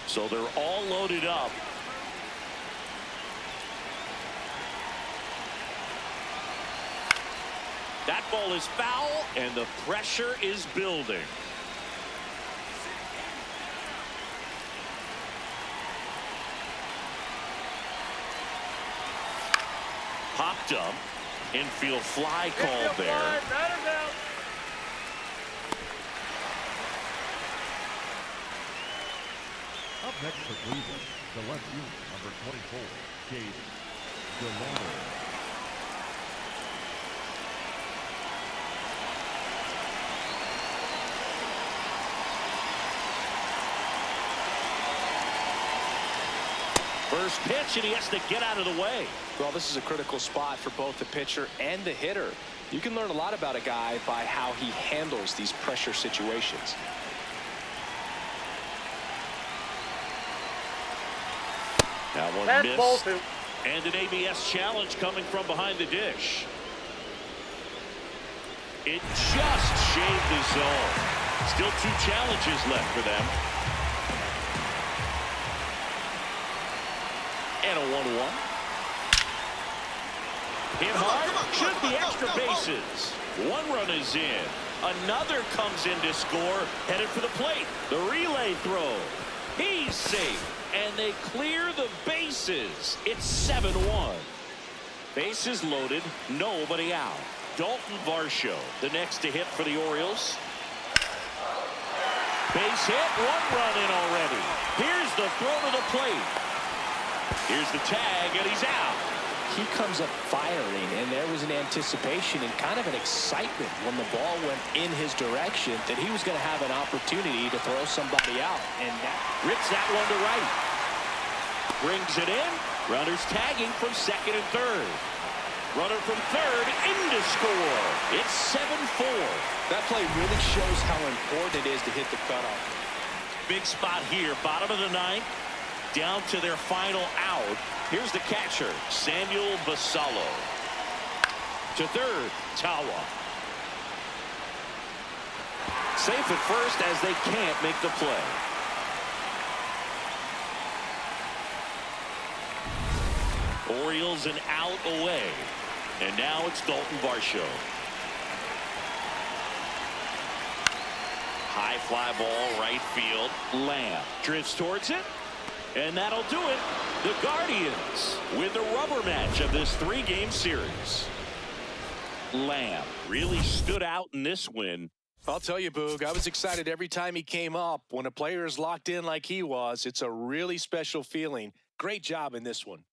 So they're all loaded up. That ball is foul, and the pressure is building. Popped up. Infield fly called there. Up next for Cleveland, the left fielder, number 24, Chase Delano. First pitch, and he has to get out of the way. Well, this is a critical spot for both the pitcher and the hitter. You can learn a lot about a guy by how he handles these pressure situations. That one That's missed. ball two. And an ABS challenge coming from behind the dish. It just shaved the zone. Still 2 challenges left for them. And a 1-1. Hit hard. Should be extra bases. 1 run is in. Another comes in to score. Headed for the plate. The relay throw. He's safe. And they clear the bases. It's 7-1. Bases loaded. Nobody out. Dalton Varsho, the next to hit for the Orioles. Base hit. 1 run in already. Here's the throw to the plate. Here's the tag, and he's out. He comes up firing, and there was an anticipation and kind of an excitement when the ball went in his direction that he was going to have an opportunity to throw somebody out. And that Rips that one to right. Brings it in. Runners tagging from second and third. Runner from third in to score. It's 7-4. that play really shows how important it is to hit the cutoff. Big spot here. Bottom of the 9th. Down to their final out. Here's the catcher, Samuel Basallo. To third, Tawa. Safe at first as they can't make the play. Orioles an out away. And now it's Dalton Varsho. High fly ball, right field. Lamb drifts towards it. And that'll do it. The Guardians win the rubber match of this 3-game series. Lamb really stood out in this win. I'll tell you, Boog, I was excited every time he came up. When a player is locked in like he was, it's a really special feeling. Great job in this one.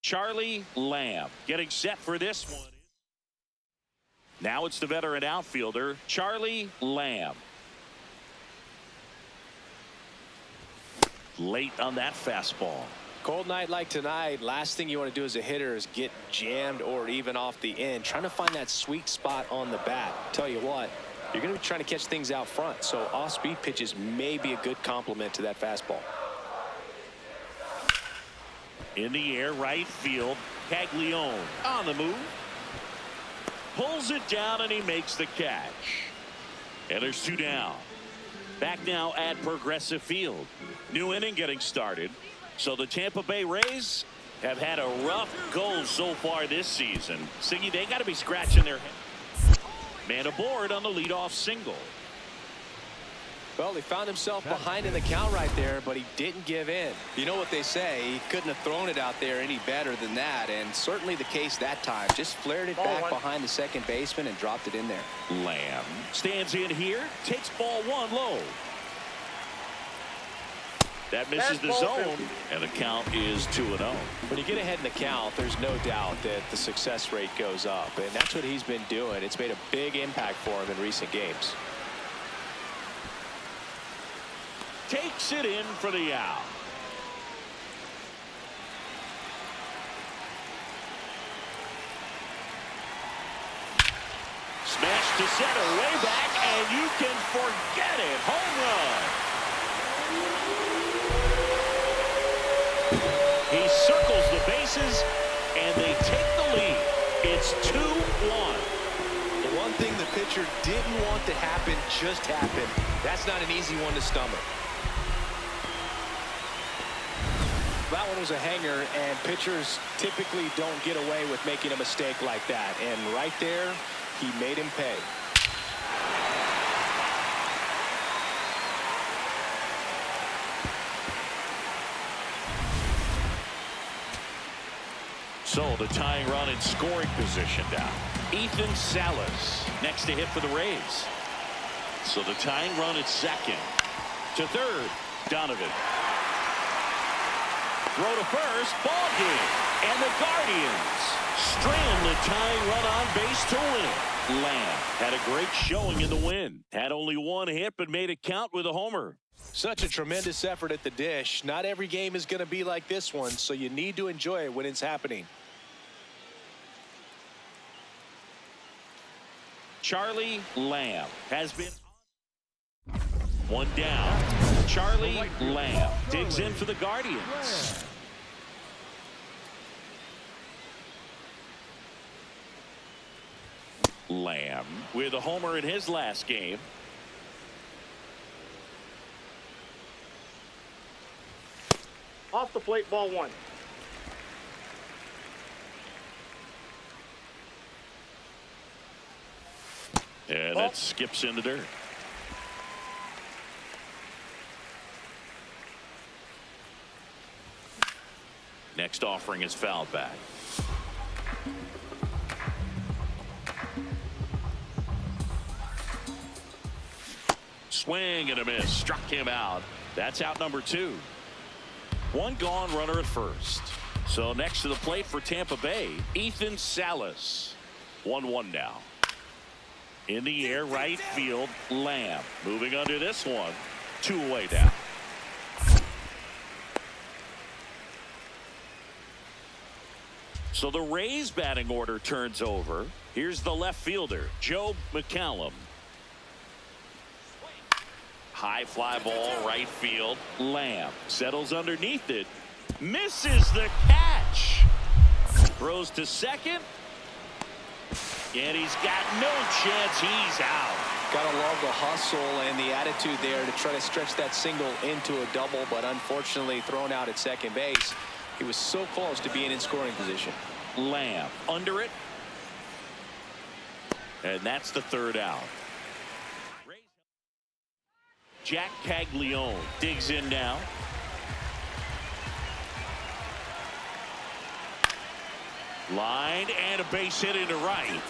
Charlie Lamb getting set for this one. Now it's the veteran outfielder, Charlie Lamb. Late on that fastball. Cold night like tonight, last thing you want to do as a hitter is get jammed or even off the end. Trying to find that sweet spot on the bat. Tell you what, you're going to be trying to catch things out front, so off-speed pitches may be a good complement to that fastball. In the air, right field. Caglione on the move. Pulls it down, and he makes the catch. And there's 2 down. Back now at Progressive Field. New inning getting started. So the Tampa Bay Rays have had a rough go so far this season. Siggy, they got to be scratching their head. Man aboard on the leadoff single. Well, he found himself behind in the count right there, but he didn't give in. You know what they say, he couldn't have thrown it out there any better than that, and certainly the case that time. Just flared it back behind the second baseman and dropped it in there. Lamb stands in here, takes ball one low. That misses the zone, and the count is 2-0. When you get ahead in the count, there's no doubt that the success rate goes up, and that's what he's been doing. It's made a big impact for him in recent games. Takes it in for the out. Smash to center, way back, and you can forget it. Home run. He circles the bases, and they take the lead. It's 2-1. The one thing the pitcher didn't want to happen just happened. That's not an easy one to stomach. That one was a hanger, and pitchers typically don't get away with making a mistake like that. And right there, he made him pay. So the tying run in scoring position now. Ethan Salas next to hit for the Rays. So the tying run at second. To third, Donovan. Throw to first, ball game. And the Guardians strand the tying run on base to win. Lamb had a great showing in the win. Had only one hit, but made it count with a homer. Such a tremendous effort at the dish. Not every game is going to be like this one, so you need to enjoy it when it's happening. Charlie Lamb has been one down. Charlie Lamb digs in for the Guardians. Lamb with a homer in his last game. Off the plate, ball one. Yeah, that skips in the dirt. Next offering is fouled back. Swing and a miss. Struck him out. That's out number 2. One gone, runner at first. So next to the plate for Tampa Bay, Ethan Salas. 1-1 now. In the air, right field, Lamb. Moving under this one. 2 away now. So the Rays batting order turns over. Here's the left fielder, Joe McCallum. High fly ball, right field. Lamb settles underneath it. Misses the catch. Throws to second. And he's got no chance. He's out. Gotta love the hustle and the attitude there to try to stretch that single into a double, but unfortunately thrown out at second base. He was so close to being in scoring position. Lamb under it. And that's the third out. Jack Caglione digs in now. Line and a base hit into right.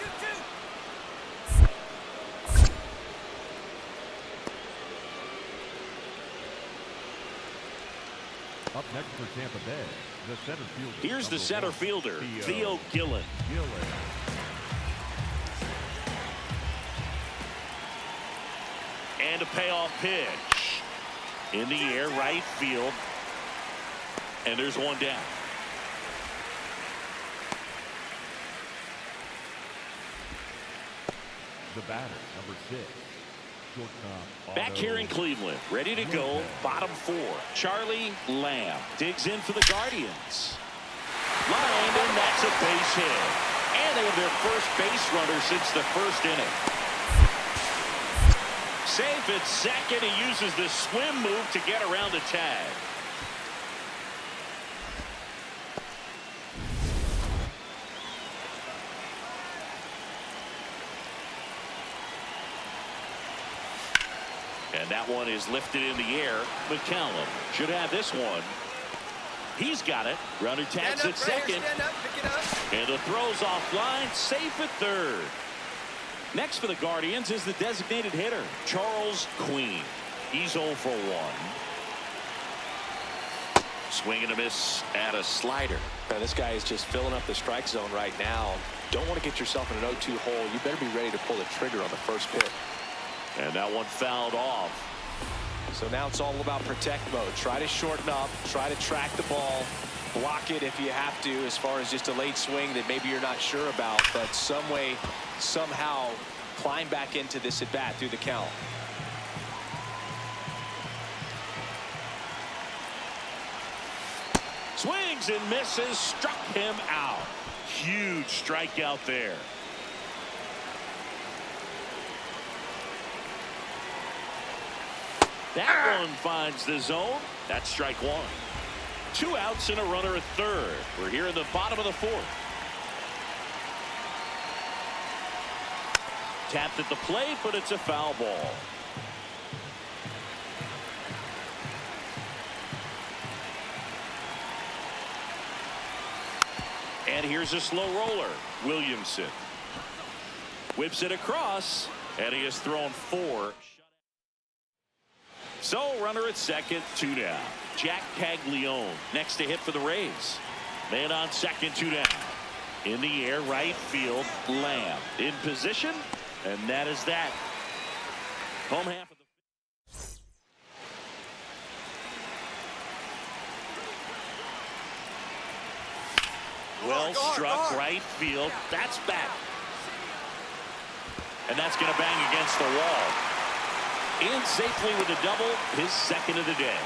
Up next for Tampa Bay, the center fielder. Here's the center fielder, Theo Gillen. And a payoff pitch. In the air, right field. And there's one down. The batter, number 6. Shortstop. Back here in Cleveland, ready to go, bottom 4. Charlie Lamb digs in for the Guardians. Lined, and that's a base hit. And they have their first base runner since the first inning. safe at second. He uses the swim move to get around the tag. And that one is lifted in the air. McCallum should have this one. He's got it. Runner tags at second. And the throw's offline. Safe at third. Next for the Guardians is the designated hitter, Charles Queen. He's 0 for 1. Swing and a miss at a slider. Now, this guy is just filling up the strike zone right now. Don't want to get yourself in an 0-2 hole. You better be ready to pull the trigger on the first pitch. And that one fouled off. So now it's all about protect mode. Try to shorten up. Try to track the ball. Block it if you have to, as far as just a late swing that maybe you're not sure about. But some way, somehow, climb back into this at bat through the count. Swings and misses. Struck him out. Huge strikeout there. That one finds the zone. That's strike one. 2 outs and a runner at third. We're here in the bottom of the fourth. Tapped at the plate, but it's a foul ball. And here's a slow roller. Williamson whips it across, and he has thrown 4. So runner at second, 2 down. Jack Caglione next to hit for the Rays. Man on second, 2 down. In the air, right field, Lamb in position, and that is that. Home half of the well struck right field. That's back. And that's going to bang against the wall. In safely with a double, his second of the day.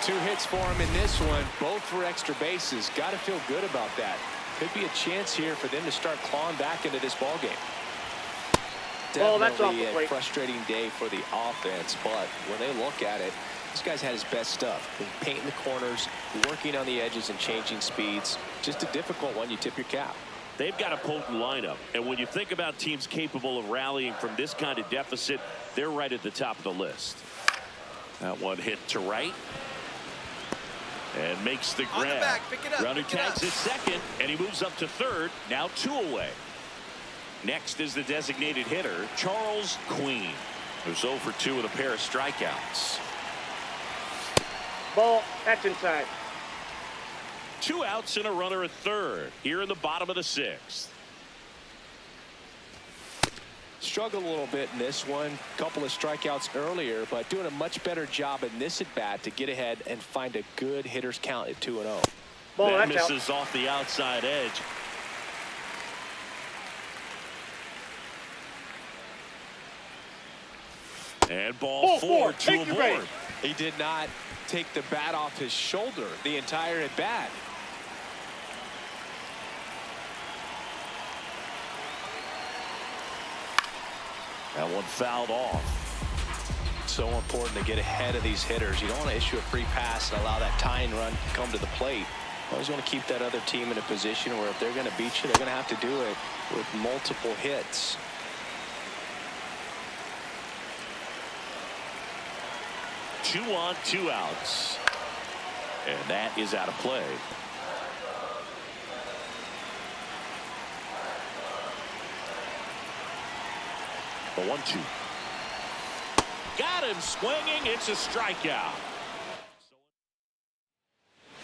2 hits for him in this one, both for extra bases. Got to feel good about that. Could be a chance here for them to start clawing back into this ball game. Well, that's Definitely awful a frustrating day for the offense, but when they look at it, this guy's had his best stuff. Been painting the corners, working on the edges and changing speeds. Just a difficult one. You tip your cap. They've got a potent lineup, and when you think about teams capable of rallying from this kind of deficit, they're right at the top of the list. That one hit to right and makes the grab. Runner tags at second, and he moves up to third. Now 2 away. Next is the designated hitter, Charles Queen, who's 0 for 2 with a pair of strikeouts. Ball. That's inside. 2 outs and a runner at third here in the bottom of the 6th. Struggled a little bit in this one. Couple of strikeouts earlier, but doing a much better job in this at bat to get ahead and find a good hitter's count at 2-0. Ball. That That's misses out. off the outside edge. And ball 4, 2 Take your break. aboard. He did not take the bat off his shoulder the entire at bat. That one fouled off. So important to get ahead of these hitters. You don't want to issue a free pass and allow that tying run to come to the plate. Always want to keep that other team in a position where if they're going to beat you, they're going to have to do it with multiple hits. Two on, 2 outs. And that is out of play. The 1-2. Got him swinging. It's a strikeout.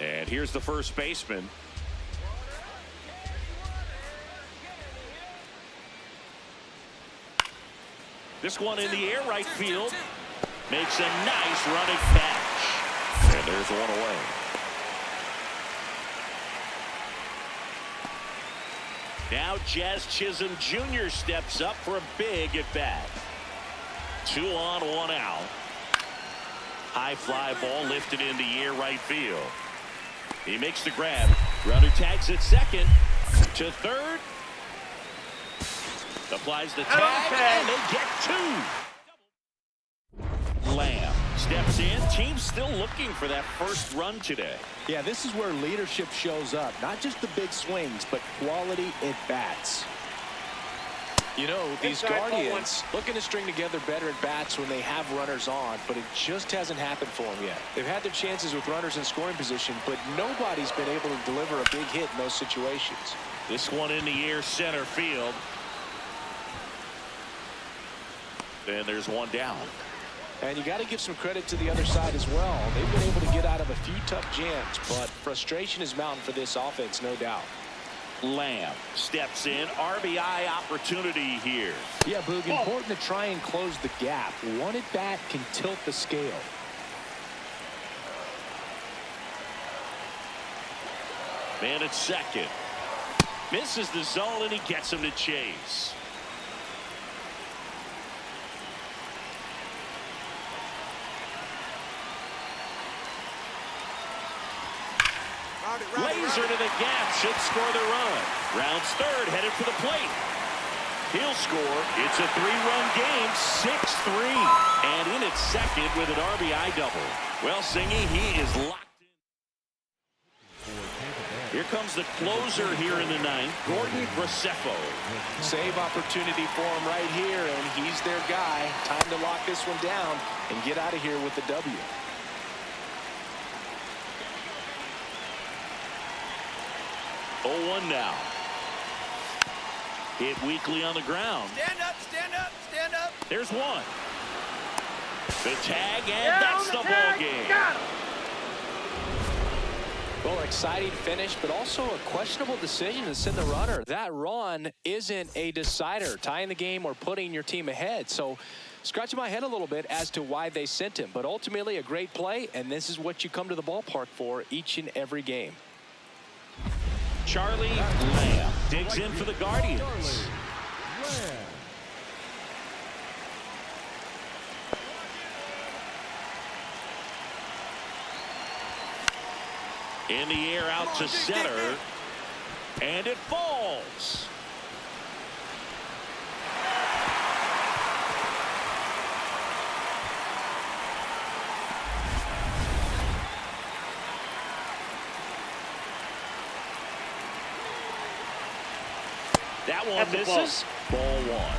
And here's the first baseman. This one in the air, right field. Makes a nice running catch. And there's one away. Now Jazz Chisholm Jr. steps up for a big at bat. 2 on, 1 out. High fly ball lifted in the air, right field. He makes the grab. Runner tags at second. To third. Applies the tag, and they get 2. steps in. Team's still looking for that first run today. Yeah, this is where leadership shows up. Not just the big swings, but quality at-bats. You know, these Guardians looking to string together better at-bats when they have runners on, but it just hasn't happened for them yet. They've had their chances with runners in scoring position, but nobody's been able to deliver a big hit in those situations. This one in the air, center field. And there's one down. And you got to give some credit to the other side as well. They've been able to get out of a few tough jams, but frustration is mounting for this offense, no doubt. Lamb steps in. RBI opportunity here. Yeah, Boog, important to try and close the gap. One at bat can tilt the scale. Man at second. Misses the zone, and he gets him to chase. Laser to the gap, should score the run. Rounds third, headed for the plate. He'll score. It's a three-run game, 6-3. And in at second with an RBI double. Well, Singy, he is locked in. Here comes the closer here in the ninth, Gordon Graceffo. Save opportunity for him right here, and he's their guy. Time to lock this one down and get out of here with the W. 0-1 now. Hit weakly on the ground. Stand up, stand up, stand up. There's one. The tag, and that's the ball game. Got him. Well, exciting finish, but also a questionable decision to send the runner. That run isn't a decider, tying the game or putting your team ahead. So scratching my head a little bit as to why they sent him. But ultimately a great play, and this is what you come to the ballpark for each and every game. Charlie Lamb digs in for the Guardians. In the air out to center, and it falls. That one misses. Ball one.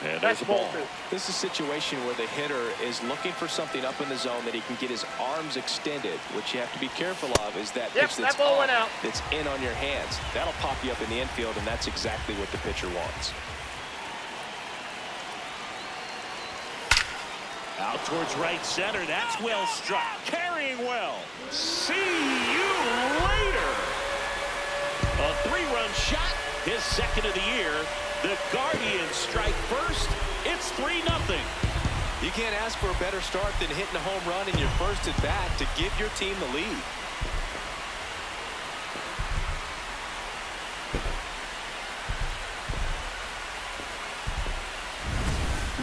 And there's a ball. This is a situation where the hitter is looking for something up in the zone that he can get his arms extended. What you have to be careful of is that pitch that's that ball went out. That's in on your hands. That'll pop you up in the infield, and that's exactly what the pitcher wants. Out towards right center. That's well struck. Carrying well. See you later. A three-run shot. His second of the year. The Guardians strike first. It's 3-0. You can't ask for a better start than hitting a home run in your first at bat to give your team the lead.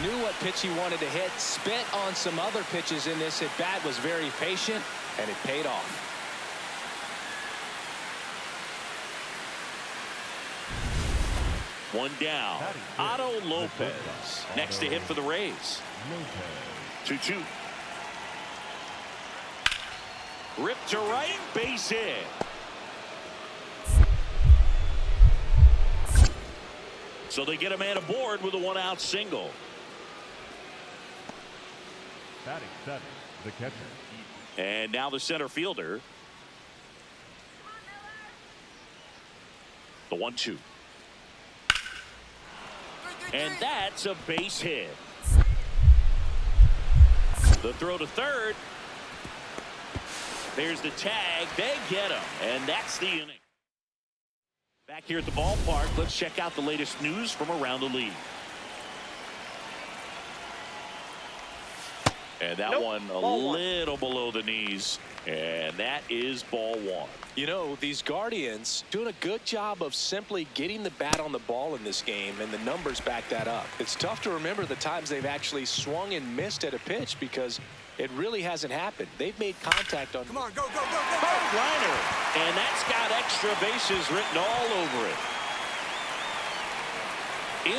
Knew what pitch he wanted to hit. Spent on some other pitches in this at bat. Was very patient, and it paid off. One down. Otto Lopez next to hit for the Rays. 2-2. Ripped to right, base hit. So they get a man aboard with a one-out single. Batting seven, the catcher. And now the center fielder. The 1-2. And that's a base hit. The throw to third. There's the tag. They get him. And that's the inning. Back here at the ballpark, let's check out the latest news from around the league. And that one a little below the knees. And that is ball one. You know, these Guardians doing a good job of simply getting the bat on the ball in this game, and the numbers back that up. It's tough to remember the times they've actually swung and missed at a pitch because it really hasn't happened. They've made contact on. Come on, go, go, go, go, go. Hard liner. And that's got extra bases written all over it.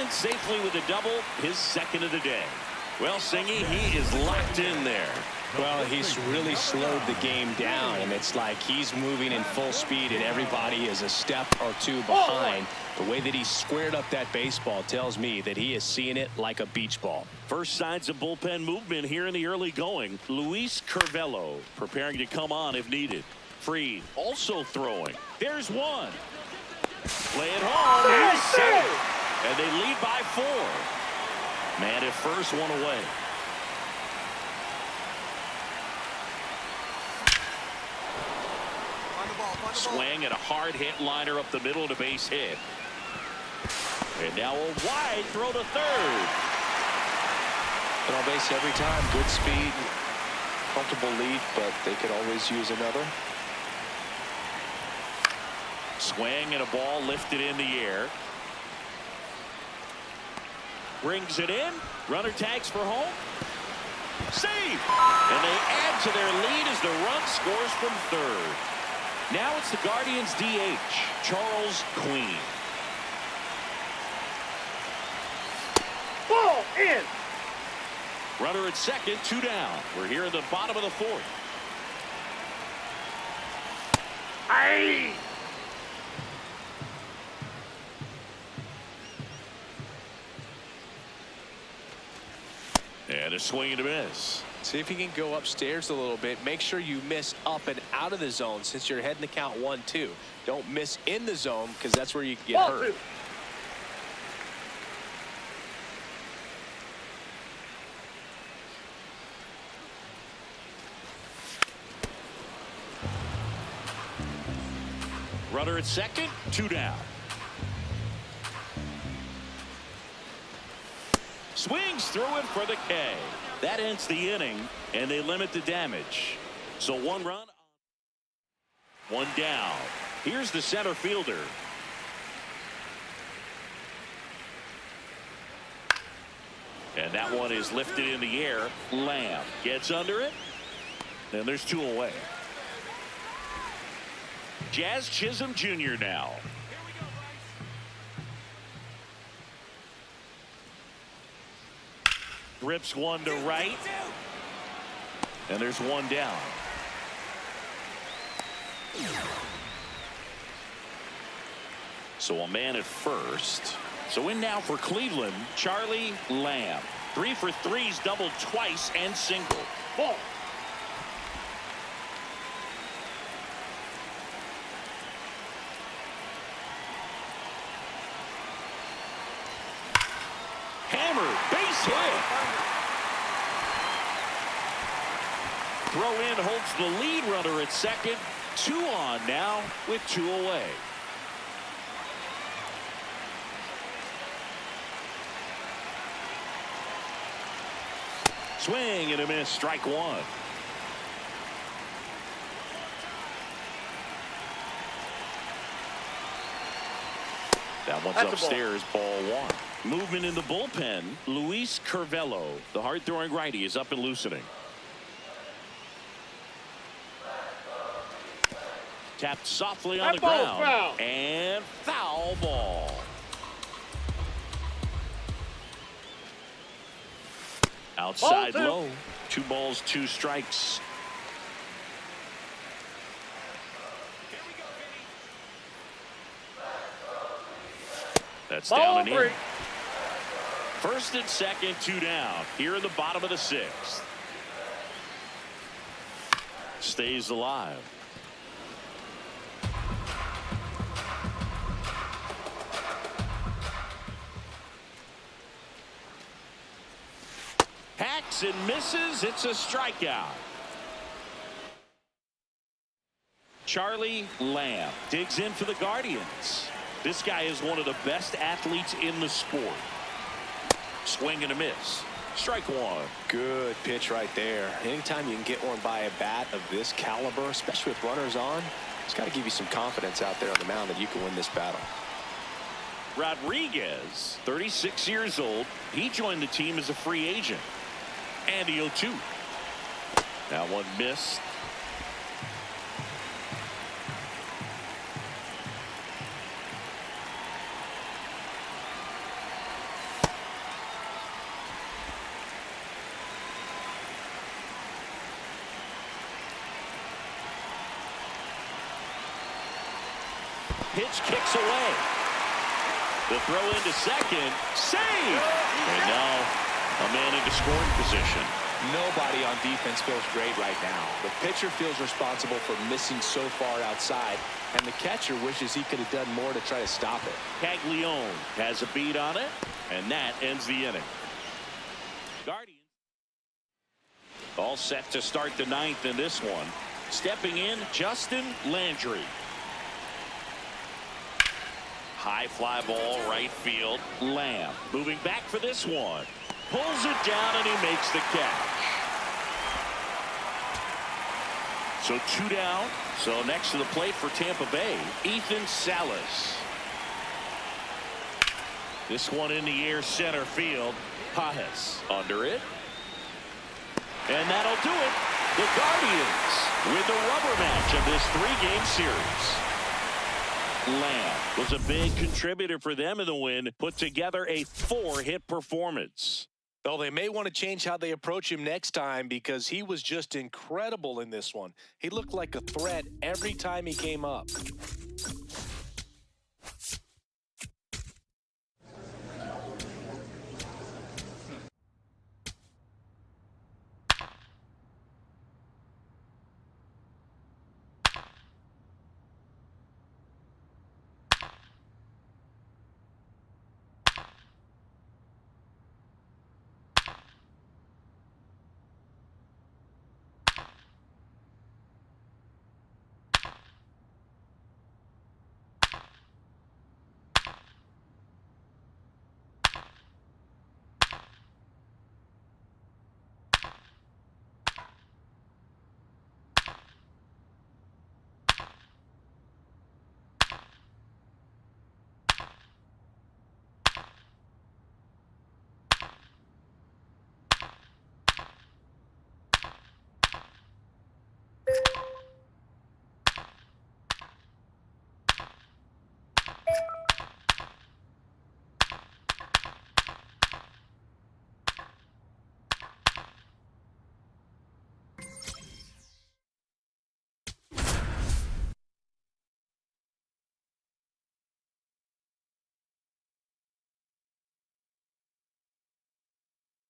In safely with a double, his second of the day. Well, Singy, he is locked in there. Well, he's really slowed the game down, and it's like he's moving in full speed, and everybody is a step or two behind. The way that he squared up that baseball tells me that he is seeing it like a beach ball. First signs of bullpen movement here in the early going. Luis Curvelo preparing to come on if needed. Freed also throwing. There's one. Play it home. He's safe. And they lead by 4. Man at first, one away. Swing and a hard hit liner up the middle and a base hit. And now a wide throw to third. And on base every time. Good speed. Comfortable lead, but they could always use another. Swing and a ball lifted in the air. Brings it in. Runner tags for home. Save. And they add to their lead as the run scores from third. Now it's the Guardians DH, Charles Queen. Ball in. Runner at second, 2 down. We're here in the bottom of the 4th. Aye. And a swing and a miss. See if you can go upstairs a little bit. Make sure you miss up and out of the zone since you're heading to count 1-2. Don't miss in the zone because that's where you can get Ball hurt. 2. Runner at second, 2 down. Swings through it for the K. That ends the inning, and they limit the damage. So 1 run, 1 down. Here's the center fielder. And that one is lifted in the air. Lamb gets under it, and there's 2 away. Jazz Chisholm Jr. now. Rips one to right. And there's 1 down. So a man at first. So in now for Cleveland, Charlie Lamb. 3 for 3's doubled twice and single. Ball. Hammer, base hit. Throw in holds the lead runner at second. 2 on now with 2 away. Swing and a miss, strike 1. That one's That's a upstairs, ball 1. Movement in the bullpen. Luis Curvelo, the hard-throwing righty, is up and loosening. Tapped softly on That the ball's ground. foul. And foul ball. Outside Ball 2. low. 2 balls, 2 strikes. That's Ball down and 3. in. First and second, 2 down. Here in the bottom of the 6th. Stays alive. Hacks and misses. It's a strikeout. Charlie Lamb digs in for the Guardians. This guy is one of the best athletes in the sport. Swing and a miss. Strike one. Good pitch right there. Anytime you can get one by a bat of this caliber, especially with runners on, it's got to give you some confidence out there on the mound that you can win this battle. Rodriguez, 36 years old. He joined the team as a free agent. And the 0-2. That one missed. Pitch kicks away. The throw into second. Save! And now a man into scoring position. Nobody on defense feels great right now. The pitcher feels responsible for missing so far outside, and the catcher wishes he could have done more to try to stop it. Caglione has a beat on it, and that ends the inning. Guardians all set to start the ninth in this one. Stepping in, Justin Landry. High fly ball, right field. Lamb moving back for this one. Pulls it down, and he makes the catch. So 2 down. So next to the plate for Tampa Bay, Ethan Salas. This one in the air, center field. Pajes under it. And that'll do it. The Guardians with the rubber match of this 3-game series. Lamb was a big contributor for them in the win, put together a 4-hit performance. Well, they may want to change how they approach him next time because he was just incredible in this one. He looked like a threat every time he came up.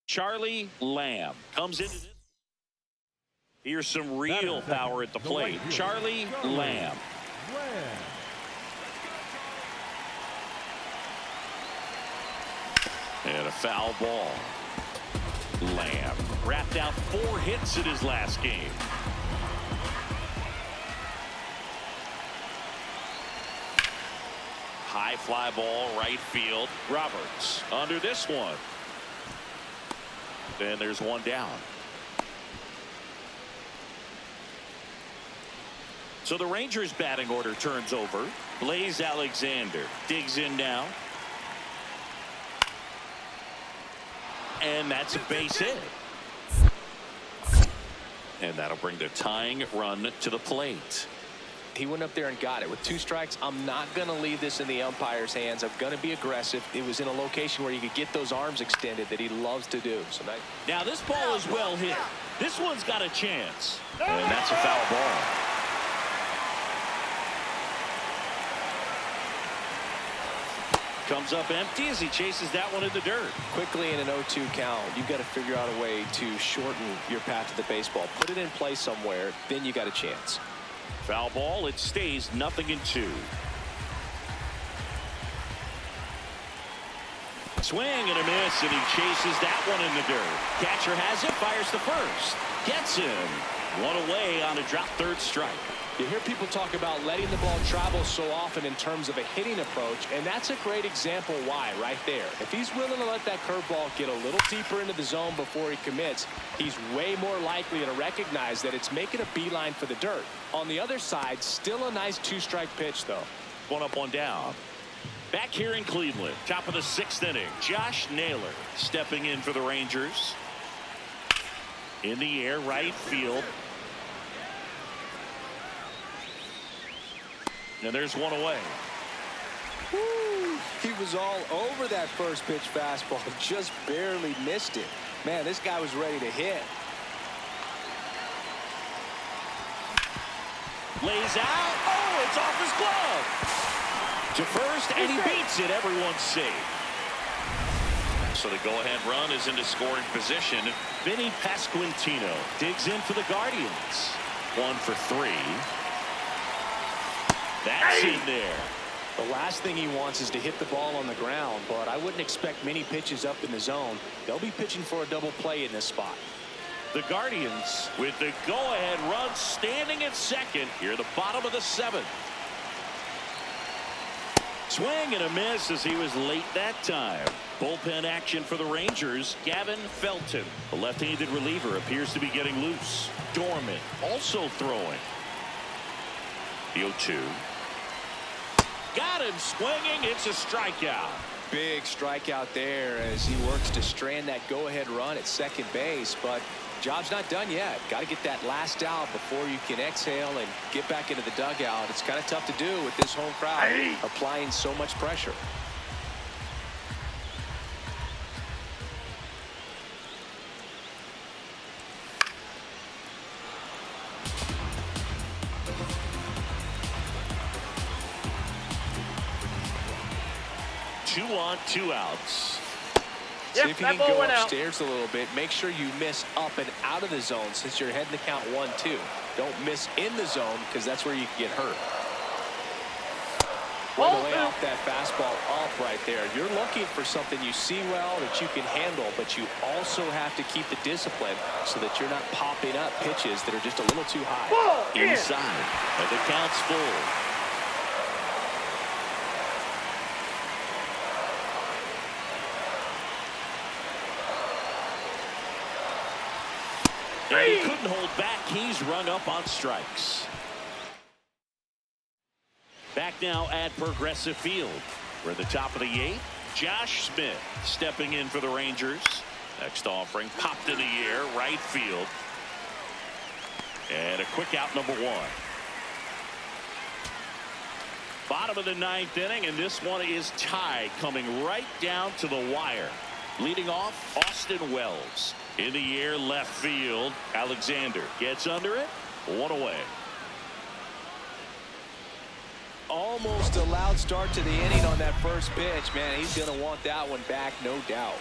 Charlie Lamb comes into this. Here's some real power at the plate. Charlie Lamb. And a foul ball. Lamb wrapped out 4 hits in his last game. High fly ball, right field. Roberts under this one. And there's 1 down. So the Rangers batting order turns over. Blaze Alexander digs in now. And that's a base hit. And that'll bring the tying run to the plate. He went up there and got it. With 2 strikes, I'm not going to leave this in the umpire's hands. I'm going to be aggressive. It was in a location where you could get those arms extended that he loves to do. So now this ball is well hit. This one's got a chance. And that's a foul ball. Comes up empty as he chases that one in the dirt. Quickly in an 0-2 count, you've got to figure out a way to shorten your path to the baseball. Put it in play somewhere, then you got a chance. Foul ball, it stays 0-2. Swing and a miss, and he chases that one in the dirt. Catcher has it, fires to first. Gets him. One away on a drop third strike. You hear people talk about letting the ball travel so often in terms of a hitting approach, and that's a great example why right there. If he's willing to let that curveball get a little deeper into the zone before he commits, he's way more likely to recognize that it's making a beeline for the dirt. On the other side, still a nice two-strike pitch, though. One up, one down. Back here in Cleveland, top of the 6th inning, Josh Naylor stepping in for the Rangers. In the air, right field. And there's one away. Woo, he was all over that first pitch fastball, just barely missed it. Man, this guy was ready to hit. Lays out. Oh, it's off his glove. To first, and he beats it. Everyone's safe. So the go-ahead run is into scoring position. Vinny Pasquantino digs in for the Guardians. 1 for 3. That's in there. The last thing he wants is to hit the ball on the ground, but I wouldn't expect many pitches up in the zone. They'll be pitching for a double play in this spot. The Guardians with the go-ahead run standing at second here at the bottom of the 7th. Swing and a miss as he was late that time. Bullpen action for the Rangers. Gavin Felton, the left-handed reliever, appears to be getting loose. Dorman also throwing. The 0-2. Got him swinging. It's a strikeout. Big strikeout there as he works to strand that go-ahead run at second base, but job's not done yet. Got to get that last out before you can exhale and get back into the dugout. It's kind of tough to do with this home crowd applying so much pressure. Two on, 2 outs. See if you can go upstairs a little bit. Make sure you miss up and out of the zone since you're heading to count 1-2. Don't miss in the zone because that's where you can get hurt. Way to lay off that fastball up right there. You're looking for something you see well that you can handle, but you also have to keep the discipline so that you're not popping up pitches that are just a little too high. Inside, and the count's full. And he couldn't hold back. He's rung up on strikes. Back now at Progressive Field. We're at the top of the 8th. Josh Smith stepping in for the Rangers. Next offering popped in the air, right field. And a quick out, number 1. Bottom of the 9th inning, and this one is tied, coming right down to the wire. Leading off, Austin Wells. In the air, left field. Alexander gets under it. 1 away. Almost a loud start to the inning on that first pitch. Man, he's going to want that one back, no doubt.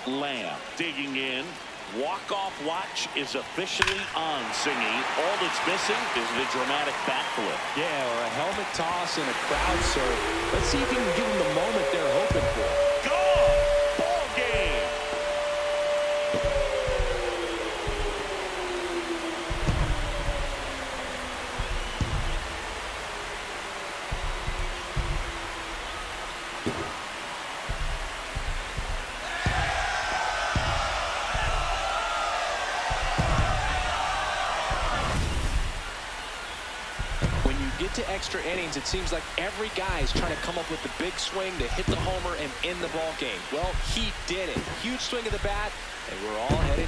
Lamb digging in. Walk-off watch is officially on, Singy. All that's missing is the dramatic backflip. Yeah, or a helmet toss and a crowd surf. Let's see if he can give him the moment they're hoping for. Gone! Ball game! To extra innings, it seems like every guy is trying to come up with the big swing to hit the homer and end the ball game. Well, he did it. Huge swing of the bat, and we're all heading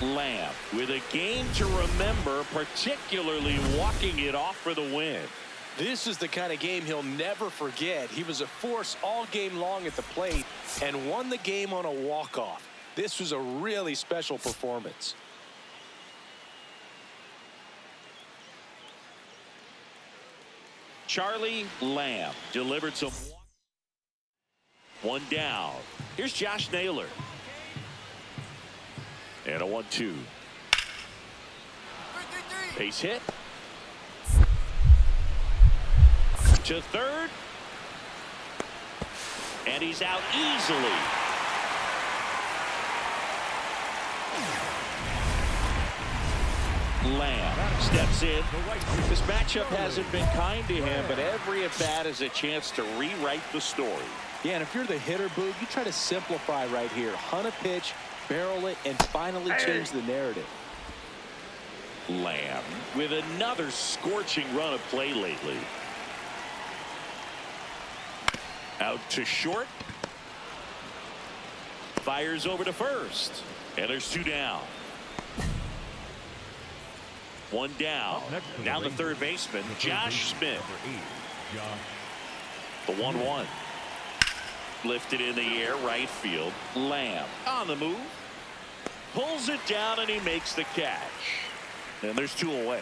home. Lamb with a game to remember, particularly walking it off for the win. This is the kind of game he'll never forget. He was a force all game long at the plate and won the game on a walk-off. This was a really special performance. Charlie Lamb delivered some. 1 down. Here's Josh Naylor. And a 1-2. Base hit. To third. And he's out easily. Lamb steps in. This matchup hasn't been kind to him, but every at-bat is a chance to rewrite the story. Yeah, and if you're the hitter, Boog, you try to simplify right here. Hunt a pitch, barrel it, and finally change the narrative. Lamb with another scorching run of play lately. Out to short. Fires over to first. And there's 2 down. 1 down. Now the third baseman, Josh Smith. The 1-1. Lifted in the air, right field. Lamb on the move. Pulls it down and he makes the catch. And there's 2 away.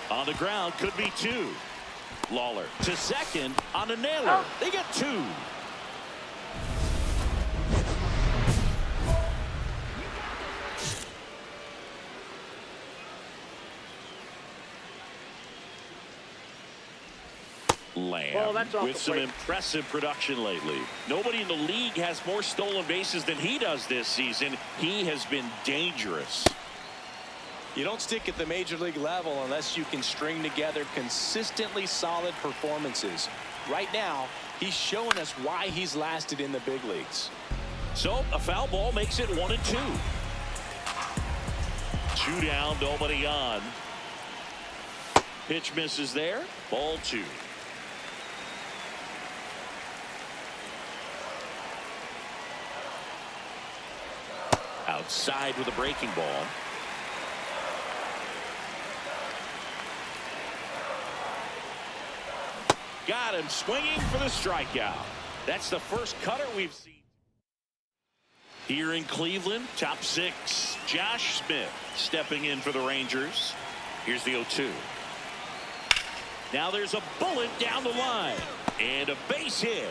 On the ground, could be 2. Lawler to second on a nailer. They get 2. Lamb with some impressive production lately. Nobody in the league has more stolen bases than he does this season. He has been dangerous. You don't stick at the major league level unless you can string together consistently solid performances. Right now, he's showing us why he's lasted in the big leagues. So a foul ball makes it 1-2. 2 down, nobody on. Pitch misses there. Ball 2. Outside with a breaking ball. Got him swinging for the strikeout. That's the first cutter we've seen here in Cleveland. Top 6, Josh Smith stepping in for the Rangers. Here's the 0-2. Now there's a bullet down the line and a base hit.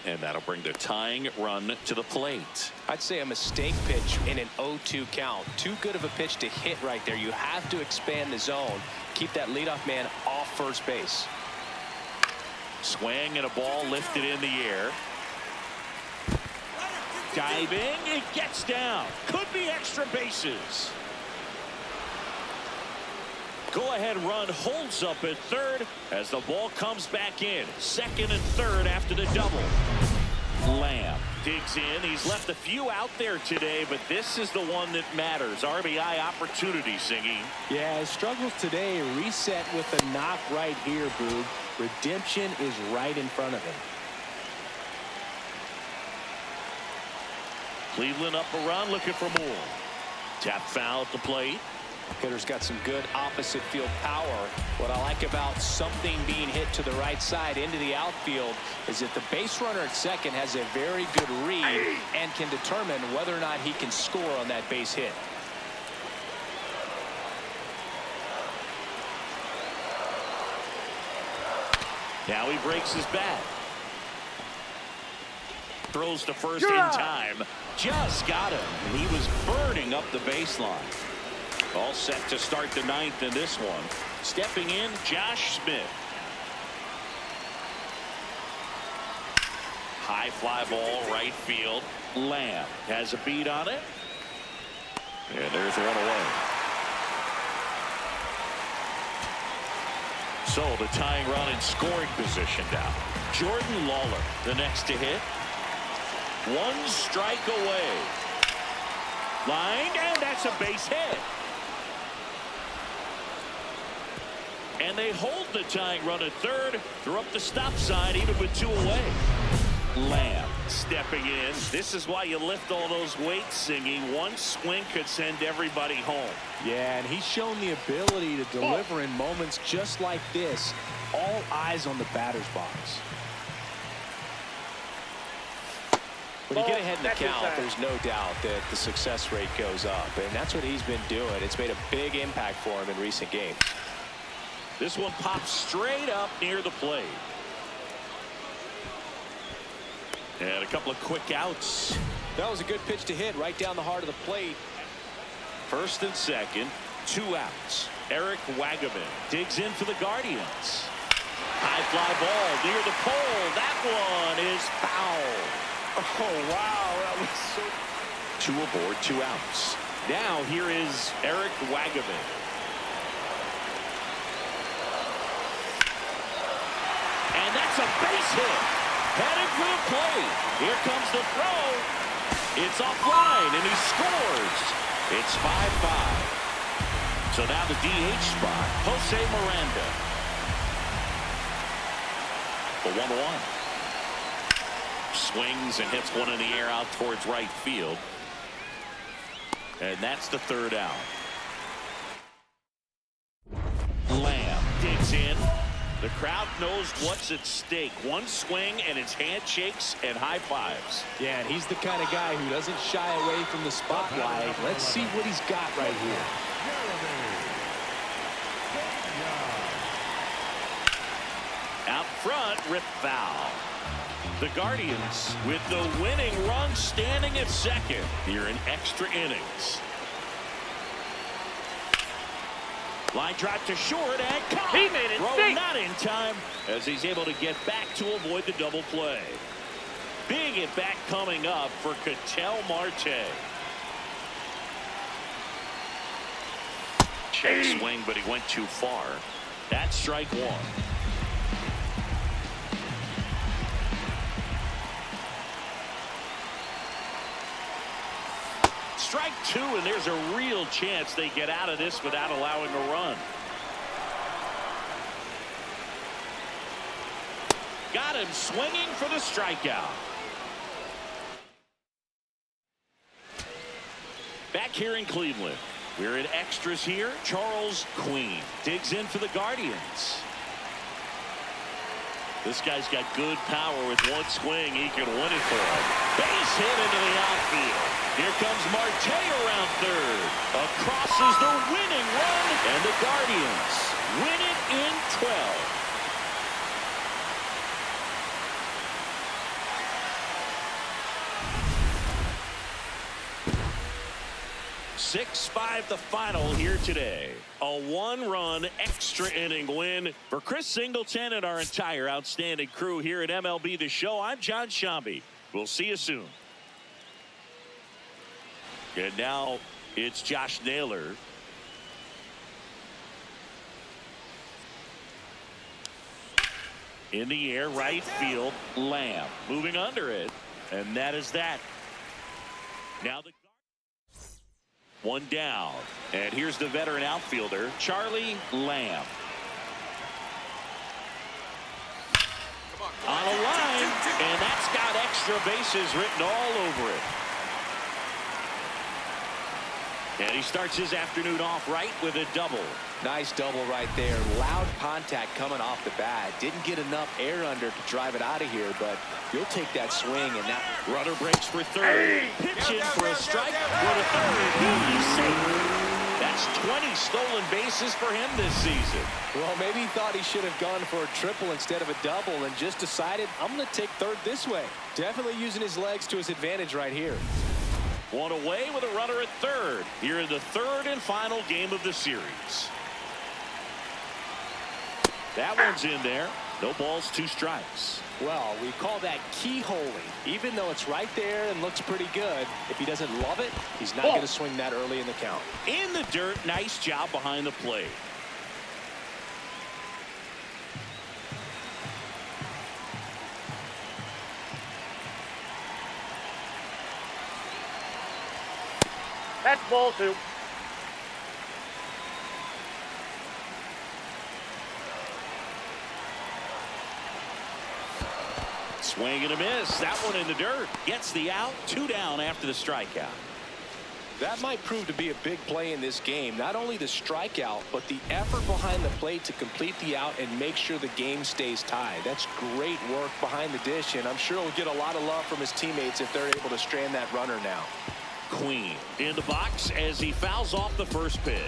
And that'll bring the tying run to the plate. I'd say a mistake pitch in an 0-2 count. Too good of a pitch to hit right there. You have to expand the zone. Keep that leadoff man off first base. Swing and a ball lifted in the air. Diving, it gets down. Could be extra bases. Go-ahead run holds up at third as the ball comes back in. Second and third after the double. Lamb digs in. He's left a few out there today, but this is the one that matters. RBI opportunity, Singy. Yeah, his struggles today reset with a knock right here, Boog. Redemption is right in front of him. Cleveland up a run, looking for more. Tap foul at the plate. Hitter's got some good opposite field power. What I like about something being hit to the right side into the outfield is that the base runner at second has a very good read and can determine whether or not he can score on that base hit. Now he breaks his bat. Throws to first in time. Just got him. He was burning up the baseline. All set to start the 9th in this one. Stepping in, Josh Smith. High fly ball, right field. Lamb has a beat on it. And there's one away. So the tying run in scoring position now. Jordan Lawler, the next to hit. 1 strike away. Line, and that's a base hit. And they hold the tying run at third. They're up the stop sign even with 2 away. Lamb stepping in. This is why you lift all those weights, singing. One swing could send everybody home. Yeah, and he's shown the ability to deliver in moments just like this. All eyes on the batter's box. When you get ahead in the count, there's no doubt that the success rate goes up, and that's what he's been doing. It's made a big impact for him in recent games. This one pops straight up near the plate. And a couple of quick outs. That was a good pitch to hit right down the heart of the plate. First and second, 2 outs. Eric Wagaman digs in for the Guardians. High fly ball near the pole. That one is foul. Oh, wow. That was so... 2 aboard, 2 outs. Now here is Eric Wagaman. And that's a base hit. Headed for the plate. Here comes the throw. It's offline, and he scores. It's 5-5. So now the DH spot, Jose Miranda. The 1-1. Swings and hits one in the air out towards right field. And that's the 3rd out. Lamb digs in. The crowd knows what's at stake. One swing and it's handshakes and high fives. Yeah, and he's the kind of guy who doesn't shy away from the spotlight. Let's see what he's got right here. Out front, rip foul. The Guardians with the winning run standing at second here in extra innings. Line drive to short and caught. He made it Throw deep. not in time as he's able to get back to avoid the double play. Big at bat coming up for Ketel Marte. Check swing, but he went too far. That's strike 1. Strike 2, and there's a real chance they get out of this without allowing a run. Got him swinging for the strikeout. Back here in Cleveland, we're in extras here. Charles Queen digs in for the Guardians. This guy's got good power. With one swing, he can win it for him. Base hit into the outfield. Here comes Marte around third. Across is the winning run, and the Guardians win it in 12. 6-5 the final here today. A 1-run extra inning win for Chris Singleton and our entire outstanding crew here at MLB The Show. I'm John Shambi. We'll see you soon. And now it's Josh Naylor. In the air, right field, Lamb moving under it, and that is that. Now the one down, and here's the veteran outfielder, Charlie Lamb. On a line, and that's got extra bases written all over it. And he starts his afternoon off right with a double. Nice double right there. Loud contact coming off the bat. Didn't get enough air under to drive it out of here, but you'll take that swing, and that runner breaks for third. Pitching for a strike. For the third. He's safe. That's 20 stolen bases for him this season. Well, maybe he thought he should have gone for a triple instead of a double and just decided, I'm going to take third this way. Definitely using his legs to his advantage right here. One away with a runner at third here in the third and final game of the series. That one's in there. No balls, 2 strikes. Well, we call that keyholing. Even though it's right there and looks pretty good, if he doesn't love it, he's not going to swing that early in the count. In the dirt, nice job behind the plate. That's ball 2. Swing and a miss. That one in the dirt. Gets the out. 2 down after the strikeout. That might prove to be a big play in this game. Not only the strikeout, but the effort behind the plate to complete the out and make sure the game stays tied. That's great work behind the dish, and I'm sure he'll get a lot of love from his teammates if they're able to strand that runner now. Queen in the box as he fouls off the first pitch.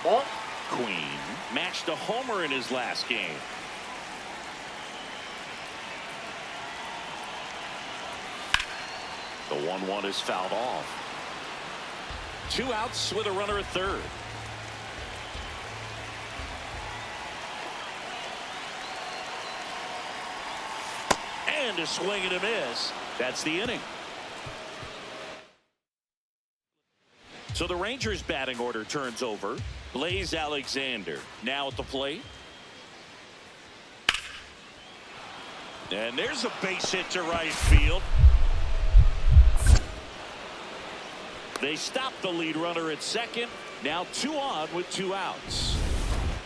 Ball. Queen matched a homer in his last game. The 1-1 is fouled off. 2 outs with a runner at third. And a swing and a miss. That's the inning. So the Rangers batting order turns over. Blaze Alexander now at the plate. And there's a base hit to right field. They stop the lead runner at second. Now 2 on with 2 outs.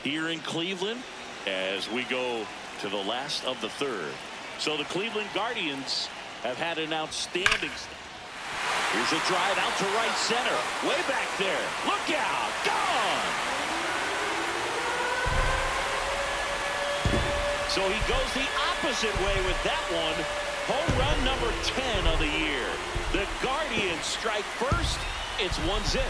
Here in Cleveland as we go to the last of the third. So the Cleveland Guardians have had an outstanding. Here's a drive out to right center. Way back there. Look out. Gone. So he goes the opposite way with that one. Home run number 10 of the year. The Guardians strike first. It's 1-0.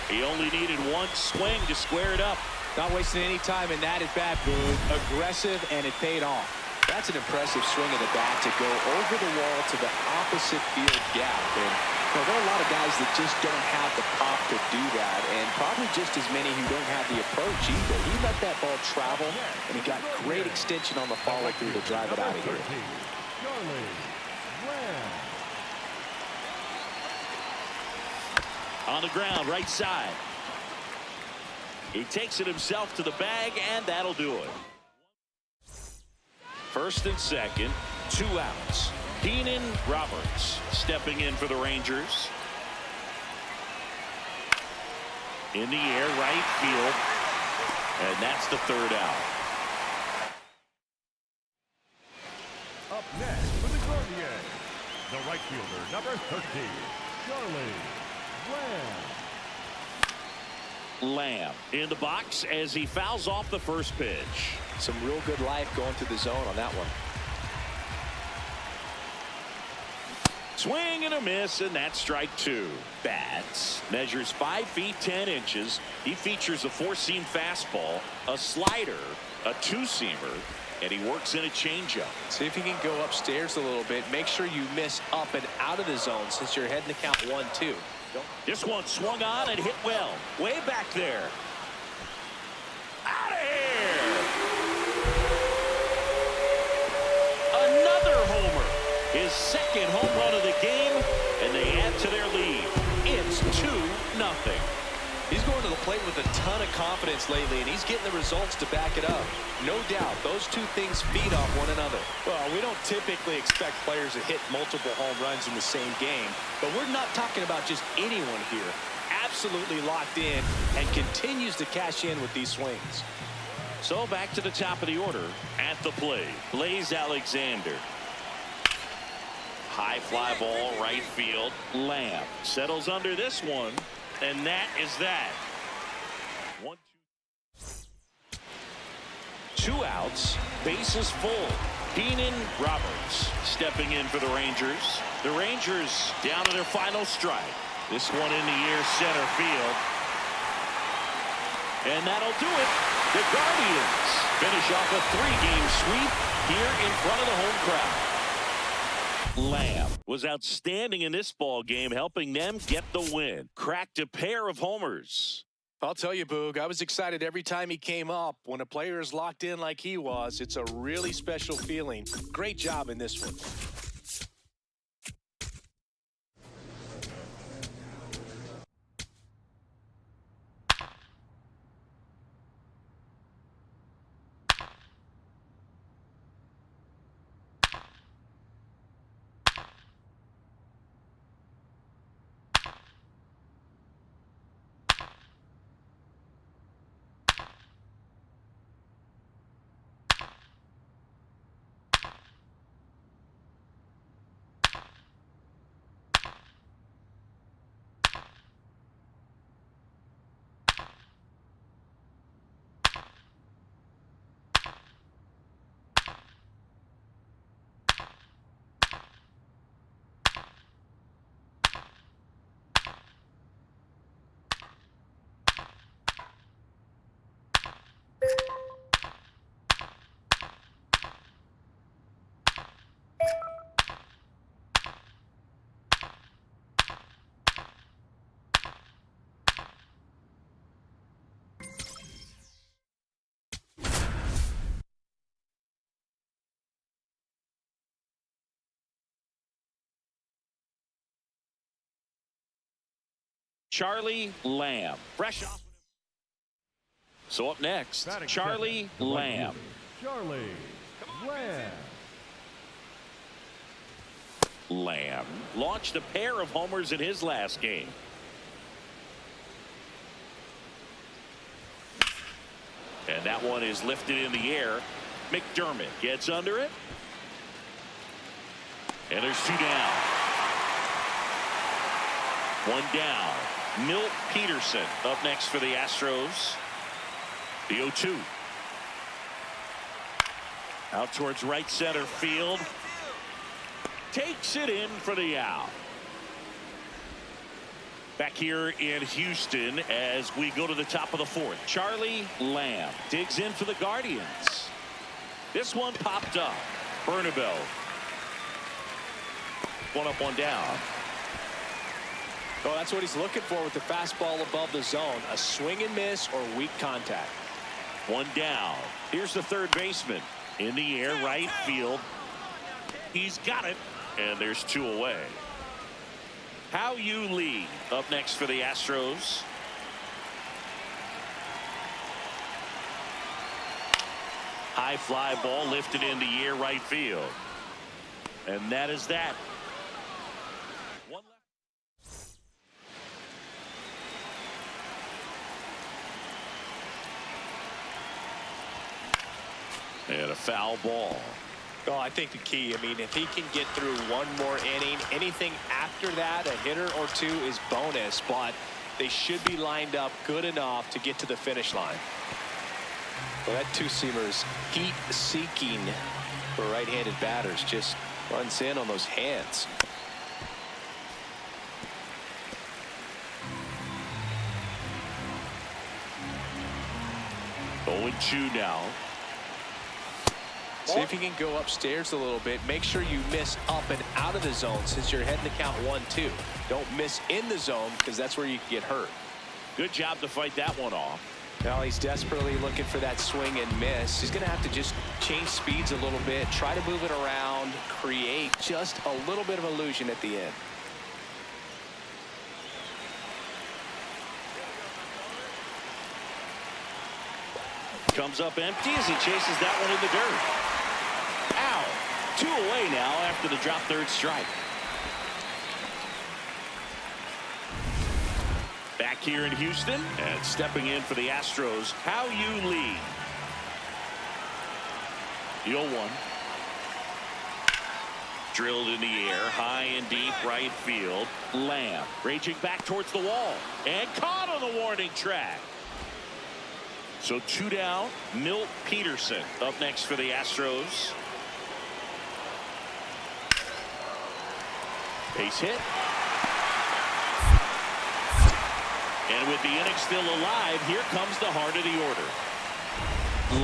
He only needed 1 swing to square it up. Not wasting any time in that at bat, Boone. Aggressive, and it paid off. That's an impressive swing of the bat to go over the wall to the opposite field gap. And there are a lot of guys that just don't have the pop to do that, and probably just as many who don't have the approach either. He let that ball travel, and he got great extension on the follow-through to drive it out of here. On the ground, right side. He takes it himself to the bag, and that'll do it. First and second, 2 outs. Keenan Roberts stepping in for the Rangers. In the air, right field. And that's the 3rd out. Up next for the Guardians, the right fielder, number 13, Charlie Lamb in the box as he fouls off the first pitch. Some real good life going to the zone on that one. Swing and a miss, and that's strike 2. Bats measures 5 feet 10 inches. He features a 4-seam fastball, a slider, a 2-seamer, and he works in a changeup. See if you can go upstairs a little bit. Make sure you miss up and out of the zone since you're heading to count 1-2. This one swung on and hit well. Way back there. Out of here. Another homer. His 2nd home run of the game, and they add to their lead. It's 2-0. He's going to the plate with a ton of confidence lately, and he's getting the results to back it up. No doubt, those two things feed off one another. Well, we don't typically expect players to hit multiple home runs in the same game, but we're not talking about just anyone here. Absolutely locked in and continues to cash in with these swings. So back to the top of the order at the plate. Blaze Alexander. High fly ball, right field. Lamb settles under this one. And that is that. 2 outs, bases full. Keenan Roberts stepping in for the Rangers. The Rangers down to their final strike. This one in the air, center field. And that'll do it. The Guardians finish off a 3-game sweep here in front of the home crowd. Lamb was outstanding in this ball game, helping them get the win. Cracked a pair of homers. I'll tell you, Boog, I was excited every time he came up. When a player is locked in like he was, it's a really special feeling. Great job in this one. Charlie Lamb. Fresh off. So up next, Batting Charlie second, the right Lamb. fielder, Charlie Lamb. Lamb launched a pair of homers in his last game. And that one is lifted in the air. McDermott gets under it. And there's two down. One down. Milt Peterson up next for the Astros. The 0-2. Out towards right center field. Takes it in for the out. Back here in Houston as we go to the top of the fourth. Charlie Lamb digs in for the Guardians. This one popped up. Bernabeu. One up, one down. Well, that's what he's looking for with the fastball above the zone. A swing and miss or weak contact. One down. Here's the third baseman. In the air, right field. He's got it. And there's two away. How you lead up next for the Astros. High fly ball lifted in the air, right field. And that is that. One left. And a foul ball. Well, I think the key, I mean, if he can get through one more inning, anything after that, a hitter or two is bonus, but they should be lined up good enough to get to the finish line. Well, that two-seamer's heat-seeking for right-handed batters. Just runs in on those hands. Oh, 0-2 now. See if you can go upstairs a little bit. Make sure you miss up and out of the zone since you're heading to count 1-2. Don't miss in the zone because that's where you can get hurt. Good job to fight that one off. Now he's desperately looking for that swing and miss. He's going to have to just change speeds a little bit, try to move it around, create just a little bit of illusion at the end. Comes up empty as he chases that one in the dirt. Out. Two away now after the drop third strike. Back here in Houston and stepping in for the Astros. How you lead. The 0-1. Drilled in the air, high and deep right field. Lamb raging back towards the wall and caught on the warning track. So two down. Milt Peterson up next for the Astros. Base hit. And with the inning still alive, here comes the heart of the order.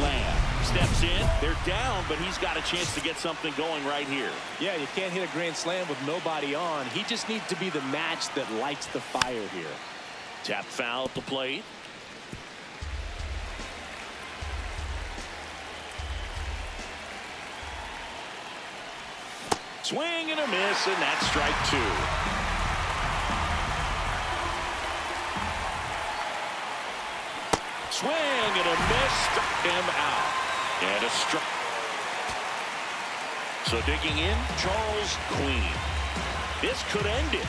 Lamb steps in. They're down, but he's got a chance to get something going right here. Yeah, you can't hit a grand slam with nobody on. He just needs to be the match that lights the fire here. Tap foul at the plate. Swing and a miss, and that's strike two. Swing and a miss, struck him out. And a strike. So digging in, Charles Queen. This could end it.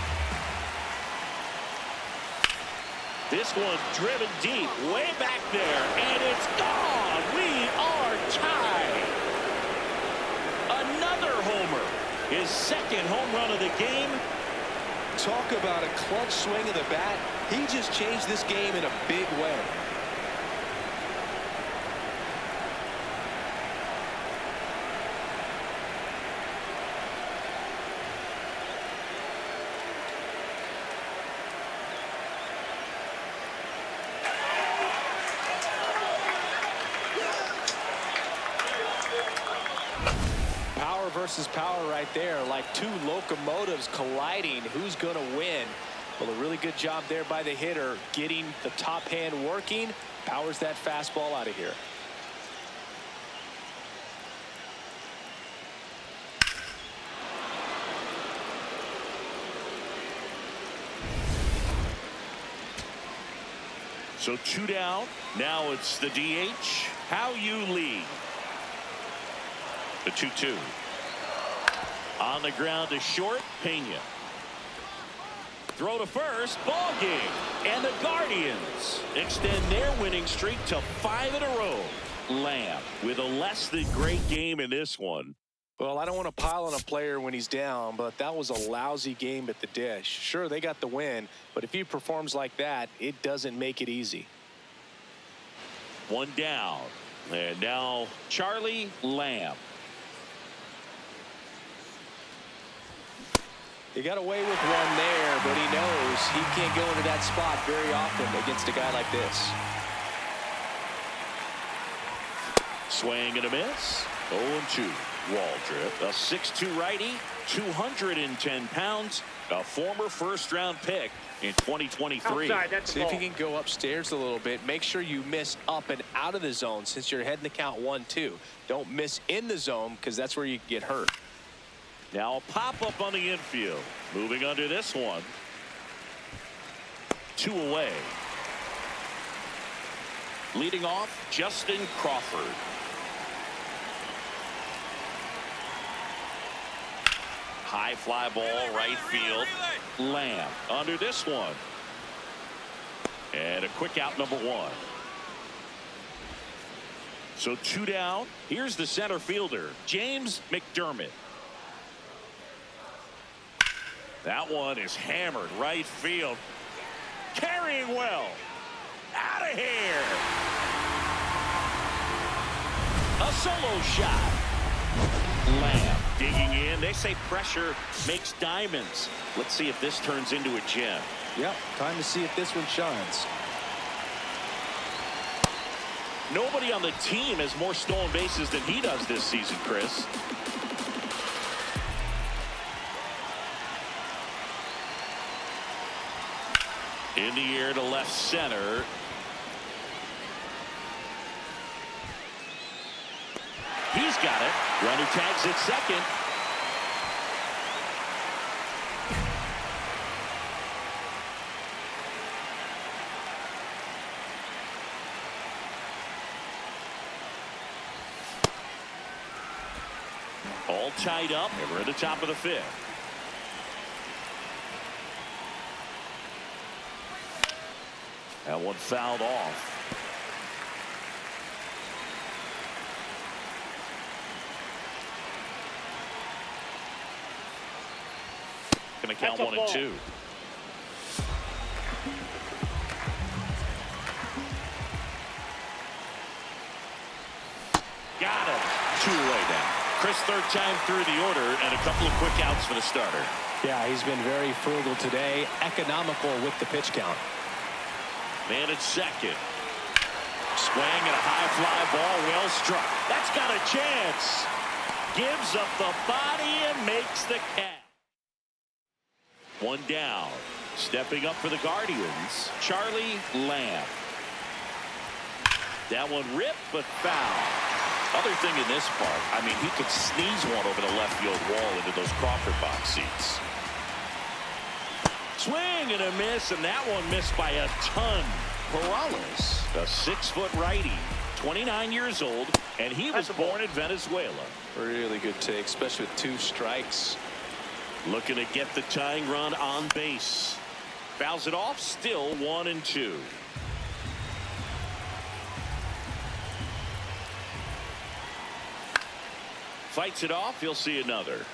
This one driven deep, way back there, and it's gone. We are tied. Another homer. His second home run of the game. Talk about a clutch swing of the bat. He just changed this game in a big way. Versus power right there, like two locomotives colliding. Who's going to win? Well, a really good job there by the hitter, getting the top hand working. Powers that fastball out of here. So 2 down. Now it's the DH. How you lead. The 2-2. On the ground to short. Pena. Throw to first. Ball game. And the Guardians extend their winning streak to 5 in a row. Lamb with a less than great game in this one. Well, I don't want to pile on a player when he's down, but that was a lousy game at the dish. Sure, they got the win, but if he performs like that, it doesn't make it easy. 1 down. And now Charlie Lamb. He got away with one there, but he knows he can't go into that spot very often against a guy like this. Swing and a miss. 0-2. Waldrop, a 6'2" righty, 210 pounds, a former first-round pick in 2023. Outside, that's See if you can go upstairs a little bit. Make sure you miss up and out of the zone since you're heading to count 1-2. Don't miss in the zone because that's where you get hurt. Now a pop-up on the infield. Moving under this one. 2 away. Leading off, Justin Crawford. High fly ball, right field. Lamb under this one. And a quick out, number 1. So 2 down. Here's the center fielder, James McDermott. That one is hammered right field. Carrying well. Out of here. A solo shot. Lamb digging in. They say pressure makes diamonds. Let's see if this turns into a gem. Yep, time to see if this one shines. Nobody on the team has more stolen bases than he does this season, Chris. In the air to left center. He's got it. Runner tags at second. All tied up, and we're at the top of the 5th. That one fouled off. Going to count 1 and 2. Got him. 2 away now. Chris, 3rd time through the order, and a couple of quick outs for the starter. Yeah, he's been very frugal today. Economical with the pitch count. Man at second. Swing and a high fly ball, well struck. That's got a chance. Gives up the body and makes the catch. 1 down. Stepping up for the Guardians, Charlie Lamb. That one ripped but foul. Other thing in this part, I mean, he could sneeze one over the left field wall into those Crawford box seats. Swing and a miss, and that one missed by a ton. Perales, a 6-foot righty, 29 years old, and he was born in Venezuela. Really good take, especially with 2 strikes. Looking to get the tying run on base. Fouls it off, still 1 and 2. Fights it off, he'll see another.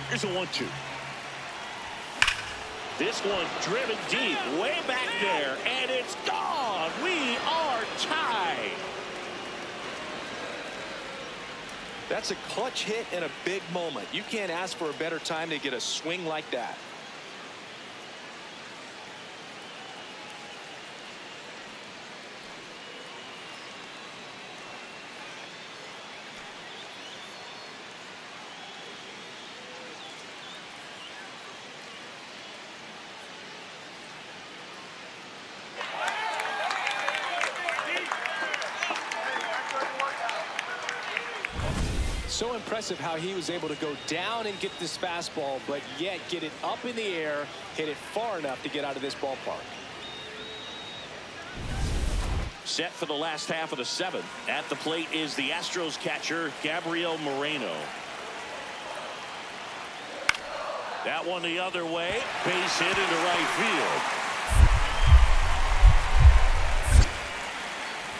Here's a 1-2. This one driven deep, way back there, and it's gone. We are tied. That's a clutch hit in a big moment. You can't ask for a better time to get a swing like that. So impressive how he was able to go down and get this fastball, but yet get it up in the air, hit it far enough to get out of this ballpark. Set for the last half of the seventh. At the plate is the Astros catcher, Gabriel Moreno. That one the other way. Base hit into right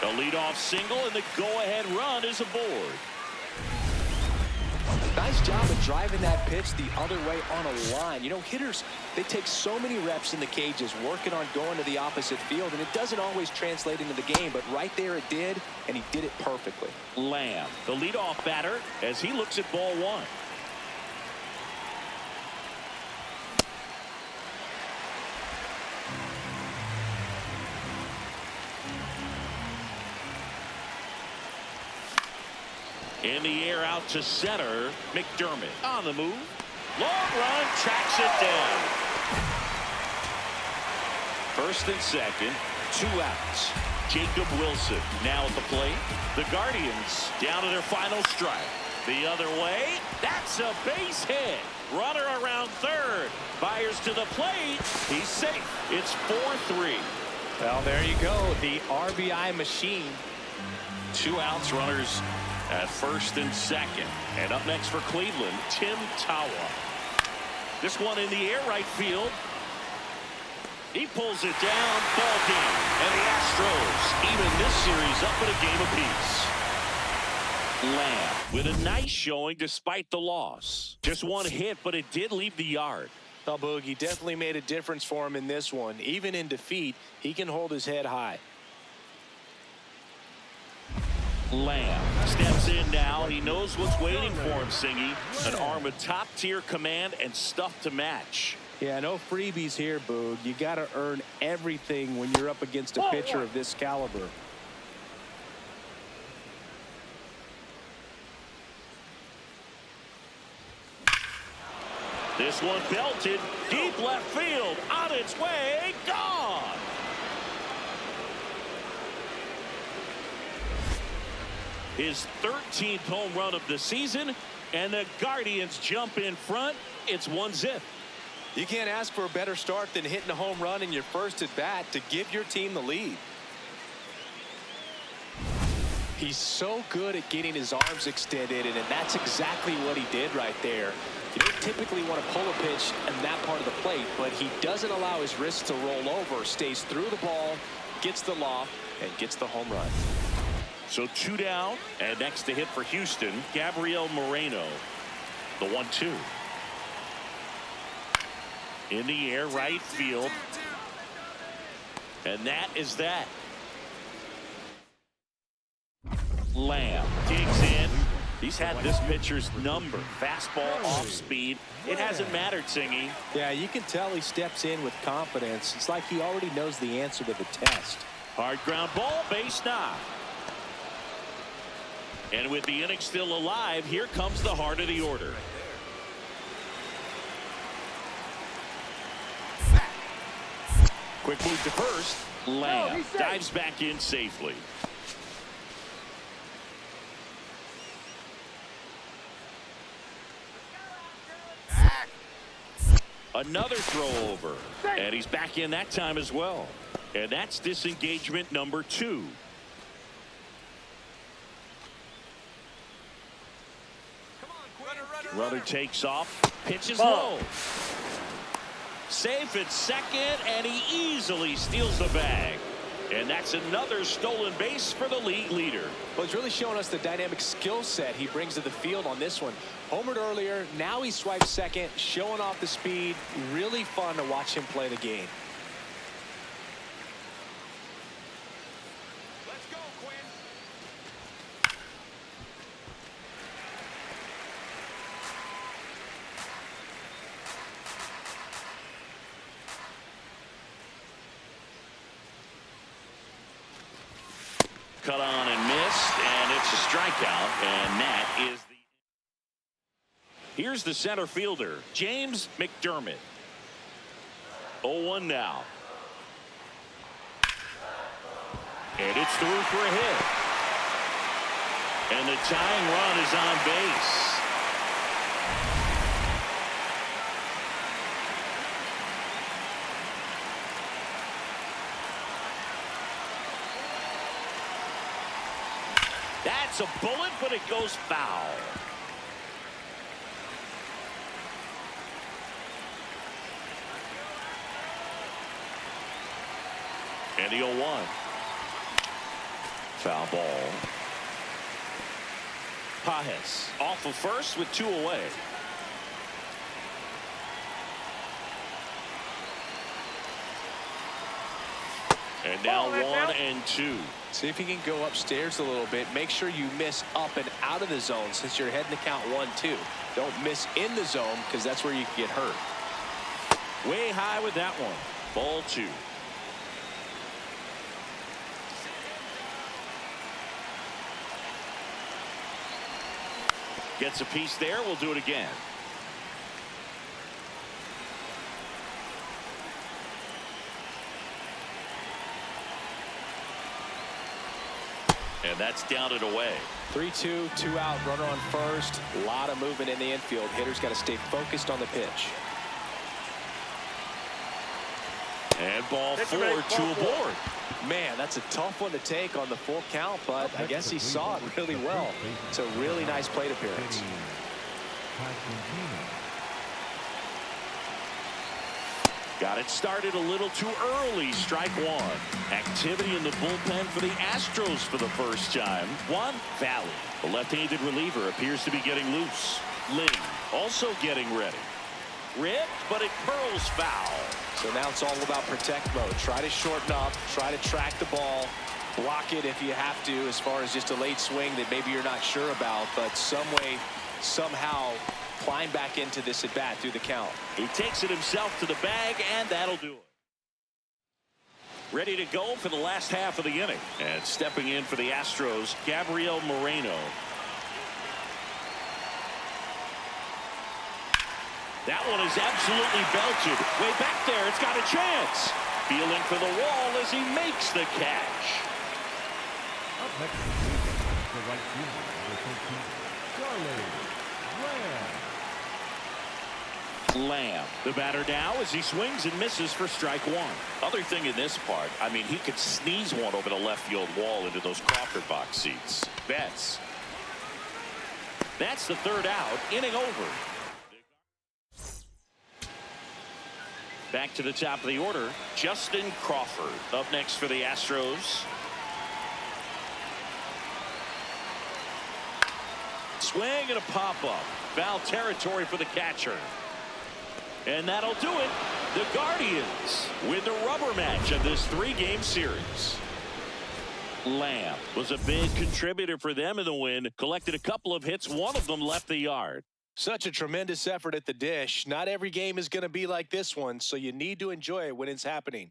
field. A leadoff single, and the go-ahead run is aboard. Nice job of driving that pitch the other way on a line. You know, hitters, they take so many reps in the cages working on going to the opposite field, and it doesn't always translate into the game, but right there it did, and he did it perfectly. Lamb, the leadoff batter, as he looks at ball one. In the air out to center. McDermott on the move. Long run, tracks it down. First and second, 2 outs. Jacob Wilson now at the plate. The Guardians down to their final strike. The other way, that's a base hit. Runner around third. Fires to the plate. He's safe. It's 4-3. Well, there you go. The RBI machine. 2 outs, runners at first and second. And up next for Cleveland, Tim Tawa. This one in the air right field. He pulls it down. Ball game. And the Astros even this series up at a game apiece. Lamb with a nice showing despite the loss. Just one hit, but it did leave the yard. Well, Boogie definitely made a difference for him in this one. Even in defeat, he can hold his head high. Lamb steps in now. He knows what's waiting for him, Singy. An arm of top-tier command and stuff to match. Yeah, no freebies here, Boog. You got to earn everything when you're up against a pitcher of this caliber. This one belted deep left field. On its way, gone. His 13th home run of the season, and the Guardians jump in front. It's 1-0. You can't ask for a better start than hitting a home run in your first at bat to give your team the lead. He's so good at getting his arms extended, and that's exactly what he did right there. You don't typically want to pull a pitch in that part of the plate, but he doesn't allow his wrists to roll over, stays through the ball, gets the loft, and gets the home run. So 2 down, and next to hit for Houston, Gabriel Moreno. The 1-2. In the air, right field. And that is that. Lamb digs in. He's had this pitcher's number. Fastball off speed. It hasn't mattered, Singy. Yeah, you can tell he steps in with confidence. It's like he already knows the answer to the test. Hard ground ball, base knock. And with the inning still alive, here comes the heart of the order. Quick move to first. Lamb dives back in safely. Another throw over. And he's back in that time as well. And that's disengagement number 2. Runner takes off, pitches low. Safe at second, and he easily steals the bag. And that's another stolen base for the league leader. Well, he's really showing us the dynamic skill set he brings to the field on this one. Homered earlier, now he swipes second, showing off the speed. Really fun to watch him play the game. Let's go, Quinn. Cut on and missed, and it's a strikeout, and that is the... Here's the center fielder, James McDermott. 0-1 now. And it's through for a hit. And the tying run is on base. That's a bullet, but it goes foul. And the 0-1. Foul ball. Pajes off of first with 2 away. And now 1-2. See if you can go upstairs a little bit. Make sure you miss up and out of the zone since you're heading to count 1-2. Don't miss in the zone because that's where you can get hurt. Way high with that one. Ball 2. Gets a piece there. We'll do it again. And that's down and away. 3-2, 2 out, runner on first. A lot of movement in the infield. Hitters got to stay focused on the pitch. And ball 4, 2 aboard. Man, that's a tough one to take on the full count, but I guess he saw it really well. It's a really nice plate appearance. Got it started a little too early. Strike 1. Activity in the bullpen for the Astros for the first time. Valley. The left-handed reliever appears to be getting loose. Ling also getting ready. Ripped, but it curls foul. So now it's all about protect mode. Try to shorten up, try to track the ball, block it if you have to, as far as just a late swing that maybe you're not sure about, but some way, somehow climb back into this at bat through the count. He takes it himself to the bag, and that'll do it. Ready to go for the last half of the inning. And stepping in for the Astros, Gabriel Moreno. That one is absolutely belted. Way back there, it's got a chance. Feeling for the wall as he makes the catch. Up next, the right fielder, number 13, Charlie Lamb, the batter now as he swings and misses for strike 1. Other thing in this part, I mean, he could sneeze one over the left field wall into those Crawford box seats. Betts. That's the 3rd out. Inning over. Back to the top of the order, Justin Crawford up next for the Astros. Swing and a pop-up. Foul territory for the catcher. And that'll do it. The Guardians win the rubber match of this 3-game series. Lamb was a big contributor for them in the win. Collected a couple of hits. One of them left the yard. Such a tremendous effort at the dish. Not every game is going to be like this one, so you need to enjoy it when it's happening.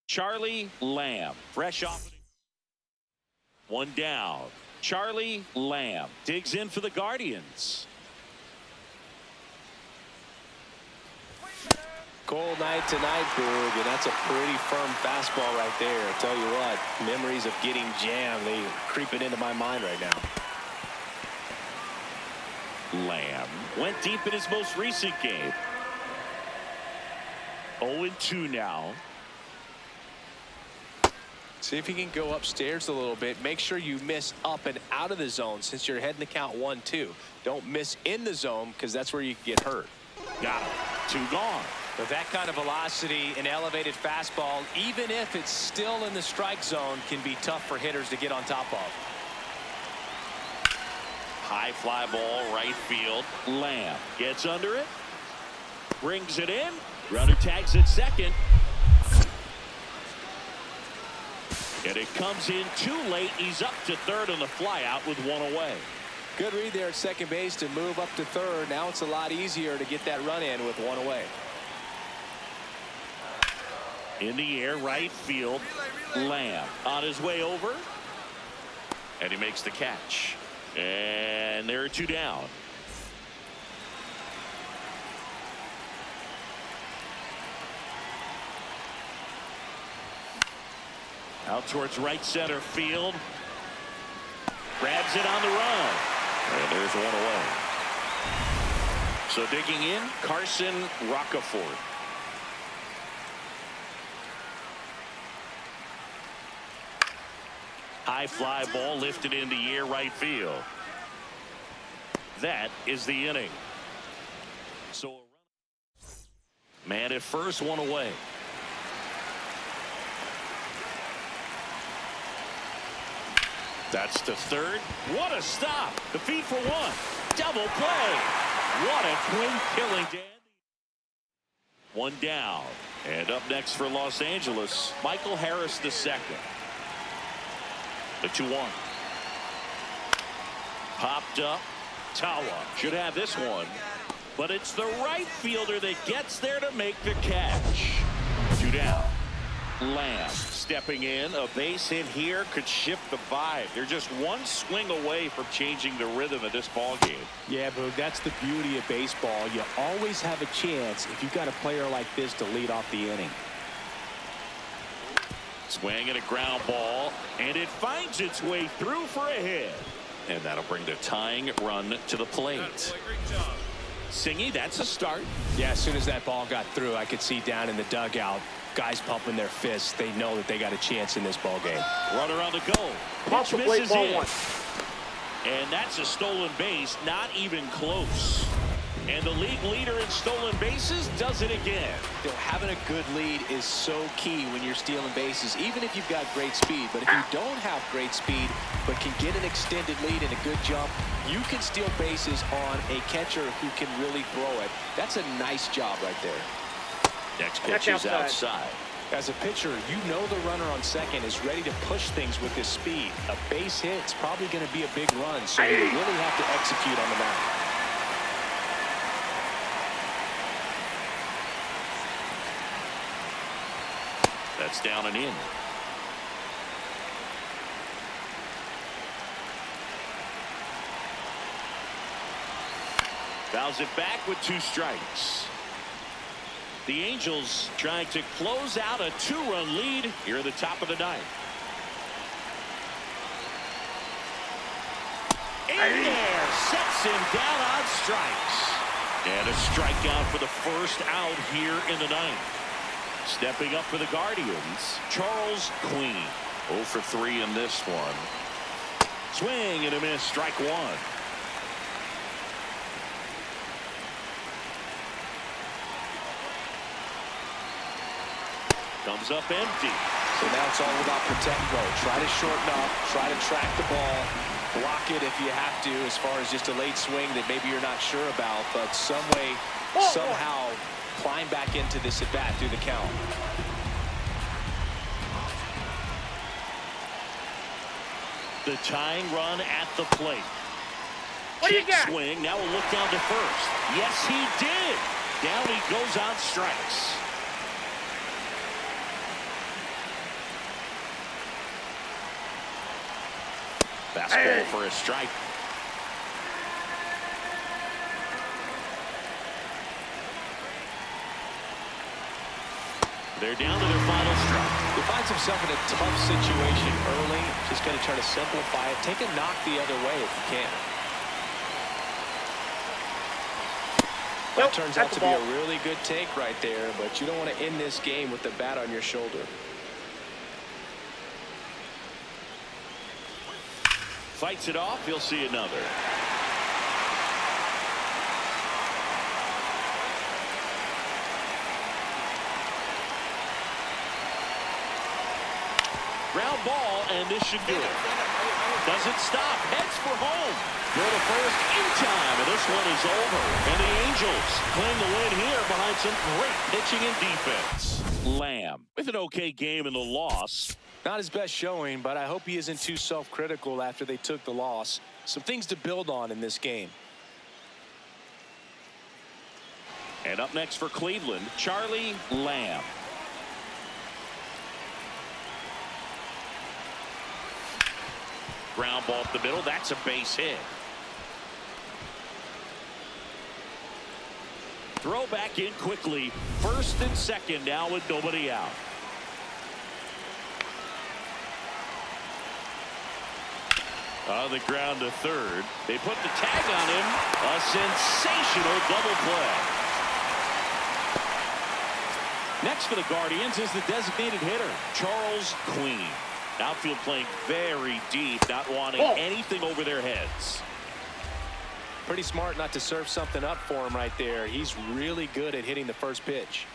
Charlie Lamb, fresh off. 1 down. Charlie Lamb digs in for the Guardians. Cold night tonight, Boog, and that's a pretty firm fastball right there. I tell you what, memories of getting jammed, they creeping into my mind right now. Lamb went deep in his most recent game. 0-2 now. See if you can go upstairs a little bit. Make sure you miss up and out of the zone since you're heading to count 1-2. Don't miss in the zone because that's where you can get hurt. Got him. 2 gone. With that kind of velocity, an elevated fastball, even if it's still in the strike zone, can be tough for hitters to get on top of. High fly ball right field. Lamb gets under it. Brings it in. Runner tags at second. And it comes in too late. He's up to third on the fly out with one away. Good read there at second base to move up to third. Now it's a lot easier to get that run in with one away. In the air, right field. Lamb on his way over. And he makes the catch. And there are two down. Out towards right center field. Grabs it on the run. And there's one away. So digging in, Carson Rocafort. High fly ball lifted in the air right field. That is the inning. So man at first, one away. That's to third. What a stop. The feed for one. Double play. What a twin killing dandy. One down. And up next for Los Angeles, Michael Harris II. The 2-1. Popped up. Tawa should have this one. But it's the right fielder that gets there to make the catch. Two down. Lamb stepping in. A base hit here could shift the vibe. They're just one swing away from changing the rhythm of this ball game. Yeah, Boog, that's the beauty of baseball. You always have a chance if you've got a player like this to lead off the inning. Swing and a ground ball, and it finds its way through for a hit. And that'll bring the tying run to the plate. Singy, that's a start. Yeah, as soon as that ball got through, I could see down in the dugout, guys pumping their fists. They know that they got a chance in this ball game. Runner on the go. Pitch misses in. And that's a stolen base, not even close. And the league leader in stolen bases does it again. Having a good lead is so key when you're stealing bases, even if you've got great speed. But if you don't have great speed but can get an extended lead and a good jump, you can steal bases on a catcher who can really throw it. That's a nice job right there. Next pitch is outside. As a pitcher, you know the runner on second is ready to push things with his speed. A base hit is probably going to be a big run, so you really have to execute on the mound. That's down and in. Fouls it back with two strikes. The Angels trying to close out a two-run lead here at the top of the ninth. In there, sets him down on strikes. And a strikeout for the first out here in the ninth. Stepping up for the Guardians, Charles Queen. 0 for 3 in this one. Swing and a miss, strike one. Comes up empty. So now it's all about protect mode. Try to shorten up, try to track the ball, block it if you have to, as far as just a late swing that maybe you're not sure about, but some way, somehow climb back into this at bat through the count. The tying run at the plate. What do you got? Swing. Now we'll look down to first. Yes, he did. Down he goes on strikes. Fastball for a strike. They're down to their final strike. He finds himself in a tough situation early. Just going to try to simplify it. Take a knock the other way if you can. That turns out to be a really good take right there, but you don't want to end this game with the bat on your shoulder. Fights it off. He'll see another. Ground ball, and this should do it. Doesn't stop. Heads for home. Go to first in time, and this one is over. And the Angels claim the win here behind some great pitching and defense. Lamb with an okay game in the loss. Not his best showing, but I hope he isn't too self-critical after they took the loss. Some things to build on in this game. And up next for Cleveland, Charlie Lamb. Ground ball up the middle. That's a base hit. Throw back in quickly. First and second now with nobody out. On the ground to third. They put the tag on him. A sensational double play. Next for the Guardians is the designated hitter, Charles Queen. Outfield playing very deep, not wanting anything over their heads. Pretty smart not to serve something up for him right there. He's really good at hitting the first pitch.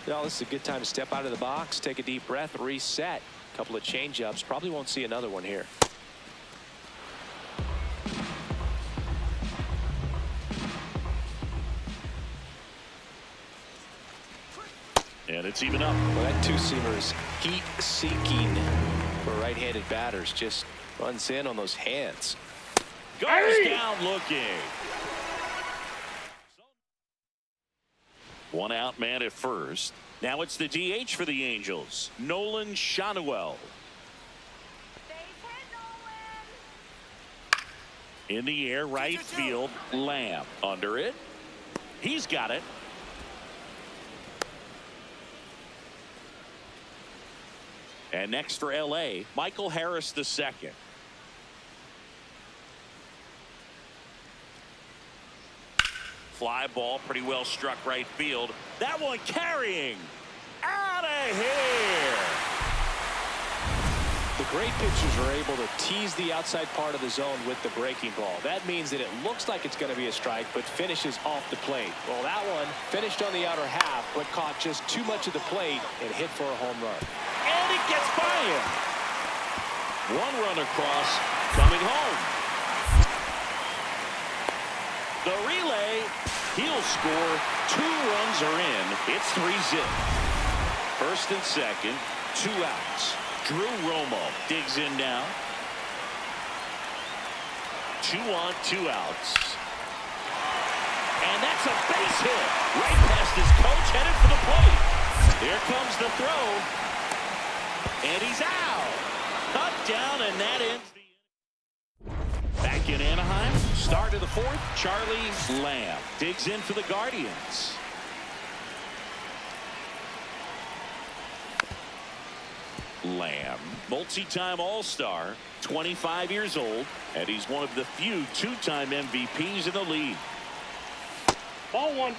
Well, this is a good time to step out of the box, take a deep breath, reset. A couple of change-ups. Probably won't see another one here. And it's even up. Well, that two-seamer is heat-seeking for right-handed batters. Just runs in on those hands. Goes down looking. One out man at first. Now it's the DH for the Angels, Nolan Shanuel. In the air, right field, Lamb. Under it. He's got it. And next for LA, Michael Harris II. Fly ball, pretty well struck right field. That one carrying. Out of here. The great pitchers are able to tease the outside part of the zone with the breaking ball. That means that it looks like it's going to be a strike, but finishes off the plate. Well, that one finished on the outer half, but caught just too much of the plate and hit for a home run. And it gets by him. One run across, coming home. The relay, he'll score. 2 runs are in. It's 3-0. First and second, 2 outs. Drew Romo digs in now. 2 on, 2 outs. And that's a base hit. Right past his coach, headed for the plate. Here comes the throw. And he's out. Cut down, and that ends the inning. Back in Anaheim, start of the 4th, Charlie Lamb digs in for the Guardians. Lamb, multi-time All-Star, 25 years old, and he's one of the few 2-time MVPs in the league. Ball 1.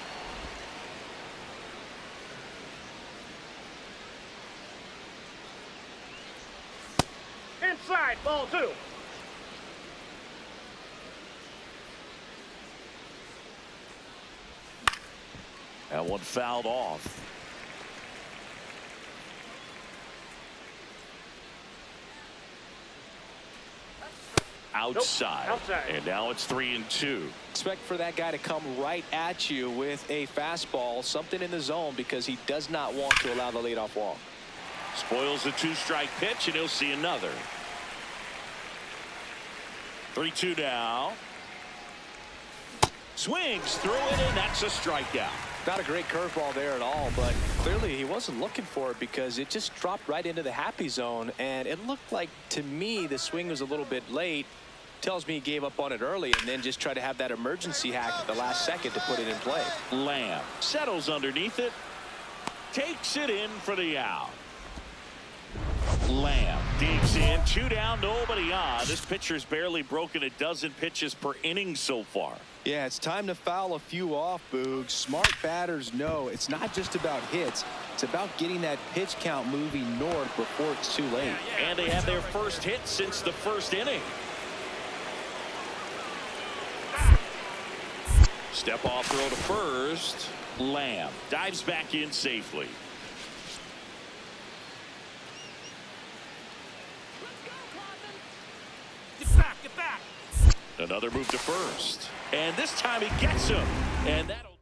Inside, ball 2. That one fouled off. Outside. Nope. Outside. And now it's 3-2. Expect for that guy to come right at you with a fastball, something in the zone, because he does not want to allow the leadoff walk. Spoils the 2-strike pitch, and he'll see another. 3-2 now. Swings through it, and that's a strikeout. Not a great curveball there at all, but clearly he wasn't looking for it because it just dropped right into the happy zone, and it looked like, to me, the swing was a little bit late. Tells me he gave up on it early and then just tried to have that emergency hack at the last second to put it in play. Lamb settles underneath it, takes it in for the out. Lamb digs in, 2 down, nobody on. This pitcher's barely broken a dozen pitches per inning so far. Yeah, it's time to foul a few off, Boog. Smart batters know it's not just about hits. It's about getting that pitch count moving north before it's too late. And they have their first hit since the first inning. Step off throw to first. Lamb dives back in safely. Another move to first. And this time he gets him. And that'll...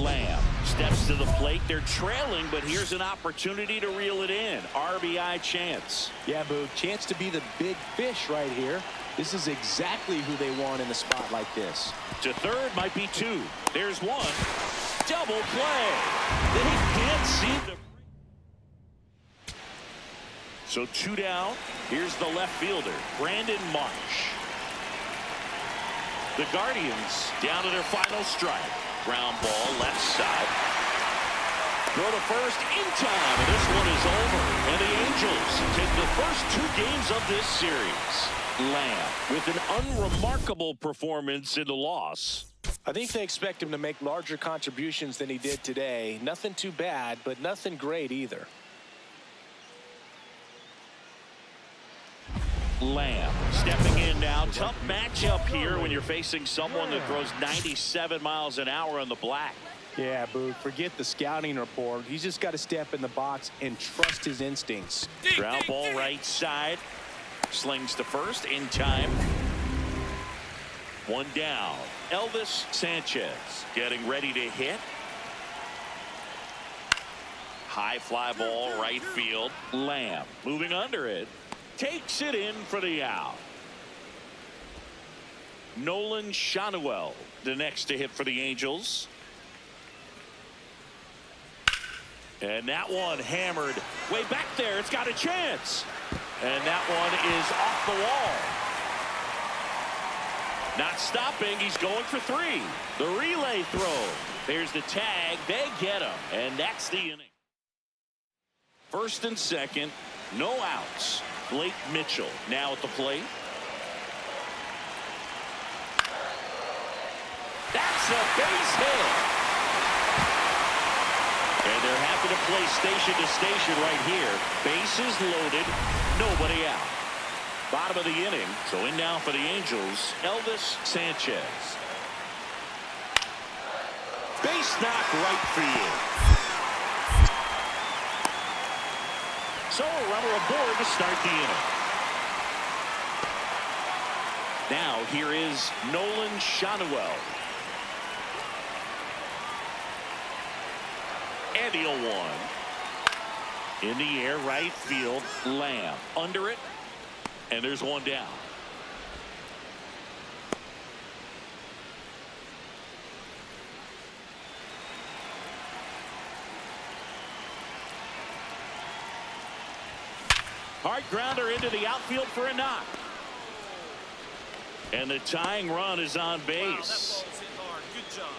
Lamb steps to the plate. They're trailing, but here's an opportunity to reel it in. RBI chance. Yeah, Boog, chance to be the big fish right here. This is exactly who they want in a spot like this. To third might be two. There's one. Double play. They can't seem to... So two down. Here's the left fielder, Brandon Marsh. The Guardians down to their final strike. Ground ball left side. Throw to first in time, and this one is over. And the Angels take the first two games of this series. Lamb with an unremarkable performance in the loss. I think they expect him to make larger contributions than he did today. Nothing too bad, but nothing great either. Lamb stepping in now. Tough matchup here when you're facing someone that throws 97 miles an hour on the black. Yeah, Boog, forget the scouting report. He's just got to step in the box and trust his instincts. Ground ball right side. Slings to first in time. One down. Elvis Sanchez getting ready to hit. High fly ball right field. Lamb moving under it. Takes it in for the out. Nolan Shanuel, the next to hit for the Angels. And that one hammered way back there. It's got a chance. And that one is off the wall. Not stopping. He's going for three. The relay throw. There's the tag. They get him. And that's the inning. First and second. No outs. Blake Mitchell now at the plate. That's a base hit. And they're happy to play station to station right here. Bases loaded. Nobody out. Bottom of the inning. So in now for the Angels, Elvis Sanchez. Base knock right field. So a runner aboard to start the inning. Now here is Nolan Shanuel. And he'll one. In the air, right field. Lamb under it. And there's one down. Hard grounder into the outfield for a knock. And the tying run is on base. Wow, that ball's hit hard. Good job.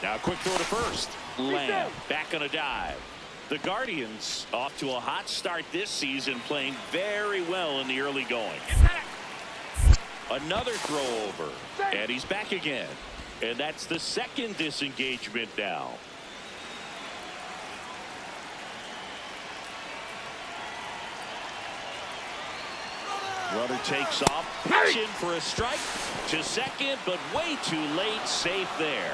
Now a quick throw to first. Lamb back on a dive. The Guardians off to a hot start this season, playing very well in the early going. Another throw over. And he's back again. And that's the second disengagement now. Runner takes off, pitching for a strike to second, but way too late, safe there.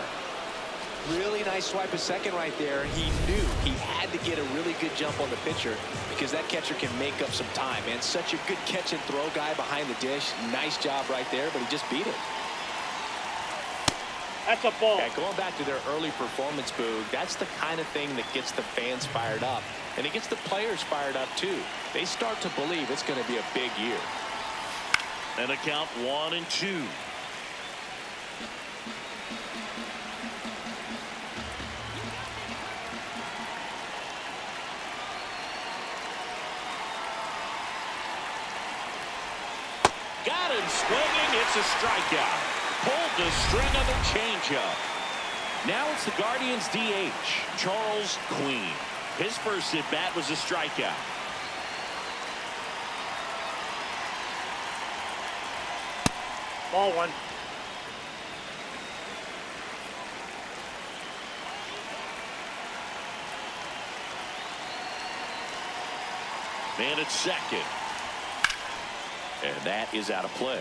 Really nice swipe of second right there. He knew he had to get a really good jump on the pitcher because that catcher can make up some time, man. Such a good catch and throw guy behind the dish. Nice job right there, but he just beat it. That's a ball. Yeah, going back to their early performance, Boog, that's the kind of thing that gets the fans fired up. And it gets the players fired up, too. They start to believe it's going to be a big year. And a count 1-2. Got him swinging. It's a strikeout. Pulled the string of the changeup. Now it's the Guardians' DH, Charles Queen. His first at bat was a strikeout. Ball one. Man at second. And that is out of play.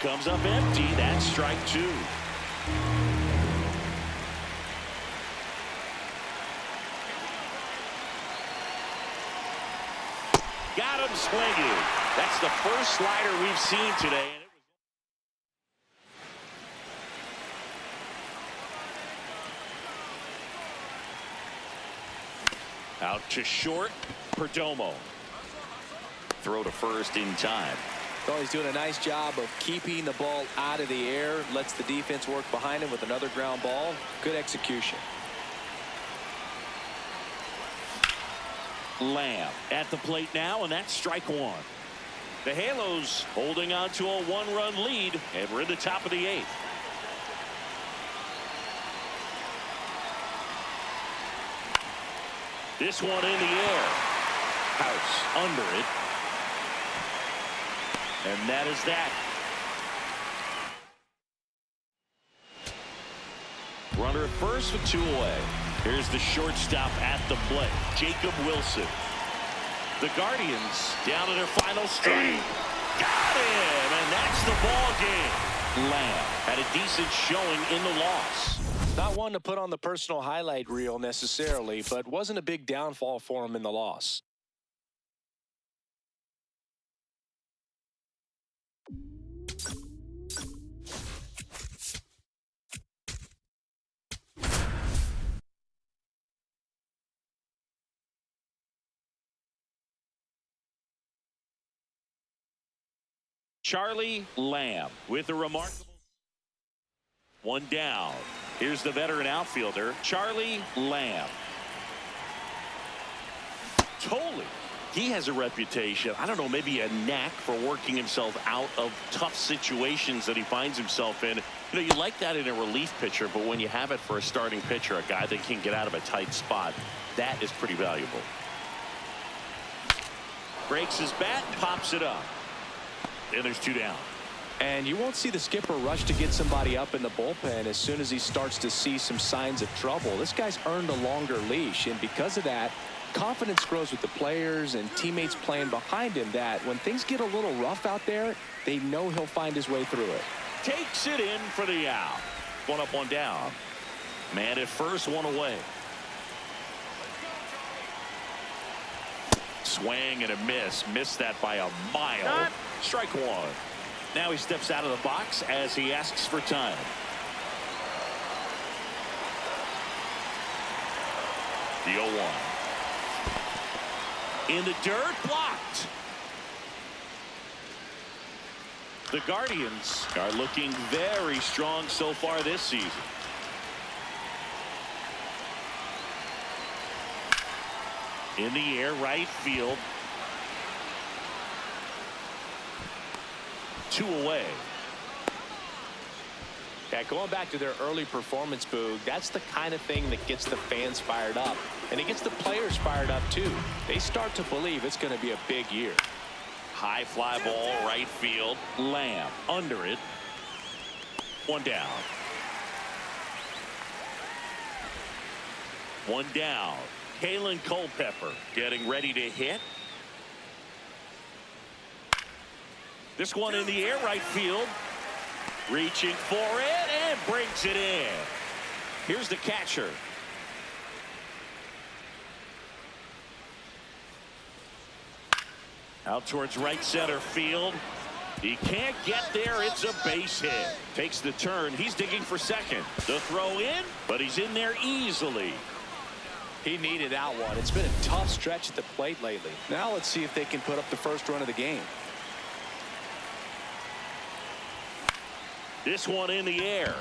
comes up empty. That's strike two. Got him swinging. That's the first slider we've seen today. Out to short. Perdomo. Throw to first in time. Well, he's doing a nice job of keeping the ball out of the air. Lets the defense work behind him with another ground ball. Good execution. Lamb at the plate now, and that's strike one. The Halos holding on to a one-run lead, and we're in the top of the eighth. This one in the air. House under it. And that is that. Runner at first with two away. Here's the shortstop at the plate, Jacob Wilson. The Guardians down to their final strike. Got him, and that's the ball game. Lamb had a decent showing in the loss. Not one to put on the personal highlight reel necessarily, but wasn't a big downfall for him in the loss. Charlie Lamb with a remarkable one down. Here's the veteran outfielder, Charlie Lamb. Totally. He has a reputation, I don't know, maybe a knack for working himself out of tough situations that he finds himself in. You know, you like that in a relief pitcher, but when you have it for a starting pitcher, a guy that can get out of a tight spot, that is pretty valuable. Breaks his bat, pops it up. And there's two down. And you won't see the skipper rush to get somebody up in the bullpen as soon as he starts to see some signs of trouble. This guy's earned a longer leash, and because of that, confidence grows with the players and teammates playing behind him, that when things get a little rough out there, they know he'll find his way through it. Takes it in for the out. One up, one down. Man at first, one away. Swing and a miss. Missed that by a mile. Strike one. Now he steps out of the box as he asks for time. The 0-1. In the dirt, blocked. The Guardians are looking very strong so far this season. In the air, right field. Two away. Yeah, going back to their early performance, Boog, that's the kind of thing that gets the fans fired up. And it gets the players fired up, too. They start to believe it's going to be a big year. High fly ball, right field. Lamb under it. One down. One down. Kalen Culpepper getting ready to hit. This one in the air, right field. Reaching for it and brings it in. Here's the catcher. Out towards right center field. He can't get there. It's a base hit. Takes the turn. He's digging for second. The throw in, but he's in there easily. He needed that one. It's been a tough stretch at the plate lately. Now let's see if they can put up the first run of the game. This one in the air.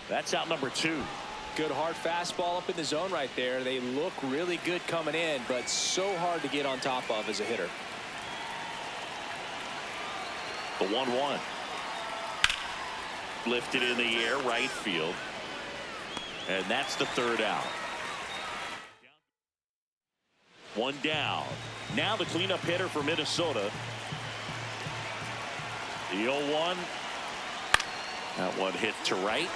That's out number two. Good hard fastball up in the zone right there. They look really good coming in, but so hard to get on top of as a hitter. The 1-1. Lifted in the air, right field. And that's the third out. One down. Now the cleanup hitter for Minnesota. The 0-1. That one hit to right.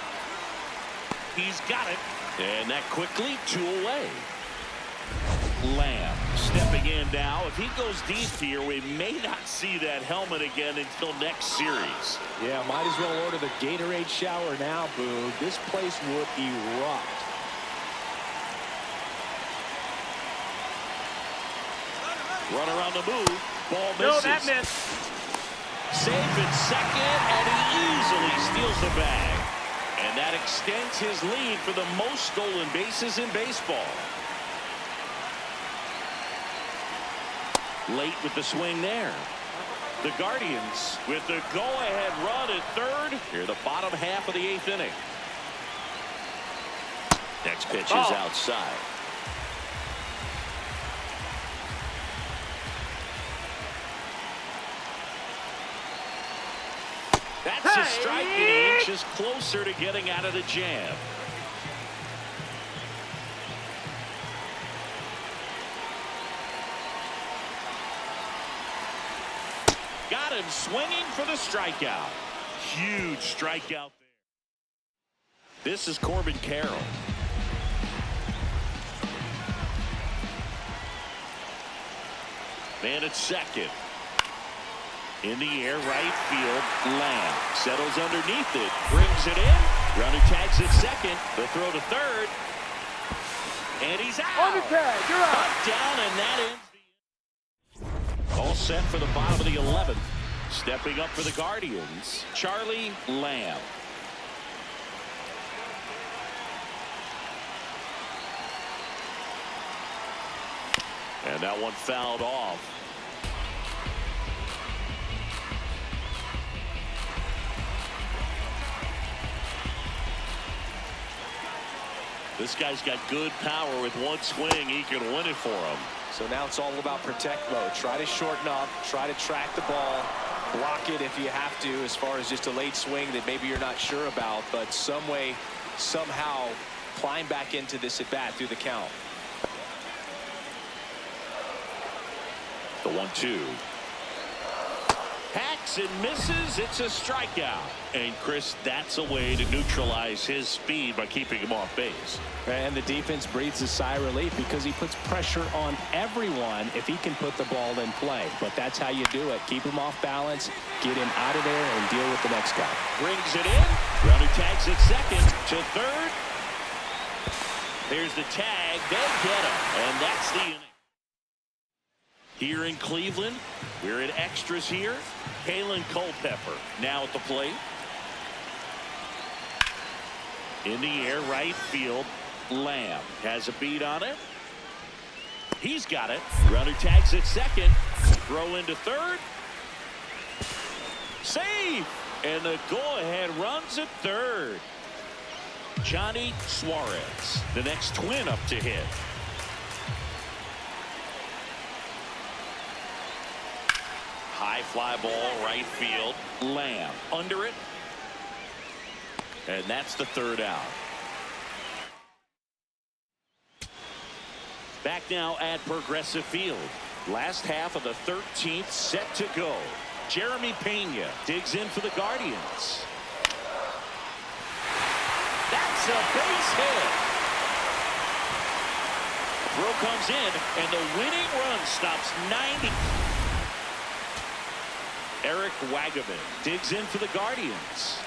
He's got it. And that quickly, two away. Lamb stepping in now. If he goes deep here, we may not see that helmet again until next series. Yeah, might as well order the Gatorade shower now, Boog. This place would erupt. Run around the move. Ball misses. No, that missed. Safe at second, and he easily steals the bag. And that extends his lead for the most stolen bases in baseball. Late with the swing there. The Guardians with the go-ahead run at third. Here, the bottom half of the 8th inning. Next pitch is outside. That's a strike, and he inches closer to getting out of the jam. Got him swinging for the strikeout. Huge strikeout there. This is Corbin Carroll. Man at second. In the air, right field, Lamb settles underneath it, brings it in. Runner tags at second. The throw to third. And he's out. On the tag, you're out. Up, down, and that ends the inning. All set for the bottom of the 11th. Stepping up for the Guardians, Charlie Lamb. And that one fouled off. This guy's got good power. With one swing, he can win it for him. So now it's all about protect mode. Try to shorten up, try to track the ball, block it if you have to, as far as just a late swing that maybe you're not sure about, but some way, somehow climb back into this at bat through the count. The 1-2. Hacks and misses. It's a strikeout. And Chris, that's a way to neutralize his speed by keeping him off base. And the defense breathes a sigh of relief because he puts pressure on everyone if he can put the ball in play. But that's how you do it. Keep him off balance, get him out of there, and deal with the next guy. Brings it in. Runner tags at second to third. There's the tag. They get him. And that's the inning. Here in Cleveland, we're at extras here. Kalen Culpepper now at the plate. In the air, right field, Lamb has a beat on it. He's got it. Runner tags at second. Throw into third. Save! And the go-ahead runs at third. Johnny Suarez, the next twin up to hit. High fly ball, right field. Lamb under it. And that's the third out. Back now at Progressive Field. Last half of the 13th set to go. Jeremy Pena digs in for the Guardians. That's a base hit. Throw comes in, and the winning run stops 90. Eric Wagaman digs in for the Guardians.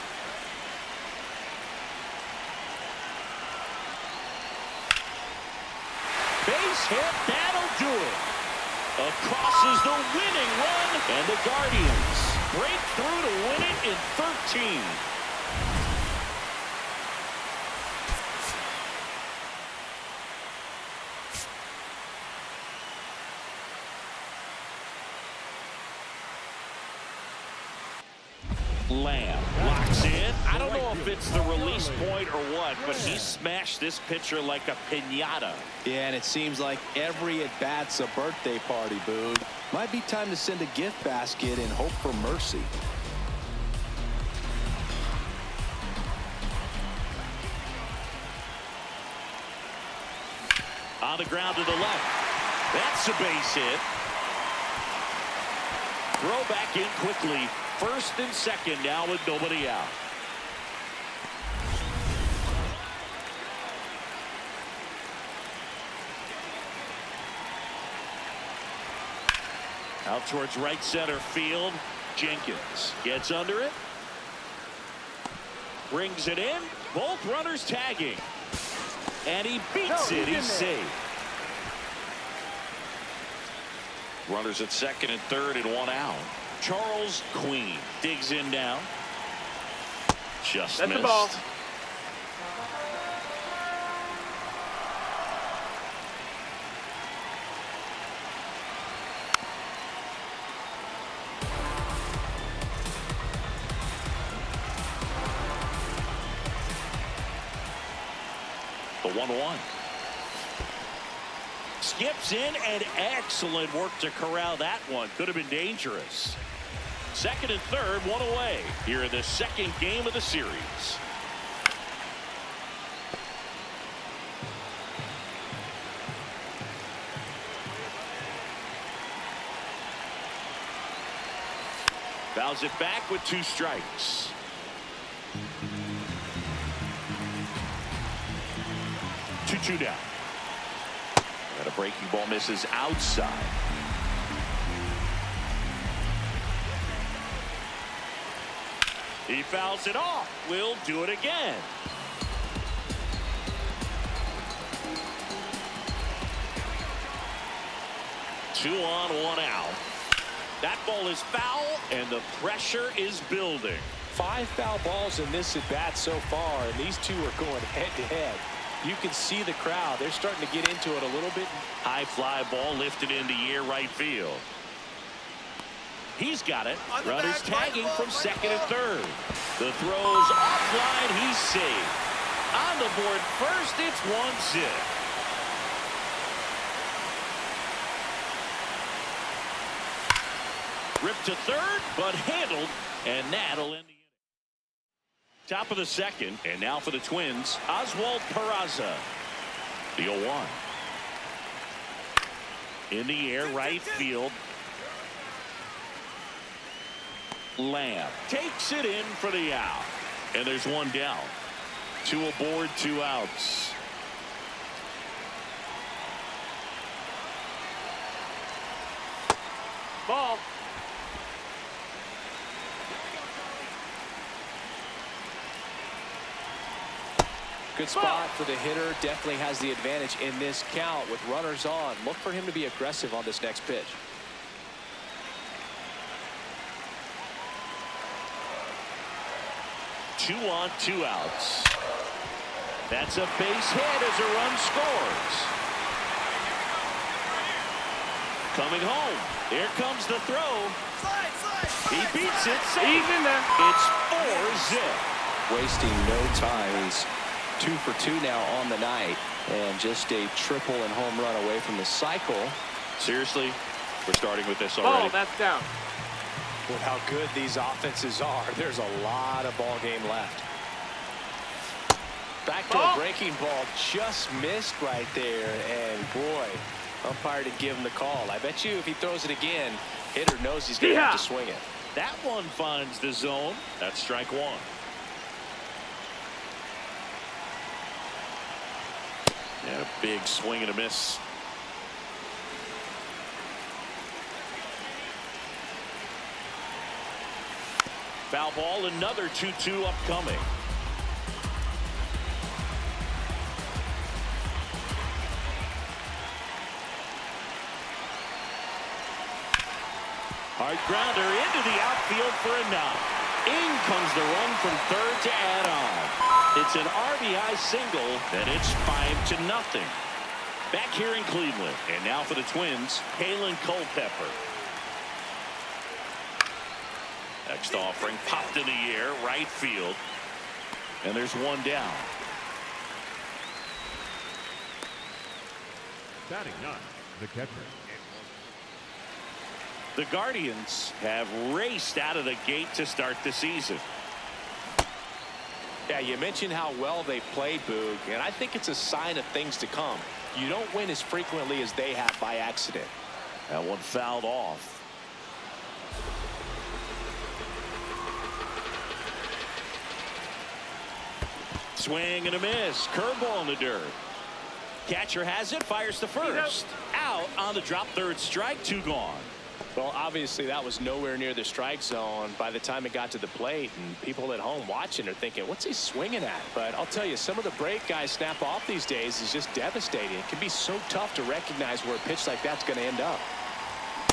Base hit, that'll do it. Across is the winning run, and the Guardians break through to win it in 13. Lamb locks in. I don't know if it's the release point or what, but he smashed this pitcher like a piñata. Yeah, and it seems like every at-bat's a birthday party, Boog. Might be time to send a gift basket and hope for mercy. On the ground to the left. That's a base hit. Throw back in quickly. First and second now with nobody out. Out towards right center field. Jenkins gets under it. Brings it in. Both runners tagging. And he beats it. He's safe. Runners at second and third and one out. Charles Queen digs in now. Just That's missed. the ball. The 1-1. Skips in, and excellent work to corral that one. Could have been dangerous. Second and third, one away here in the second game of the series. Fouls it back with 2 strikes. Two down. And a breaking ball misses outside. He fouls it off. Will do it again. Two on, one out. That ball is foul, and the pressure is building. 5 foul balls in this at bat so far, and these two are going head to head. You can see the crowd. They're starting to get into it a little bit. High fly ball lifted into air right field. He's got it. Runners tagging from second and third. The throw's offline. He's safe. On the board first, it's 1-0. Ripped to third, but handled, and that'll end the inning. Top of the second, and now for the Twins, Oswald Peraza. The 0-1. In the air, right field. Lamb takes it in for the out. And there's one down. 2 aboard, 2 outs. Ball. Good spot for the hitter. Definitely has the advantage in this count with runners on. Look for him to be aggressive on this next pitch. Two on, 2 outs. That's a base hit as a run scores. Coming home. Here comes the throw. He beats it. He's in there. It's 4-0. Wasting no time. He's 2 for 2 now on the night, and just a triple and home run away from the cycle. Seriously, we're starting with this already. Ball. That's down. With how good these offenses are, there's a lot of ball game left. Back to a breaking ball, just missed right there, and boy, umpire didn't give him the call. I bet you if he throws it again, hitter knows he's going to have to swing it. That one finds the zone. That's strike 1. And a big swing and a miss. Foul ball, another 2-2 upcoming. Hard grounder into the outfield for a knock. In comes the run from third to add on. It's an RBI single, and it's 5-0. Back here in Cleveland, and now for the Twins, Kalen Culpepper. Next offering popped in the air, right field, and there's one down. Batting 9, the catcher. The Guardians have raced out of the gate to start the season. Yeah, you mentioned how well they played, Boog, and I think it's a sign of things to come. You don't win as frequently as they have by accident. That one fouled off. Swing and a miss. Curveball in the dirt. Catcher has it, fires to first. Out on the drop, third strike, 2 gone. Well, obviously that was nowhere near the strike zone by the time it got to the plate, and people at home watching are thinking, what's he swinging at? But I'll tell you, some of the break guys snap off these days is just devastating. It can be so tough to recognize where a pitch like that's going to end up.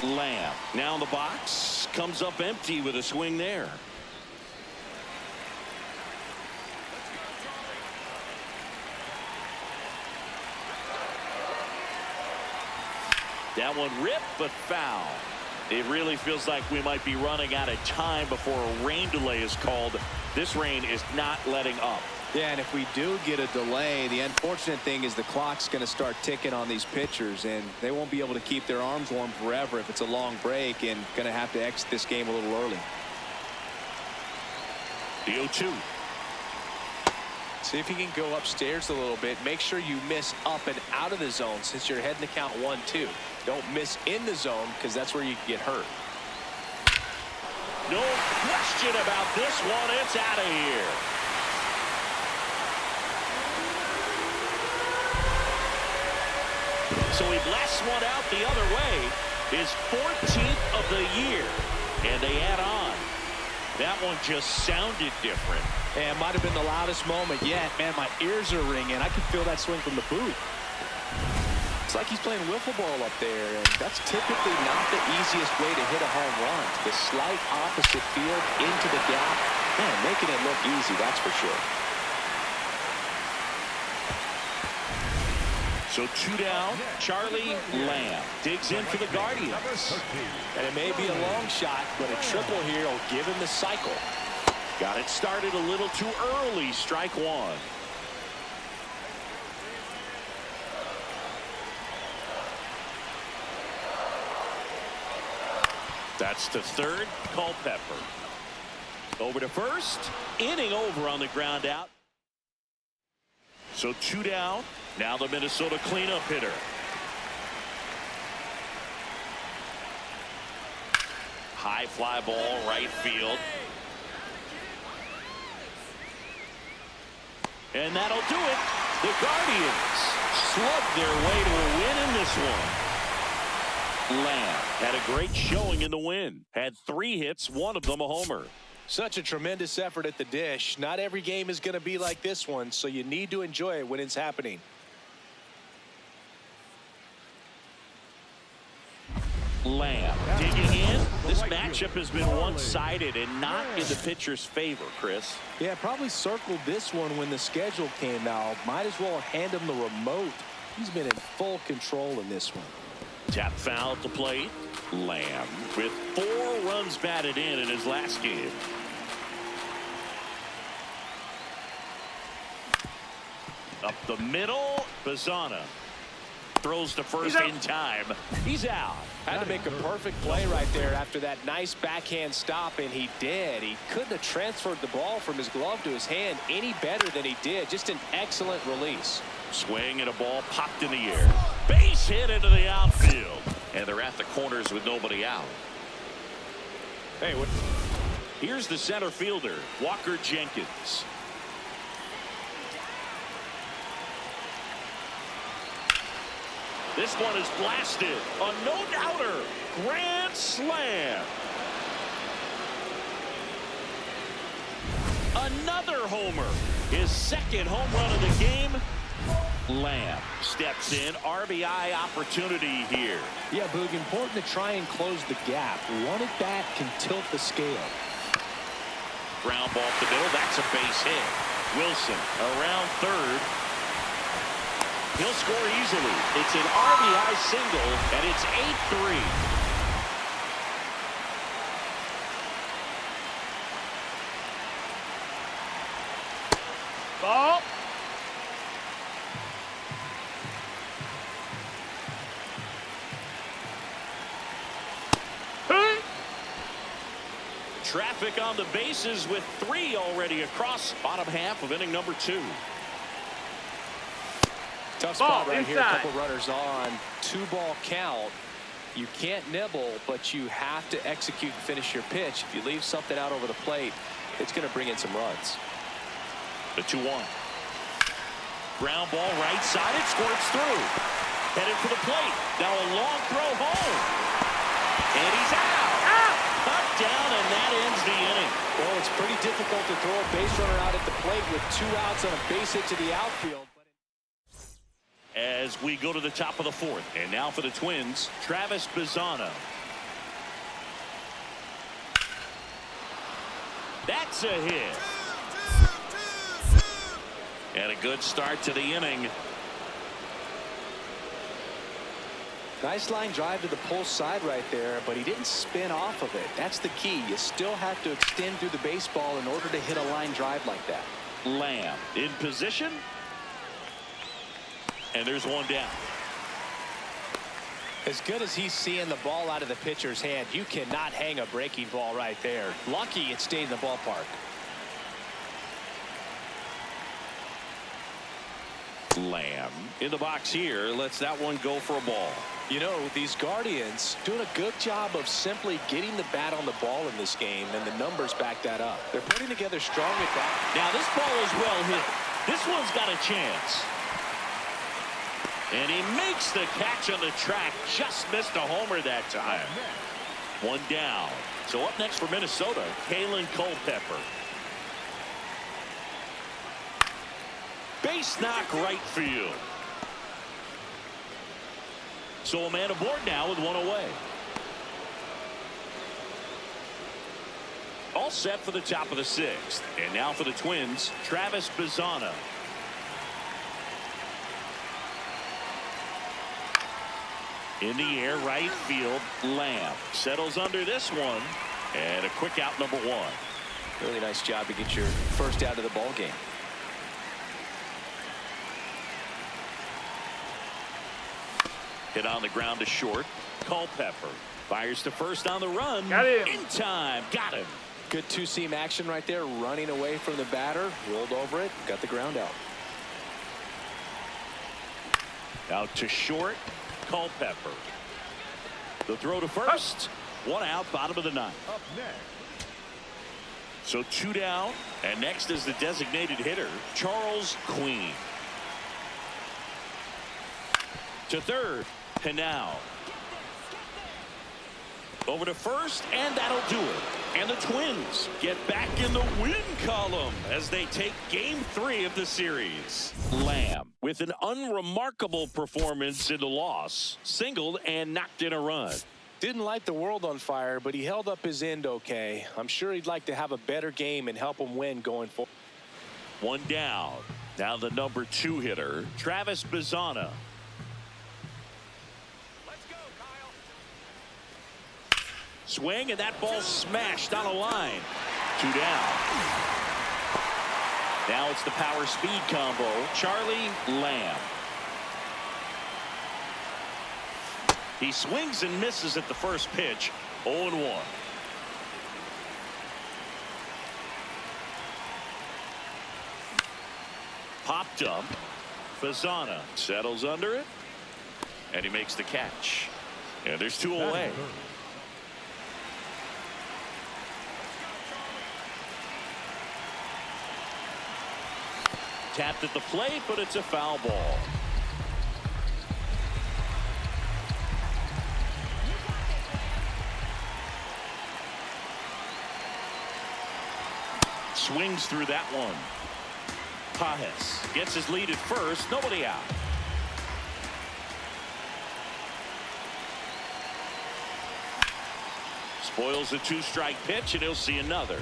Lamb now in the box, comes up empty with a swing there. That one ripped but foul. It really feels like we might be running out of time before a rain delay is called. This rain is not letting up. Yeah, and if we do get a delay, the unfortunate thing is the clock's going to start ticking on these pitchers, and they won't be able to keep their arms warm forever if it's a long break, and going to have to exit this game a little early. The 0-2. See if you can go upstairs a little bit. Make sure you miss up and out of the zone since you're heading to count 1-2. Don't miss in the zone because that's where you can get hurt. No question about this one. It's out of here. So he blasts one out the other way. His 14th of the year. And they add on. That one just sounded different. And it might have been the loudest moment yet. Man, my ears are ringing. I can feel that swing from the booth. It's like he's playing wiffle ball up there, and that's typically not the easiest way to hit a home run. The slight opposite field into the gap. Man, making it look easy, that's for sure. So 2 down. Charlie Lamb digs in for the Guardians. And it may be a long shot, but a triple here will give him the cycle. Got it started a little too early. Strike one. That's to third. Culpepper. Over to first. Inning over on the ground out. So 2 down. Now the Minnesota cleanup hitter. High fly ball, right field. And that'll do it. The Guardians slugged their way to a win in this one. Lamb had a great showing in the win. Had 3 hits, one of them a homer. Such a tremendous effort at the dish. Not every game is going to be like this one, so you need to enjoy it when it's happening. Lamb digging in. This matchup has been one-sided and not in the pitcher's favor, Chris. Yeah, probably circled this one when the schedule came out. Might as well hand him the remote. He's been in full control in this one. Tap foul at the plate. Lamb with 4 runs batted in his last game. Up the middle, Bazana throws to first in time. He's out. Had to make a perfect play right there after that nice backhand stop, and he did. He couldn't have transferred the ball from his glove to his hand any better than he did. Just an excellent release. Swing and a ball popped in the air. Base hit into the outfield. And they're at the corners with nobody out. Hey, what? Here's the center fielder, Walker Jenkins. This one is blasted. A no-doubter. Grand slam. Another homer. His second home run of the game. Lamb steps in. RBI opportunity here. Yeah, Boog, important to try and close the gap. One at bat can tilt the scale. Ground ball up the middle. That's a base hit. Wilson around third. He'll score easily. It's an RBI single, and it's 8-3. Ball. Traffic on the bases with 3 already across bottom half of inning number 2. Tough spot right here. A inside. couple runners on. 2-ball count. You can't nibble, but you have to execute and finish your pitch. If you leave something out over the plate, it's going to bring in some runs. The 2-1. Ground ball right side. It squirts through. Headed for the plate. Now a long throw home. And he's out. Cut down, and that ends the inning. Well, it's pretty difficult to throw a base runner out at the plate with 2 outs on a base hit to the outfield. As we go to the top of the 4th. And now for the Twins, Travis Bazzana. That's a hit. And a good start to the inning. Nice line drive to the pull side right there, but he didn't spin off of it. That's the key. You still have to extend through the baseball in order to hit a line drive like that. Lamb in position. And there's one down. As good as he's seeing the ball out of the pitcher's hand, you cannot hang a breaking ball right there. Lucky it stayed in the ballpark. Lamb in the box here. Lets that one go for a ball. You know, these Guardians doing a good job of simply getting the bat on the ball in this game, and the numbers back that up. They're putting together strong at bat. Now this ball is well hit. This one's got a chance. And he makes the catch on the track. Just missed a homer that time. One down. So up next for Minnesota, Kalen Culpepper. Base knock right field. So a man aboard now with one away. All set for the top of the 6th. And now for the Twins, Travis Bazzana. In the air, right field, Lamb settles under this one, and a quick out, number 1. Really nice job to get your first out of the ball game. Hit on the ground to short. Culpepper fires to first on the run. Got him. In time. Got him. Good 2-seam action right there, running away from the batter, rolled over it, got the ground out. Out to short. Culpepper. The throw to first. 1 out, bottom of the 9th. Up next. So 2 down, and next is the designated hitter, Charles Queen. To third, Pinal. Over to first, and that'll do it. And the Twins get back in the win column as they take Game 3 of the series. Lamb, with an unremarkable performance in the loss, singled and knocked in a run. Didn't light the world on fire, but he held up his end okay. I'm sure he'd like to have a better game and help him win going forward. 1 down. Now the number 2 hitter, Travis Bazzana. Swing, and that ball smashed on a line. 2 down. Now it's the power speed combo, Charlie Lamb. He swings and misses at the first pitch. 0-1. Popped up. Bazzana settles under it, and he makes the catch. And there's 2 away. Tapped at the plate, but it's a foul ball. Swings through that one. Pajes gets his lead at first. Nobody out. Spoils a 2-strike pitch, and he'll see another.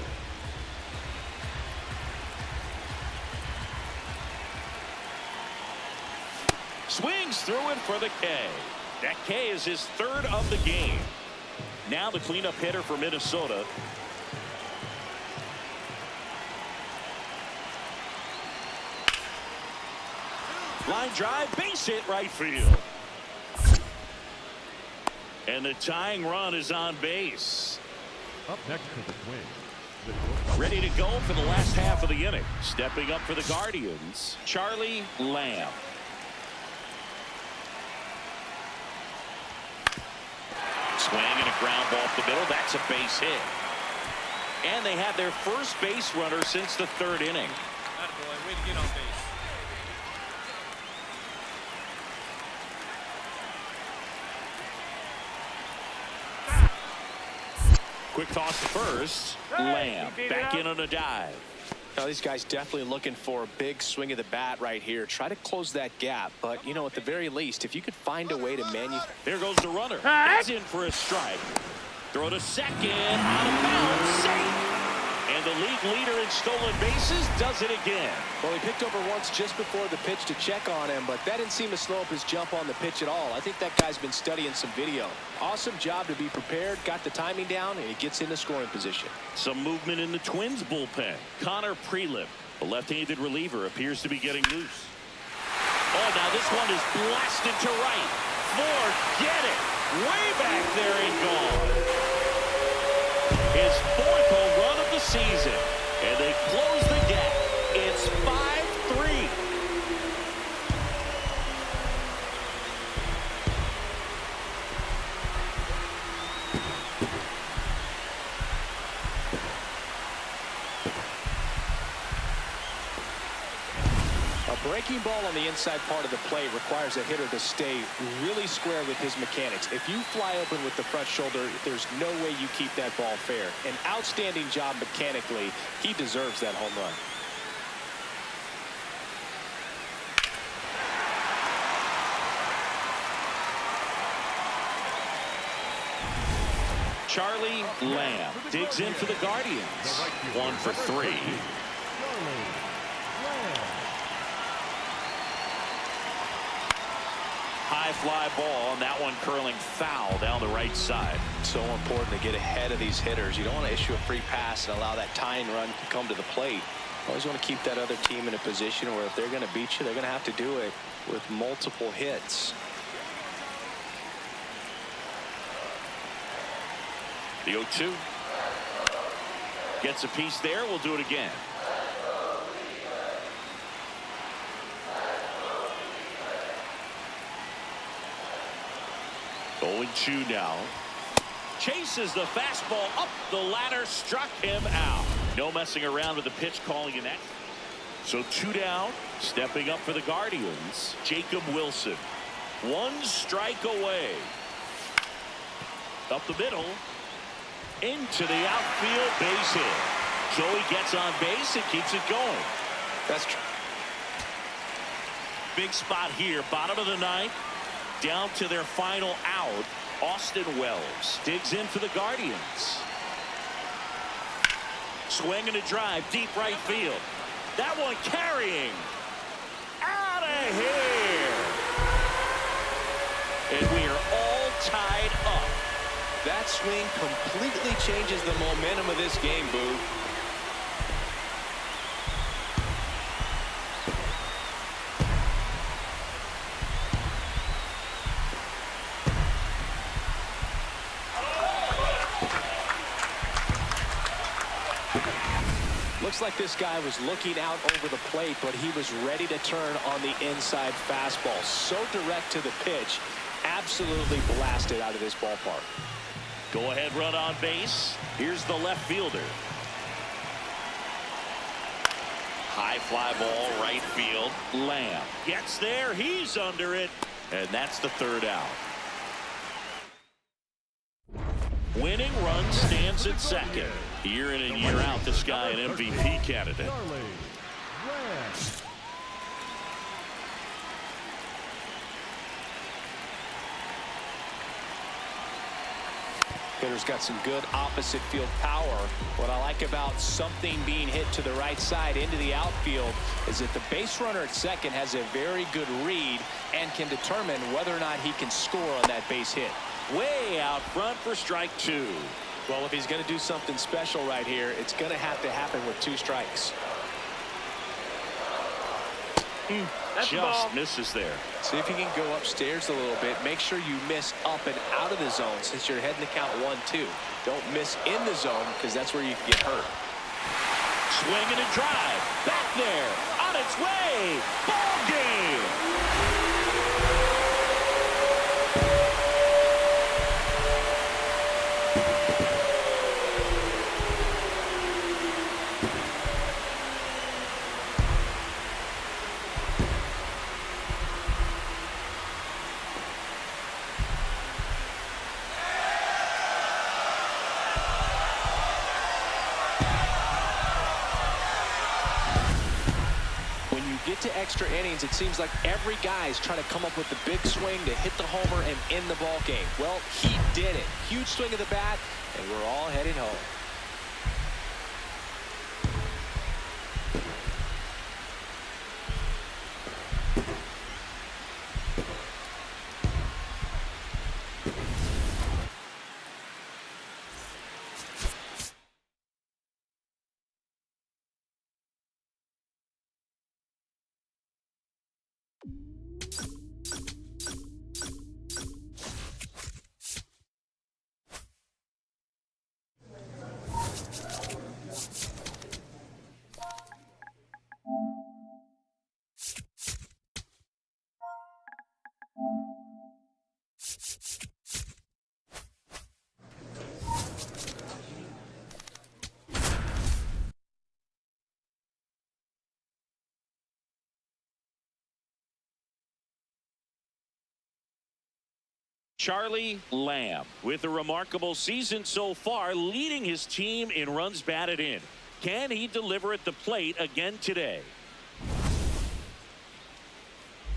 Swings through it for the K. That K is his 3rd of the game. Now the cleanup hitter for Minnesota. Line drive, base hit right field. And the tying run is on base. Up next for the Twins. Ready to go for the last half of the inning. Stepping up for the Guardians, Charlie Lamb. Swing and a ground ball up the middle. That's a base hit. And they have their first base runner since the 3rd inning. Attaboy, way to get on base. Quick toss to first. Lamb back in on a dive. Now, these guys definitely looking for a big swing of the bat right here. Try to close that gap. But, you know, at the very least, if you could find a way to There goes the runner. That's in for a strike. Throw to second. Out of bounds. Safe. And the league leader in stolen bases does it again. Well, he picked over once just before the pitch to check on him, but that didn't seem to slow up his jump on the pitch at all. I think that guy's been studying some video. Awesome job to be prepared, got the timing down, and he gets into scoring position. Some movement in the Twins bullpen. Connor Prelim, a left-handed reliever, appears to be getting loose. Oh, now this one is blasted to right. Forget it. Way back there and gone. His fourth home run of the season. And they close the gap. It's 5-3. A breaking ball on the inside part of the plate requires a hitter to stay really square with his mechanics. If you fly open with the front shoulder, there's no way you keep that ball fair. An outstanding job mechanically. He deserves that home run. Charlie Lamb digs in for the Guardians. 1 for 3. High fly ball, and that one curling foul down the right side. So important to get ahead of these hitters. You don't want to issue a free pass and allow that tying run to come to the plate. Always want to keep that other team in a position where if they're going to beat you, they're going to have to do it with multiple hits. The 0-2. Gets a piece there. We'll do it again. Oh, 2 now. Chases the fastball up the ladder, struck him out. No messing around with the pitch, calling in that. So 2 down. Stepping up for the Guardians, Jacob Wilson. 1 strike away. Up the middle. Into the outfield, base hit. Joey gets on base and keeps it going. That's true. Big spot here, bottom of the 9th. Down to their final out. Austin Wells digs in for the Guardians. Swing and a drive, deep right field. That one carrying. Out of here. And we are all tied up. That swing completely changes the momentum of this game, Boo. Looks like this guy was looking out over the plate, but he was ready to turn on the inside fastball. So direct to the pitch, absolutely blasted out of this ballpark. Go ahead run on base. Here's the left fielder. High fly ball right field. Lamb gets there. He's under it. And that's the 3rd out. Winning run stands at 2nd. Year in and year out, this guy an MVP candidate. Hitter's got some good opposite field power. What I like about something being hit to the right side into the outfield is that the base runner at second has a very good read and can determine whether or not he can score on that base hit. Way out front for strike 2. Well, if he's going to do something special right here, it's going to happen with 2 strikes. Just misses there. See if you can go upstairs a little bit. Make sure you miss up and out of the zone since you're heading to count 1-2. Don't miss in the zone because that's where you can get hurt. Swing and a drive. Back there. On its way. Ball game. get to extra innings, it seems like every guy is trying to come up with the big swing to hit the homer and end the ball game. Well, he did it. Huge swing of the bat, and we're all headed home. Charlie Lamb with a remarkable season so far, leading his team in runs batted in. Can he deliver at the plate again today?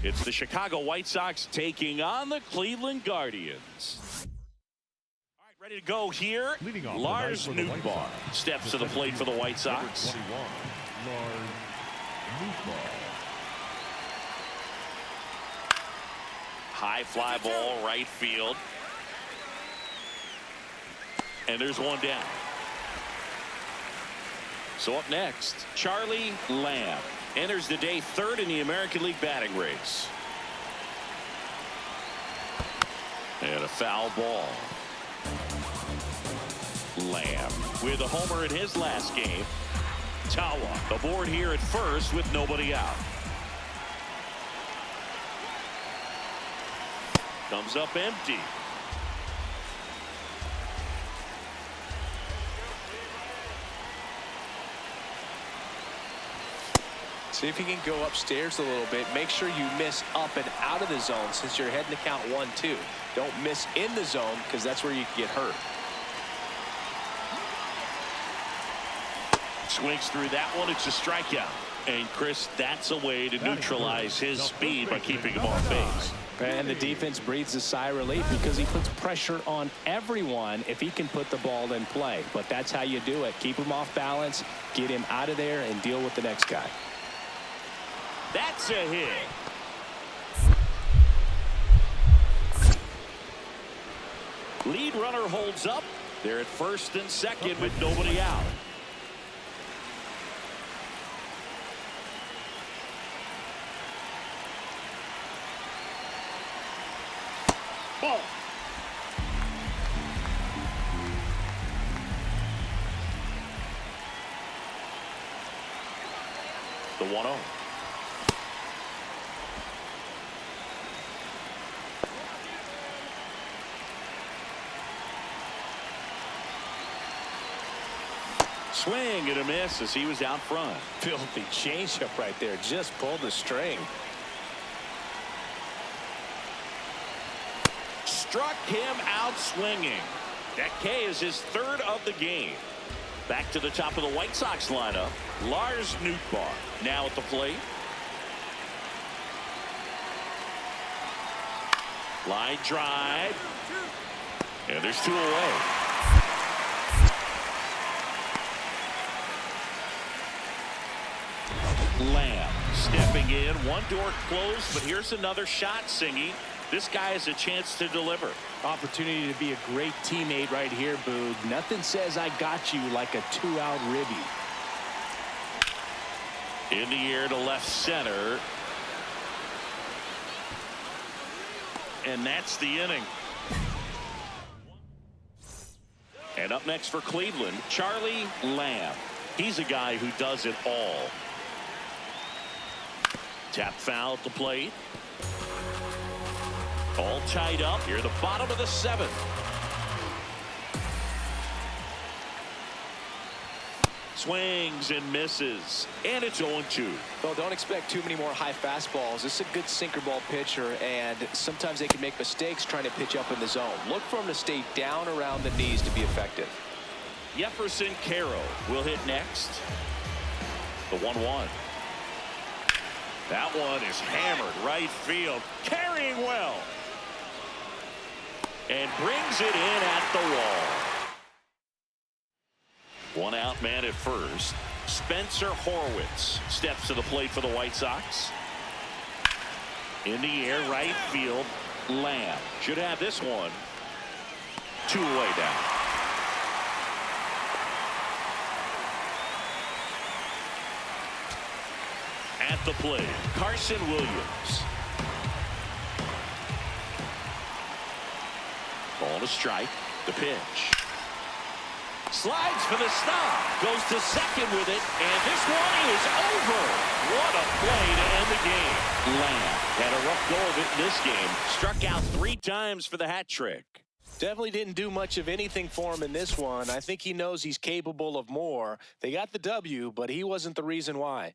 It's the Chicago White Sox taking on the Cleveland Guardians. All right, ready to go here. Lars Nootbaar steps to the plate for the White Sox. 21, Lars Nootbaar. High fly ball, right field. And there's one down. So up next, Charlie Lamb enters the day third in the American League batting race. And a foul ball. Lamb with a homer in his last game. Tawa aboard here at first with nobody out. Comes up empty. See if you can go upstairs a little bit. Make sure you miss up and out of the zone since you're heading to count 1-2. Don't miss in the zone because that's where you can get hurt. Swings through that one. It's a strikeout. And Chris, that's a way to neutralize his speed by keeping him off base. And the defense breathes a sigh of relief because he puts pressure on everyone if he can put the ball in play. But that's how you do it. Keep him off balance, get him out of there, and deal with the next guy. That's a hit. Lead runner holds up. They're at first and second with nobody out. Ball. The 1-0. Swing and a miss as he was out front. Filthy changeup right there. Just pulled the string. Struck him out swinging. That K is his third of the game. Back to the top of the White Sox lineup. Lars Nootbaar now at the plate. Line drive. And there's two away. Lamb stepping in. One door closed, but here's another shot singing. This guy has a chance to deliver. Opportunity to be a great teammate right here, Boog. Nothing says I got you like a 2-out ribby. In the air to left center. And that's the inning. And up next for Cleveland, Charlie Lamb. He's a guy who does it all. Tap foul at the plate. All tied up here, the bottom of the seventh. Swings and misses, and it's 0-2. Well, don't expect too many more high fastballs. This is a good sinker ball pitcher, and sometimes they can make mistakes trying to pitch up in the zone. Look for him to stay down around the knees to be effective. Jefferson Caro will hit next. The 1-1. That one is hammered right field. Carrying well. And brings it in at the wall. One out man at first. Spencer Horwitz steps to the plate for the White Sox. In the air, right field. Lamb should have this one. 2 away down. At the plate, Carson Williams. Ball to strike. The pitch. Slides for the stop. Goes to second with it. And this one is over. What a play to end the game. Lamb had a rough go of it in this game. Struck out 3 times for the hat trick. Definitely didn't do much of anything for him in this one. I think he knows he's capable of more. They got the W, but he wasn't the reason why.